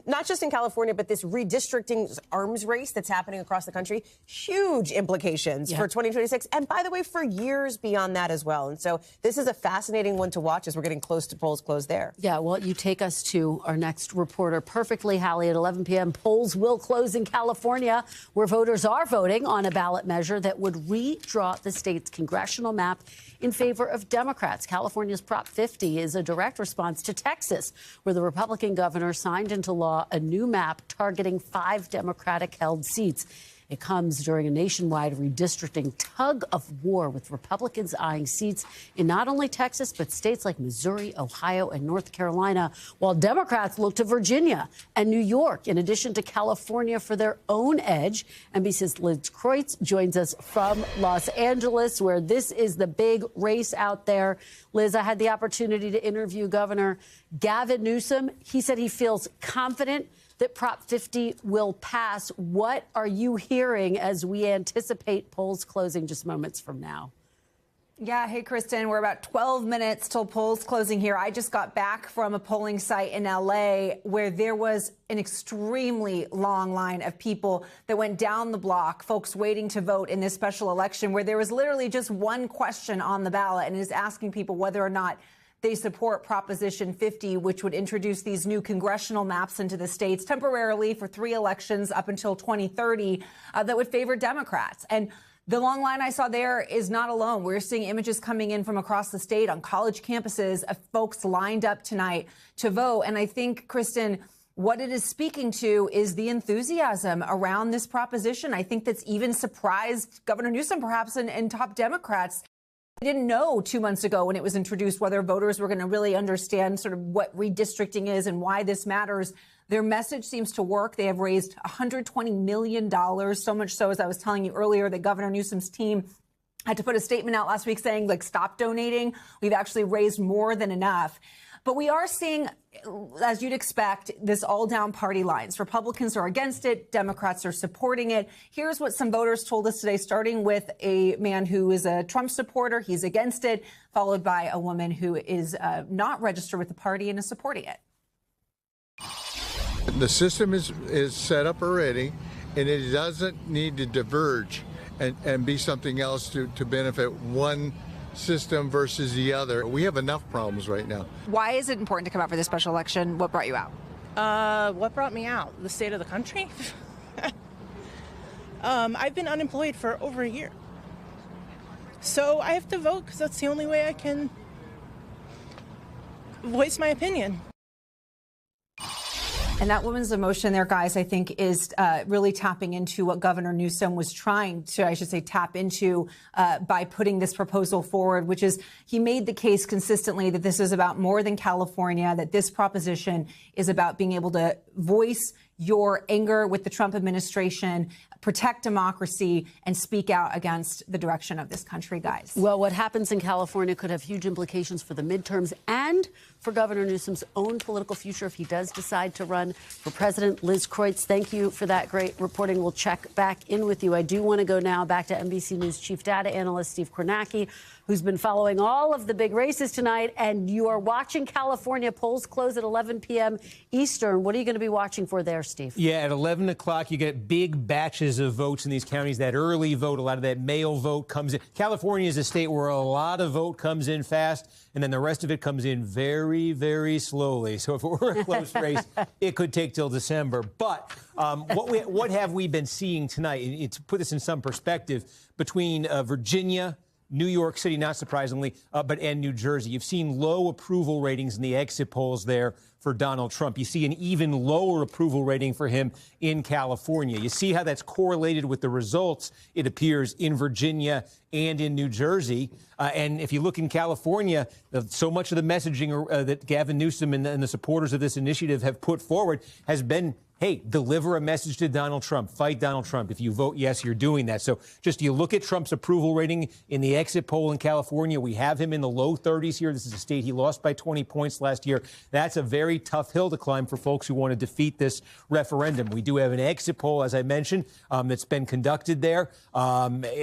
Speaker 4: not just in California, but this redistricting arms race that's happening across the country, huge implications for 2026. And by the way, for years beyond that as well. And so this is a fascinating one to watch as we're getting close to polls close there.
Speaker 1: Yeah, well, you take us to our next reporter perfectly, Hallie. At 11 p.m., polls will close in California, where voters are voting on a ballot measure that would redraw the state's congressional map in favor of Democrats. California's Prop 50 is a direct response to Texas, where the Republican governor signed into law a new map targeting 5 Democratic-held seats. It comes during a nationwide redistricting tug of war with Republicans eyeing seats in not only Texas, but states like Missouri, Ohio, and North Carolina, while Democrats look to Virginia and New York, in addition to California, for their own edge. NBC's Liz Kreutz joins us from Los Angeles, where this is the big race out there. Liz, I had the opportunity to interview Governor Gavin Newsom. He said he feels confident that Prop 50 will pass. What are you hearing as we anticipate polls closing just moments from now?
Speaker 16: Yeah. Hey, Kristen, we're about 12 minutes till polls closing here. I just got back from a polling site in L.A. where there was an extremely long line of people that went down the block, folks waiting to vote in this special election, where there was literally just one question on the ballot, and it is asking people whether or not they support Proposition 50, which would introduce these new congressional maps into the states temporarily for 3 elections up until 2030 that would favor Democrats. And the long line I saw there is not alone. We're seeing images coming in from across the state on college campuses of folks lined up tonight to vote. And I think, Kristen, what it is speaking to is the enthusiasm around this proposition. I think that's even surprised Governor Newsom, perhaps, and top Democrats. I didn't know 2 months ago when it was introduced whether voters were going to really understand sort of what redistricting is and why this matters. Their message seems to work. They have raised $120 million, so much so, as I was telling you earlier, that Governor Newsom's team had to put a statement out last week saying, like, stop donating. We've actually raised more than enough. But we are seeing, as you'd expect, this all down party lines. Republicans are against it. Democrats are supporting it. Here's what some voters told us today, starting with a man who is a Trump supporter. He's against it, followed by a woman who is not registered with the party and is supporting it.
Speaker 17: The system is set up already, and it doesn't need to diverge and be something else to benefit one system versus the other. We have enough problems right now.
Speaker 16: Why is it important to come out for this special election? What brought you out?
Speaker 18: What brought me out? The state of the country? I've been unemployed for over a year. So I have to vote because that's the only way I can voice my opinion.
Speaker 16: And that woman's emotion there, guys, I think is really tapping into what Governor Newsom was trying to, I should say, tap into by putting this proposal forward, which is he made the case consistently that this is about more than California, that this proposition is about being able to voice your anger with the Trump administration, protect democracy, and speak out against the direction of this country, guys.
Speaker 1: Well, what happens in California could have huge implications for the midterms and for Governor Newsom's own political future if he does decide to run for president. Liz Kreutz, thank you for that great reporting. We'll check back in with you. I do want to go now back to NBC News chief data analyst Steve Kornacki, who's been following all of the big races tonight. And you are watching California. Polls close at 11 p.m. Eastern. What are you going to be watching for there, Steve?
Speaker 3: Yeah, at 11 o'clock, you get big batches of votes in these counties. That early vote, a lot of that mail vote comes in. California is a state where a lot of vote comes in fast, and then the rest of it comes in very, very slowly. So if it were a close race, it could take till December. But what have we been seeing tonight? To put this in some perspective, between Virginia, New York City, not surprisingly, and New Jersey. You've seen low approval ratings in the exit polls there for Donald Trump. You see an even lower approval rating for him in California. You see how that's correlated with the results, it appears, in Virginia and in New Jersey. And if you look in California, so much of the messaging that Gavin Newsom and the supporters of this initiative have put forward has been, hey, deliver a message to Donald Trump. Fight Donald Trump. If you vote yes, you're doing that. So just you look at Trump's approval rating in the exit poll in California. We have him in the low 30s here. This is a state he lost by 20 points last year. That's a very tough hill to climb for folks who want to defeat this referendum. We do have an exit poll, as I mentioned, that's been conducted there,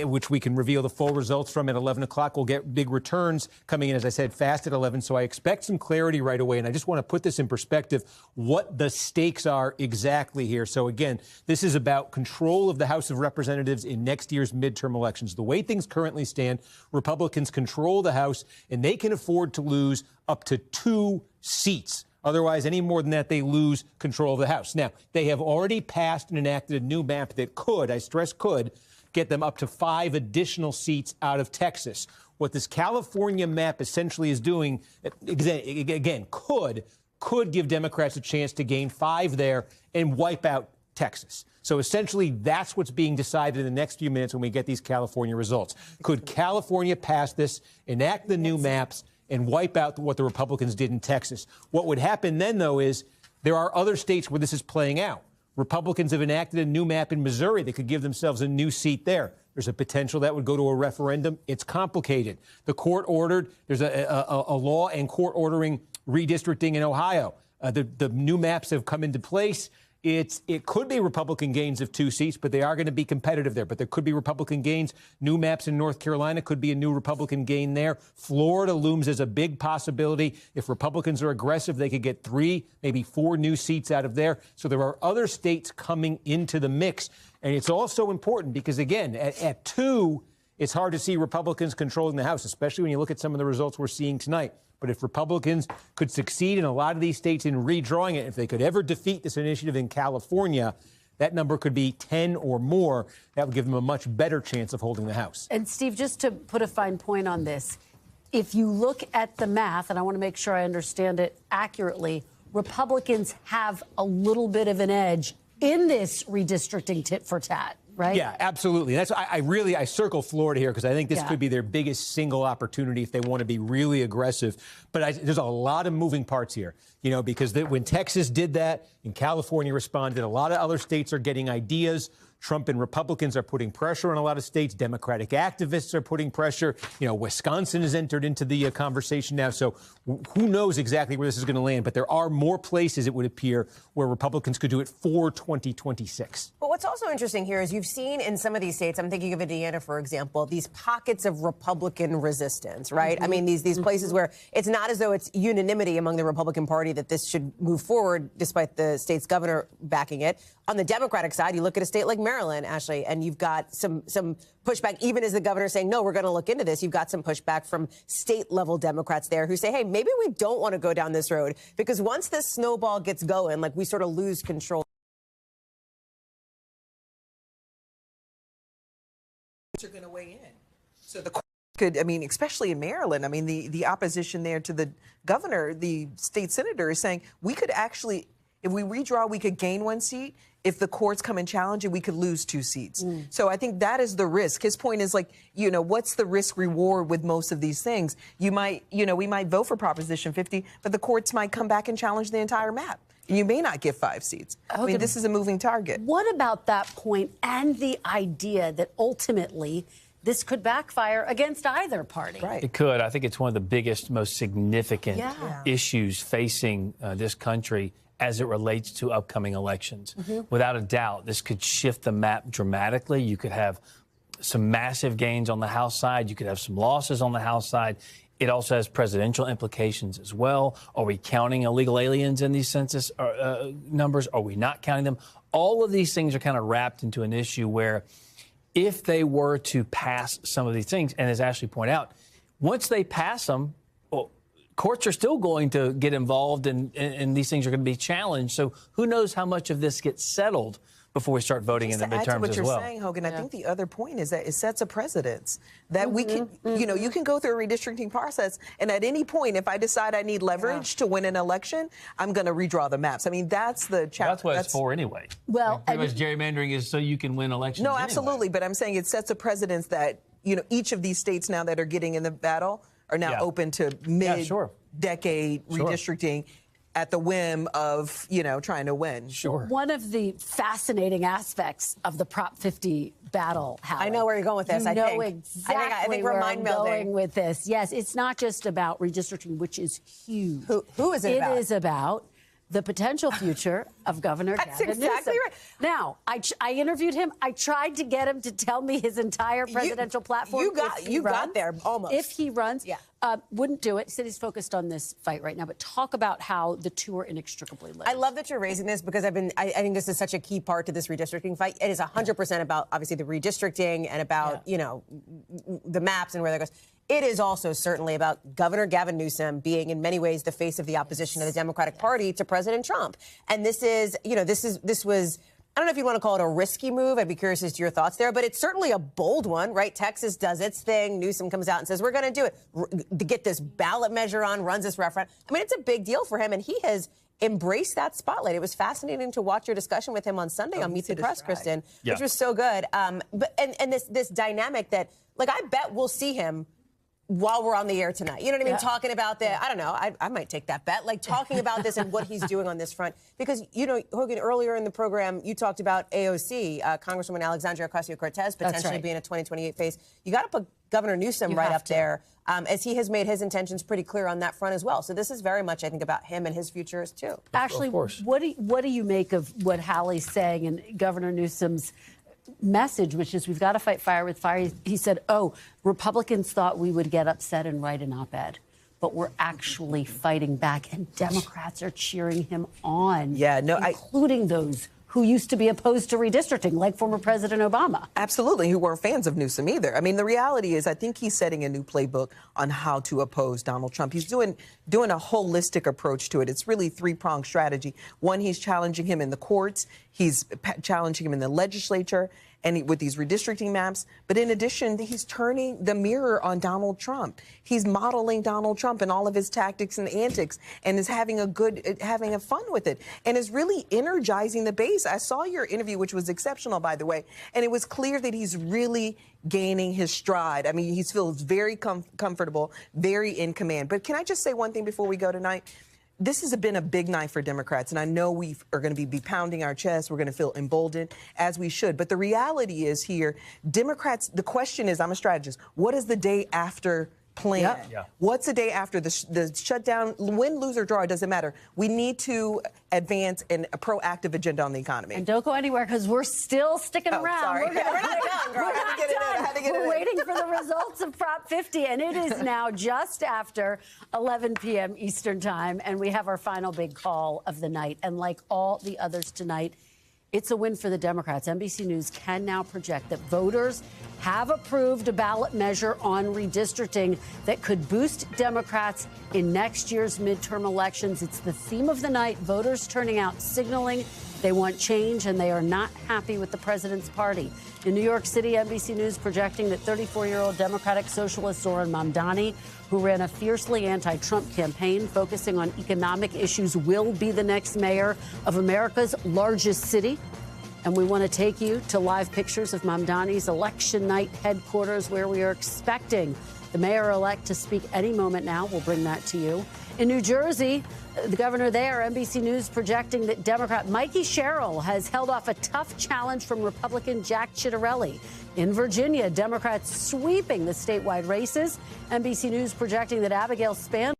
Speaker 3: which we can reveal the full results from at 11 o'clock. We'll get big returns coming in, as I said, fast at 11. So I expect some clarity right away. And I just want to put this in perspective, what the stakes are exactly here. So again, this is about control of the House of Representatives in next year's midterm elections. The way things currently stand, Republicans control the House, and they can afford to lose up to 2 seats. Otherwise, any more than that, they lose control of the House. Now, they have already passed and enacted a new map that could, I stress could, get them up to 5 additional seats out of Texas. What this California map essentially is doing, again, could give Democrats a chance to gain 5 there and wipe out Texas. So essentially, that's what's being decided in the next few minutes when we get these California results. Could California pass this, enact the new maps, and wipe out what the Republicans did in Texas? What would happen then, though, is there are other states where this is playing out. Republicans have enacted a new map in Missouri that could give themselves a new seat there. There's a potential that would go to a referendum. It's complicated. The court ordered, there's a law and court ordering redistricting in Ohio. The new maps have come into place. It could be Republican gains of 2 seats, but they are going to be competitive there. But there could be Republican gains. New maps in North Carolina could be a new Republican gain there. Florida looms as a big possibility. If Republicans are aggressive, they could get 3, maybe 4 new seats out of there. So there are other states coming into the mix. And it's also important because, again, at 2, it's hard to see Republicans controlling the House, especially when you look at some of the results we're seeing tonight. But if Republicans could succeed in a lot of these states in redrawing it, if they could ever defeat this initiative in California, that number could be 10 or more. That would give them a much better chance of holding the House.
Speaker 1: And Steve, just to put a fine point on this, if you look at the math, and I want to make sure I understand it accurately, Republicans have a little bit of an edge in this redistricting tit for tat. Right?
Speaker 3: Yeah, absolutely. That's I circle Florida here because I think this could be their biggest single opportunity if they want to be really aggressive. But there's a lot of moving parts here, because when Texas did that and California responded, a lot of other states are getting ideas. Trump and Republicans are putting pressure on a lot of states. Democratic activists are putting pressure. Wisconsin has entered into the conversation now. So who knows exactly where this is going to land? But there are more places, it would appear, where Republicans could do it for 2026.
Speaker 4: But what's also interesting here is you've seen in some of these states, I'm thinking of Indiana, for example, these pockets of Republican resistance, right? I mean, these places where it's not as though it's unanimity among the Republican Party that this should move forward, despite the state's governor backing it. On the Democratic side, you look at a state like Maryland, Ashley, and you've got some pushback, even as the governor saying, no, we're going to look into this. You've got some pushback from state-level Democrats there who say, hey, maybe we don't want to go down this road because once this snowball gets going, like we sort of lose control.
Speaker 10: Are going to weigh in. So the court could, especially in Maryland, the opposition there to the governor, the state senator is saying we could actually, if we redraw, we could gain 1 seat. If the courts come and challenge it, we could lose 2 seats. So I think that is the risk. His point is what's the risk reward with most of these things? We might vote for Proposition 50, but the courts might come back and challenge the entire map. And you may not get 5 seats.
Speaker 1: Okay.
Speaker 10: This is a moving target.
Speaker 1: What about that point and the idea that ultimately this could backfire against either party?
Speaker 10: Right.
Speaker 11: It could. I think it's one of the biggest, most significant issues facing this country as it relates to upcoming elections. Without a doubt, this could shift the map dramatically. You could have some massive gains on the House side. You could have some losses on the House side. It also has presidential implications as well. Are we counting illegal aliens in these census numbers? Are we not counting them? All of these things are kind of wrapped into an issue where if they were to pass some of these things, and as Ashley pointed out, once they pass them, courts are still going to get involved and these things are going to be challenged. So who knows how much of this gets settled before we start voting in the midterms as well.
Speaker 10: What you're saying, Hogan, I think the other point is that it sets a precedence that we can, you can go through a redistricting process, and at any point, if I decide I need leverage to win an election, I'm going to redraw the maps. That's the challenge.
Speaker 11: That's what it's for anyway.
Speaker 1: Well,
Speaker 11: pretty much gerrymandering is so you can win elections.
Speaker 10: No, absolutely, but I'm saying it sets a precedence that each of these states now that are getting in the battle are now open to mid-decade redistricting. At the whim of, trying to win.
Speaker 11: Sure.
Speaker 1: One of the fascinating aspects of the Prop 50 battle, Hallie,
Speaker 4: I know where you're going with this. I think
Speaker 1: exactly
Speaker 4: I think
Speaker 1: where
Speaker 4: we're
Speaker 1: I'm going with this. Yes, it's not just about redistricting, which is huge.
Speaker 4: Who is it about?
Speaker 1: It is about the potential future of Governor Gavin Newsom. That's
Speaker 4: exactly right.
Speaker 1: Now, I interviewed him. I tried to get him to tell me his entire presidential platform.
Speaker 4: You got there almost.
Speaker 1: If he runs, wouldn't do it. He said he's focused on this fight right now. But talk about how the two are inextricably linked.
Speaker 4: I love that you're raising this because I think this is such a key part to this redistricting fight. It is 100% about obviously the redistricting and about the maps and where that goes. It is also certainly about Governor Gavin Newsom being in many ways the face of the opposition of the Democratic Party to President Trump. And this was, I don't know if you want to call it a risky move. I'd be curious as to your thoughts there, but it's certainly a bold one, right? Texas does its thing. Newsom comes out and says, we're going to do it. To get this ballot measure on, runs this referendum. It's a big deal for him. And he has embrace that spotlight. It was fascinating to watch your discussion with him on Sunday on Meet the Press, Kristen, which was so good. But this dynamic that, like, I bet we'll see him while we're on the air tonight. You know what I mean? Talking about I don't know, I might take that bet, like talking about this and what he's doing on this front. Because, you know, Hogan, earlier in the program, you talked about AOC, Congresswoman Alexandria Ocasio-Cortez, potentially being a 2028 face. You got to put Governor Newsom right up there, as he has made his intentions pretty clear on that front as well. So this is very much, I think, about him and his futures, too.
Speaker 1: Actually, what do you make of what Hallie's saying and Governor Newsom's message, which is we've got to fight fire with fire? He said, Republicans thought we would get upset and write an op-ed, but we're actually fighting back, and Democrats are cheering him on.
Speaker 10: Yeah, no,
Speaker 1: including those who used to be opposed to redistricting, like former President Obama.
Speaker 10: Absolutely, who weren't fans of Newsom either. I mean, the reality is I think he's setting a new playbook on how to oppose Donald Trump. He's doing a holistic approach to it. It's really three-pronged strategy. One, he's challenging him in the courts. He's challenging him in the legislature and with these redistricting maps. But in addition, he's turning the mirror on Donald Trump. He's modeling Donald Trump and all of his tactics and antics, and is having a fun with it, and is really energizing the base. I saw your interview, which was exceptional, by the way, and it was clear that he's really gaining his stride. I mean, he feels very comfortable, very in command. But can I just say one thing before we go tonight? This has been a big night for Democrats, and I know we are going to be pounding our chests. We're going to feel emboldened, as we should. But the reality is here, Democrats, the question is, I'm a strategist, what is the day after plan? What's the day after the shutdown? Win, lose, or draw, it doesn't matter. We need to advance a proactive agenda on the economy.
Speaker 1: And don't go anywhere, because we're still sticking around.
Speaker 10: Sorry. We're not done, girl.
Speaker 1: We're waiting for the results of Prop 50, and it is now just after 11 p.m. Eastern Time, and we have our final big call of the night. And like all the others tonight, it's a win for the Democrats. NBC News can now project that voters have approved a ballot measure on redistricting that could boost Democrats in next year's midterm elections. It's the theme of the night. Voters turning out, signaling they want change, and they are not happy with the president's party. In New York City, NBC News projecting that 34-year-old Democratic socialist Zohran Mamdani, who ran a fiercely anti-Trump campaign focusing on economic issues, will be the next mayor of America's largest city. And we want to take you to live pictures of Mamdani's election night headquarters, where we are expecting the mayor-elect to speak any moment now. We'll bring that to you. In New Jersey, the governor there, NBC News projecting that Democrat Mikey Sherrill has held off a tough challenge from Republican Jack Ciattarelli. In Virginia, Democrats sweeping the statewide races. NBC News projecting that Abigail Spanberger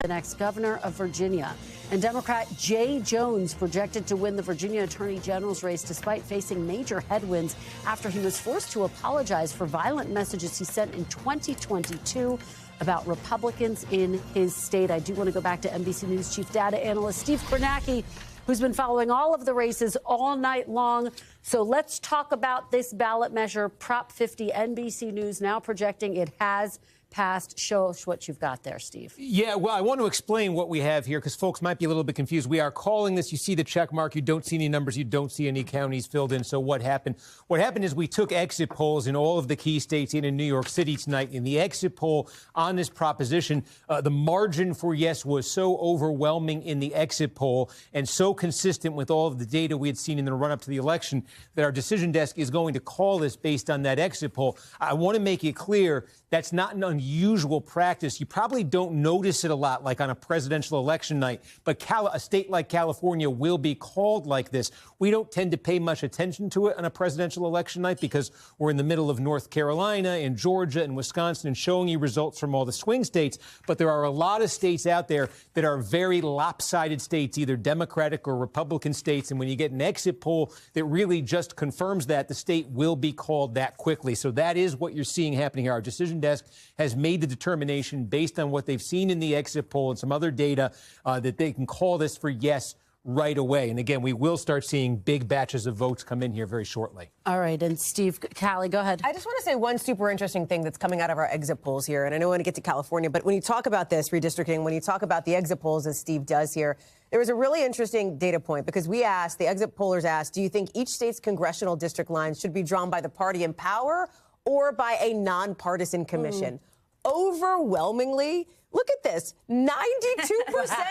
Speaker 1: the next governor of Virginia. And Democrat Jay Jones projected to win the Virginia Attorney General's race despite facing major headwinds after he was forced to apologize for violent messages he sent in 2022 about Republicans in his state. I do want to go back to NBC News chief data analyst Steve Kornacki, who's been following all of the races all night long. So let's talk about this ballot measure, Prop 50. NBC News now projecting it has passed. Show us what you've got there, Steve.
Speaker 3: Yeah, well, I want to explain what we have here, because folks might be a little bit confused. We are calling this, you see the check mark, you don't see any numbers, you don't see any counties filled in. So what happened? What happened is we took exit polls in all of the key states and in New York City tonight. In the exit poll on this proposition, the margin for yes was so overwhelming in the exit poll and so consistent with all of the data we had seen in the run-up to the election that our decision desk is going to call this based on that exit poll. I want to make it clear that's not an unusual practice. You probably don't notice it a lot, like on a presidential election night, but a state like California will be called like this. We don't tend to pay much attention to it on a presidential election night because we're in the middle of North Carolina and Georgia and Wisconsin and showing you results from all the swing states. But there are a lot of states out there that are very lopsided states, either Democratic or Republican states. And when you get an exit poll that really just confirms that, the state will be called that quickly. So that is what you're seeing happening here. Our decision desk has made the determination based on what they've seen in the exit poll and some other data that they can call this for yes right away. And again, we will start seeing big batches of votes come in here very shortly.
Speaker 1: All right. And Steve, Hallie, go ahead.
Speaker 4: I just want to say one super interesting thing that's coming out of our exit polls here. And I know we want to get to California, but when you talk about this redistricting, when you talk about the exit polls, as Steve does here, there was a really interesting data point because we asked, the exit pollers asked, do you think each state's congressional district lines should be drawn by the party in power or by a nonpartisan commission? overwhelmingly, look at this, 92%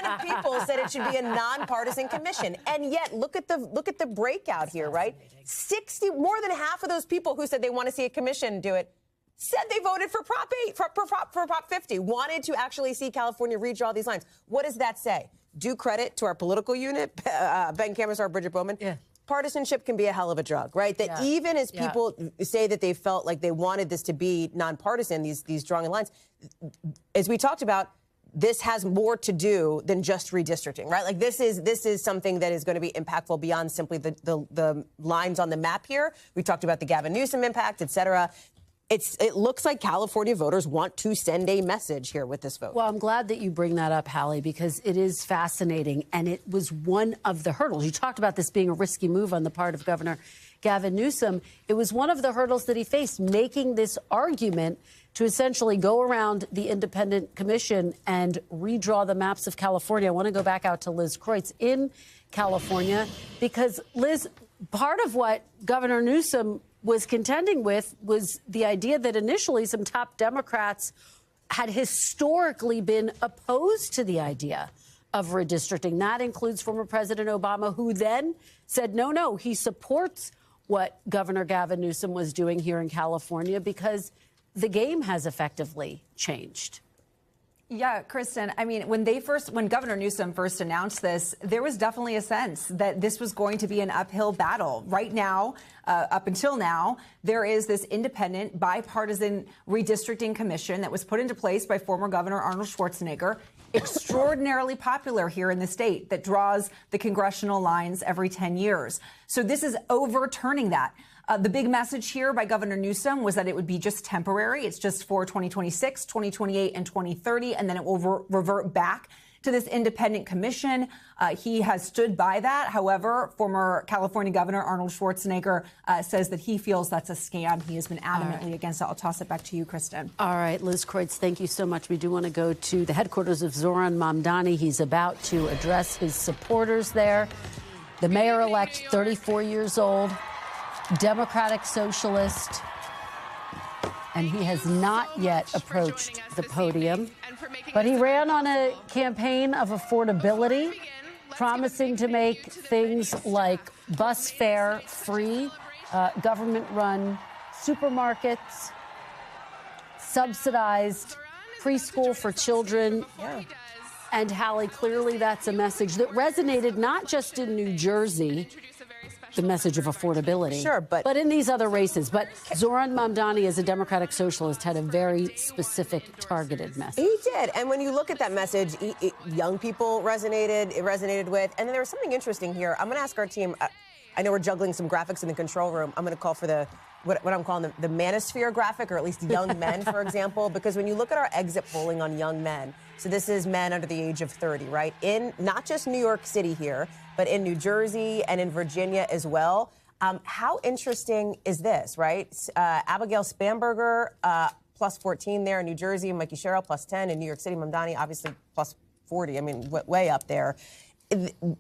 Speaker 4: of people said it should be a nonpartisan commission. And yet, look at the breakout here, right? More than half of those people who said they want to see a commission do it said they voted for Prop 8, for Prop 50, wanted to actually see California redraw these lines. What does that say? Due credit to our political unit, Ben Cameron, Bridget Bowman. Yeah. Partisanship can be a hell of a drug, right? That even as people say that they felt like they wanted this to be nonpartisan, these drawing lines, as we talked about, this has more to do than just redistricting, right? Like this is something that is going to be impactful beyond simply the lines on the map here. We talked about the Gavin Newsom impact, et cetera. It looks like California voters want to send a message here with this vote.
Speaker 1: Well, I'm glad that you bring that up, Hallie, because it is fascinating, and it was one of the hurdles. You talked about this being a risky move on the part of Governor Gavin Newsom. It was one of the hurdles that he faced, making this argument to essentially go around the independent commission and redraw the maps of California. I want to go back out to Liz Kreutz in California, because, Liz, part of what Governor Newsom was contending with was the idea that initially some top Democrats had historically been opposed to the idea of redistricting. That includes former President Obama, who then said, no, he supports what Governor Gavin Newsom was doing here in California because the game has effectively changed.
Speaker 16: Yeah, Kristen, I mean, when Governor Newsom first announced this, there was definitely a sense that this was going to be an uphill battle. Right now, up until now, there is this independent bipartisan redistricting commission that was put into place by former Governor Arnold Schwarzenegger, extraordinarily popular here in the state, that draws the congressional lines every 10 years. So this is overturning that. The big message here by Governor Newsom was that it would be just temporary. It's just for 2026, 2028, and 2030, and then it will revert back to this independent commission. He has stood by that. However, former California Governor Arnold Schwarzenegger says that he feels that's a scam. He has been adamantly against it. I'll toss it back to you, Kristen.
Speaker 1: All right, Liz Kreutz, thank you so much. We do want to go to the headquarters of Zoran Mamdani. He's about to address his supporters there. The mayor-elect, 34 years old, Democratic socialist, and he has not yet approached the podium. But he ran on a campaign of affordability, promising to make things like bus fare free, government-run supermarkets, subsidized preschool for children. Yeah. And Hallie, clearly that's a message that resonated not just in New Jersey, the message of affordability. Sure, but in these other races. But Zoran Mamdani, as a Democratic socialist, had a very specific, targeted message.
Speaker 4: He did. And when you look at that message, young people resonated with. And then there was something interesting here. I'm going to ask our team. I know we're juggling some graphics in the control room. I'm going to call for what I'm calling the manosphere graphic, or at least young men, for example, because when you look at our exit polling on young men, so this is men under the age of 30, right? In not just New York City here, but in New Jersey and in Virginia as well. How interesting is this, right? Abigail Spanberger, plus 14 there in New Jersey, Mikey Sherrill, plus 10 in New York City, Mamdani, obviously plus 40. I mean, way up there.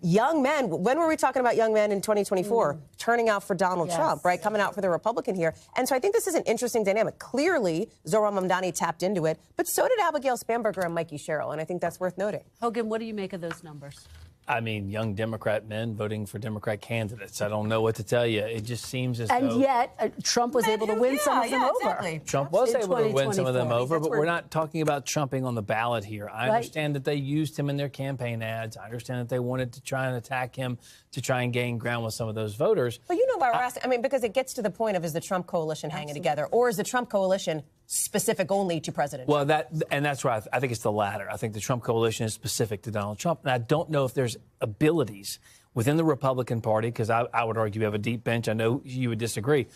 Speaker 4: Young men, when were we talking about young men in 2024? Turning out for Donald Trump, right? Coming out for the Republican here. And so I think this is an interesting dynamic. Clearly, Zoran Mamdani tapped into it, but so did Abigail Spanberger and Mikey Sherrill, and I think that's worth noting.
Speaker 1: Hogan, what do you make of those numbers?
Speaker 11: I mean, young Democrat men voting for Democrat candidates. I don't know what to tell you. It just seems as though...
Speaker 1: And yet, Trump was able to win some of them over.
Speaker 11: Trump was able to win some of them over, but we're not talking about trumping on the ballot here. I understand that they used him in their campaign ads. I understand that they wanted to try and attack him to try and gain ground with some of those voters.
Speaker 4: But you know why we're asking? I mean, because it gets to the point of, is the Trump coalition hanging together, or is the Trump coalition specific only to President Trump?
Speaker 11: Well, that's right. I think it's the latter. I think the Trump coalition is specific to Donald Trump, and I don't know if there's abilities within the Republican Party, because I would argue we have a deep bench. I know you would disagree.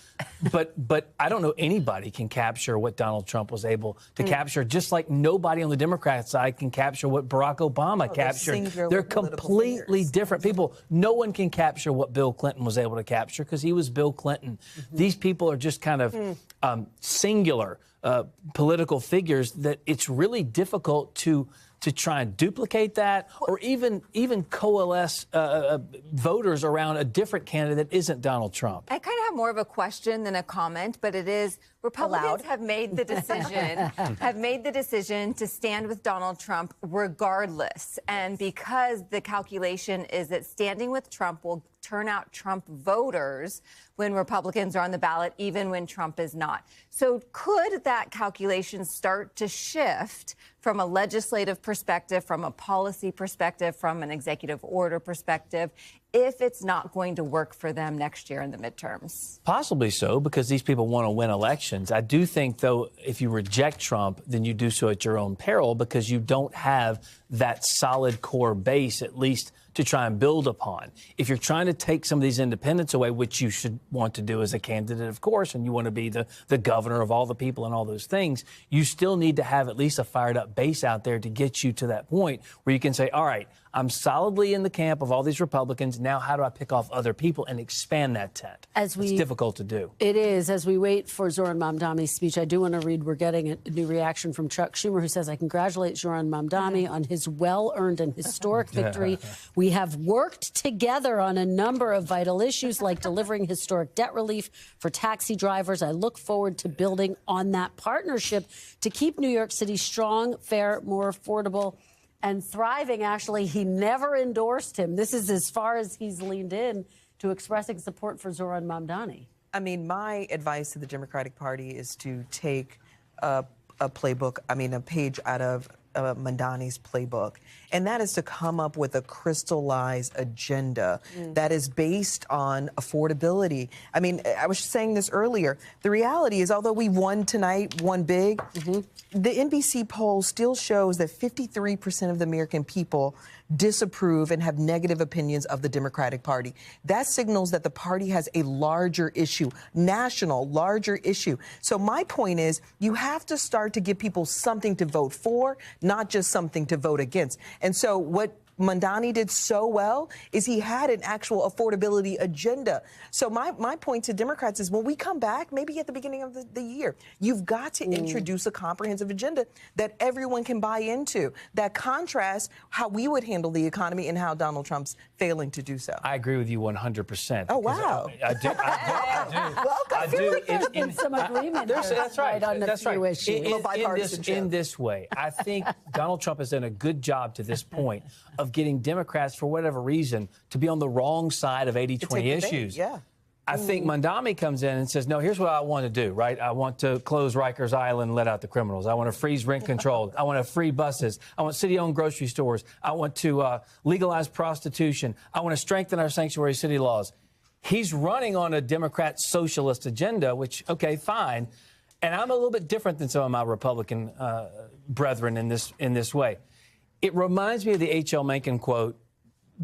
Speaker 11: But I don't know anybody can capture what Donald Trump was able to capture, just like nobody on the Democrat side can capture what Barack Obama captured. They're completely different people. No one can capture what Bill Clinton was able to capture, because he was Bill Clinton. These people are just kind of singular political figures that it's really difficult to try and duplicate that, or even coalesce voters around a different candidate that isn't Donald Trump.
Speaker 16: I kind of
Speaker 9: of more of a question than a comment, but it is Republicans have made the decision to stand with Donald Trump regardless. And because the calculation is that standing with Trump will turn out Trump voters when Republicans are on the ballot, even when Trump is not. So could that calculation start to shift from a legislative perspective, from a policy perspective, from an executive order perspective, if it's not going to work for them next year in the midterms?
Speaker 11: Possibly so, because these people want to win elections. I do think, though, if you reject Trump, then you do so at your own peril, because you don't have that solid core base, at least to try and build upon. If you're trying to take some of these independents away, which you should want to do as a candidate, of course, and you want to be the governor of all the people and all those things, you still need to have at least a fired up base out there to get you to that point where you can say, all right, I'm solidly in the camp of all these Republicans. Now, how do I pick off other people and expand that tent? It's difficult to do.
Speaker 1: It is. As we wait for Zoran Mamdani's speech, I do want to read, we're getting a new reaction from Chuck Schumer, who says, I congratulate Zoran Mamdani on his well-earned and historic victory. We have worked together on a number of vital issues, like delivering historic debt relief for taxi drivers. I look forward to building on that partnership to keep New York City strong, fair, more affordable, and thriving. Actually, he never endorsed him. This is as far as he's leaned in to expressing support for Zoran Mamdani.
Speaker 10: I mean, my advice to the Democratic Party is to take a playbook, a page out of Mamdani's playbook, and that is to come up with a crystallized agenda that is based on affordability. I mean, I was saying this earlier. The reality is, although we won tonight, won big, the NBC poll still shows that 53% of the American people disapprove and have negative opinions of the Democratic Party. That signals that the party has a larger issue, national, larger issue. So my point is, you have to start to give people something to vote for, not just something to vote against. And so what Mamdani did so well is he had an actual affordability agenda. So my point to Democrats is, when we come back, maybe at the beginning of the year, you've got to introduce a comprehensive agenda that everyone can buy into, that contrasts how we would handle the economy and how Donald Trump's failing to do so.
Speaker 11: I agree with you 100%.
Speaker 10: Oh, wow.
Speaker 11: I do.
Speaker 1: I feel like there's been some agreement.
Speaker 11: That's right.
Speaker 1: On a few issues.
Speaker 11: In this way, I think Donald Trump has done a good job to this point of getting Democrats, for whatever reason, to be on the wrong side of 80-20 issues. I think Mamdani comes in and says, no, here's what I want to do, right? I want to close Rikers Island and let out the criminals. I want to freeze rent control. I want to free buses. I want city-owned grocery stores. I want to legalize prostitution. I want to strengthen our sanctuary city laws. He's running on a Democrat socialist agenda, which, okay, fine. And I'm a little bit different than some of my Republican brethren in this way. It reminds me of the H.L. Mencken quote,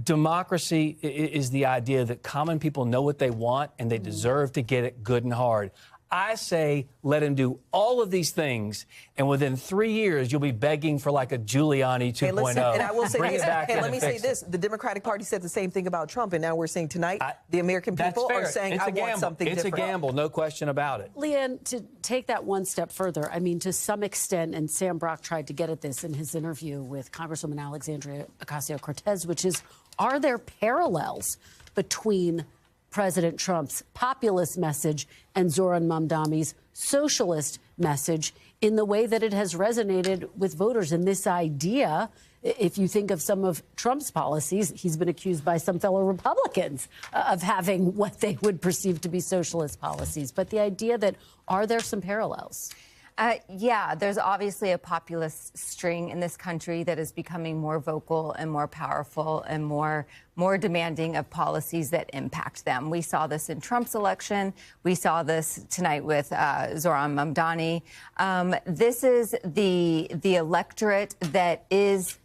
Speaker 11: democracy is the idea that common people know what they want and they deserve to get it good and hard. I say let him do all of these things, and within 3 years, you'll be begging for like a Giuliani 2.0.
Speaker 10: Hey, listen, and I will say
Speaker 11: Bring
Speaker 10: this.
Speaker 11: it back
Speaker 10: Hey, let me say this. The Democratic Party said the same thing about Trump, and now we're saying tonight the American people are saying, I want something different.
Speaker 11: It's a gamble, no question about it.
Speaker 1: Leanne, to take that one step further, I mean, to some extent, and Sam Brock tried to get at this in his interview with Congresswoman Alexandria Ocasio-Cortez, which is, are there parallels between President Trump's populist message and Zoran Mamdani's socialist message in the way that it has resonated with voters? And this idea, if you think of some of Trump's policies, he's been accused by some fellow Republicans of having what they would perceive to be socialist policies. But the idea that, are there some parallels?
Speaker 9: Yeah, there's obviously a populist string in this country that is becoming more vocal and more powerful and more demanding of policies that impact them. We saw this in Trump's election. We saw this tonight with Zoran Mamdani. This is the electorate that is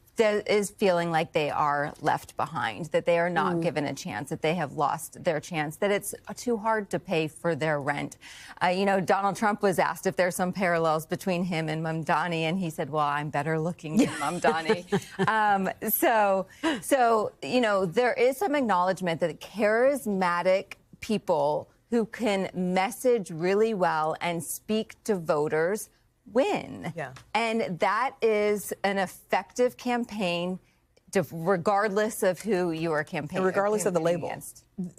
Speaker 9: feeling like they are left behind, that they are not given a chance, that they have lost their chance, that it's too hard to pay for their rent. Donald Trump was asked if there's some parallels between him and Mamdani, and he said, well, I'm better looking than Mamdani. There is some acknowledgement that charismatic people who can message really well and speak to voters win. And that is an effective campaign regardless of who you are campaigning.
Speaker 10: Regardless of the label.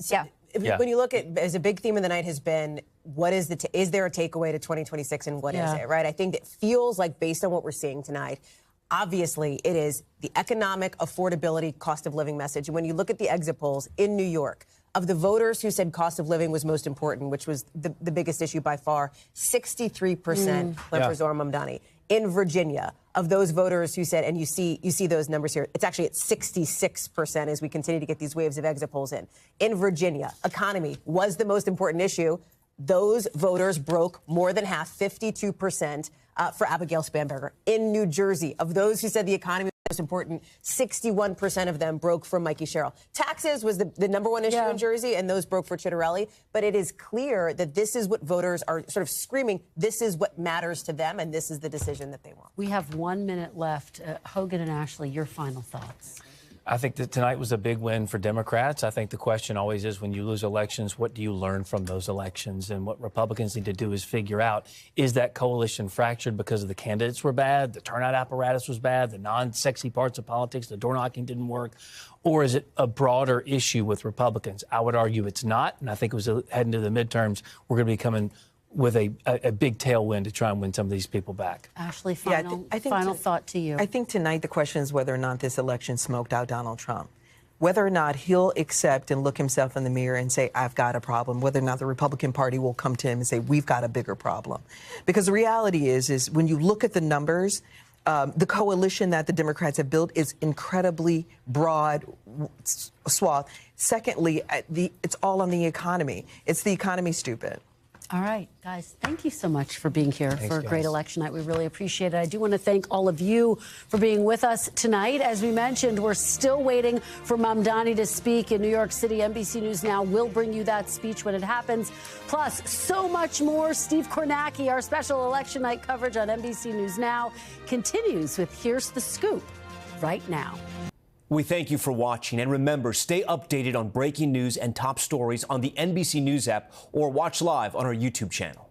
Speaker 9: Yeah.
Speaker 4: when you look at, as a big theme of the night has been, what is is there a takeaway to 2026 and what is it, right? I think it feels like, based on what we're seeing tonight, obviously it is the economic affordability, cost of living message. And when you look at the exit polls in New York, of the voters who said cost of living was most important, which was the biggest issue by far, 63% went for Zohran Mamdani. In Virginia, of those voters who said, and you see those numbers here, it's actually at 66% as we continue to get these waves of exit polls in. In Virginia, economy was the most important issue. Those voters broke more than half, 52%, for Abigail Spanberger. In New Jersey, of those who said the economy was most important, 61% of them broke for Mikey Sherrill. Taxes was the number one issue in Jersey, and those broke for Chitterelli. But it is clear that this is what voters are sort of screaming. This is what matters to them, and this is the decision that they want.
Speaker 1: We have 1 minute left. Hogan and Ashley, your final thoughts.
Speaker 11: I think that tonight was a big win for Democrats. I think the question always is, when you lose elections, what do you learn from those elections? And what Republicans need to do is figure out, is that coalition fractured because the candidates were bad, the turnout apparatus was bad, the non-sexy parts of politics, the door knocking didn't work, or is it a broader issue with Republicans? I would argue it's not, and I think it was heading to the midterms, we're going to be coming with a big tailwind to try and win some of these people back.
Speaker 1: Ashley, final thought to you.
Speaker 10: I think tonight the question is whether or not this election smoked out Donald Trump. Whether or not he'll accept and look himself in the mirror and say, I've got a problem. Whether or not the Republican Party will come to him and say, we've got a bigger problem. Because the reality is when you look at the numbers, the coalition that the Democrats have built is incredibly broad swath. Secondly, it's all on the economy. It's the economy, stupid.
Speaker 1: All right, guys, thank you so much for being here for a great election night. We really appreciate it. I do want to thank all of you for being with us tonight. As we mentioned, we're still waiting for Mamdani to speak in New York City. NBC News Now will bring you that speech when it happens. Plus, so much more. Steve Kornacki, our special election night coverage on NBC News Now, continues with Here's the Scoop right now.
Speaker 19: We thank you for watching, and remember, stay updated on breaking news and top stories on the NBC News app or watch live on our YouTube channel.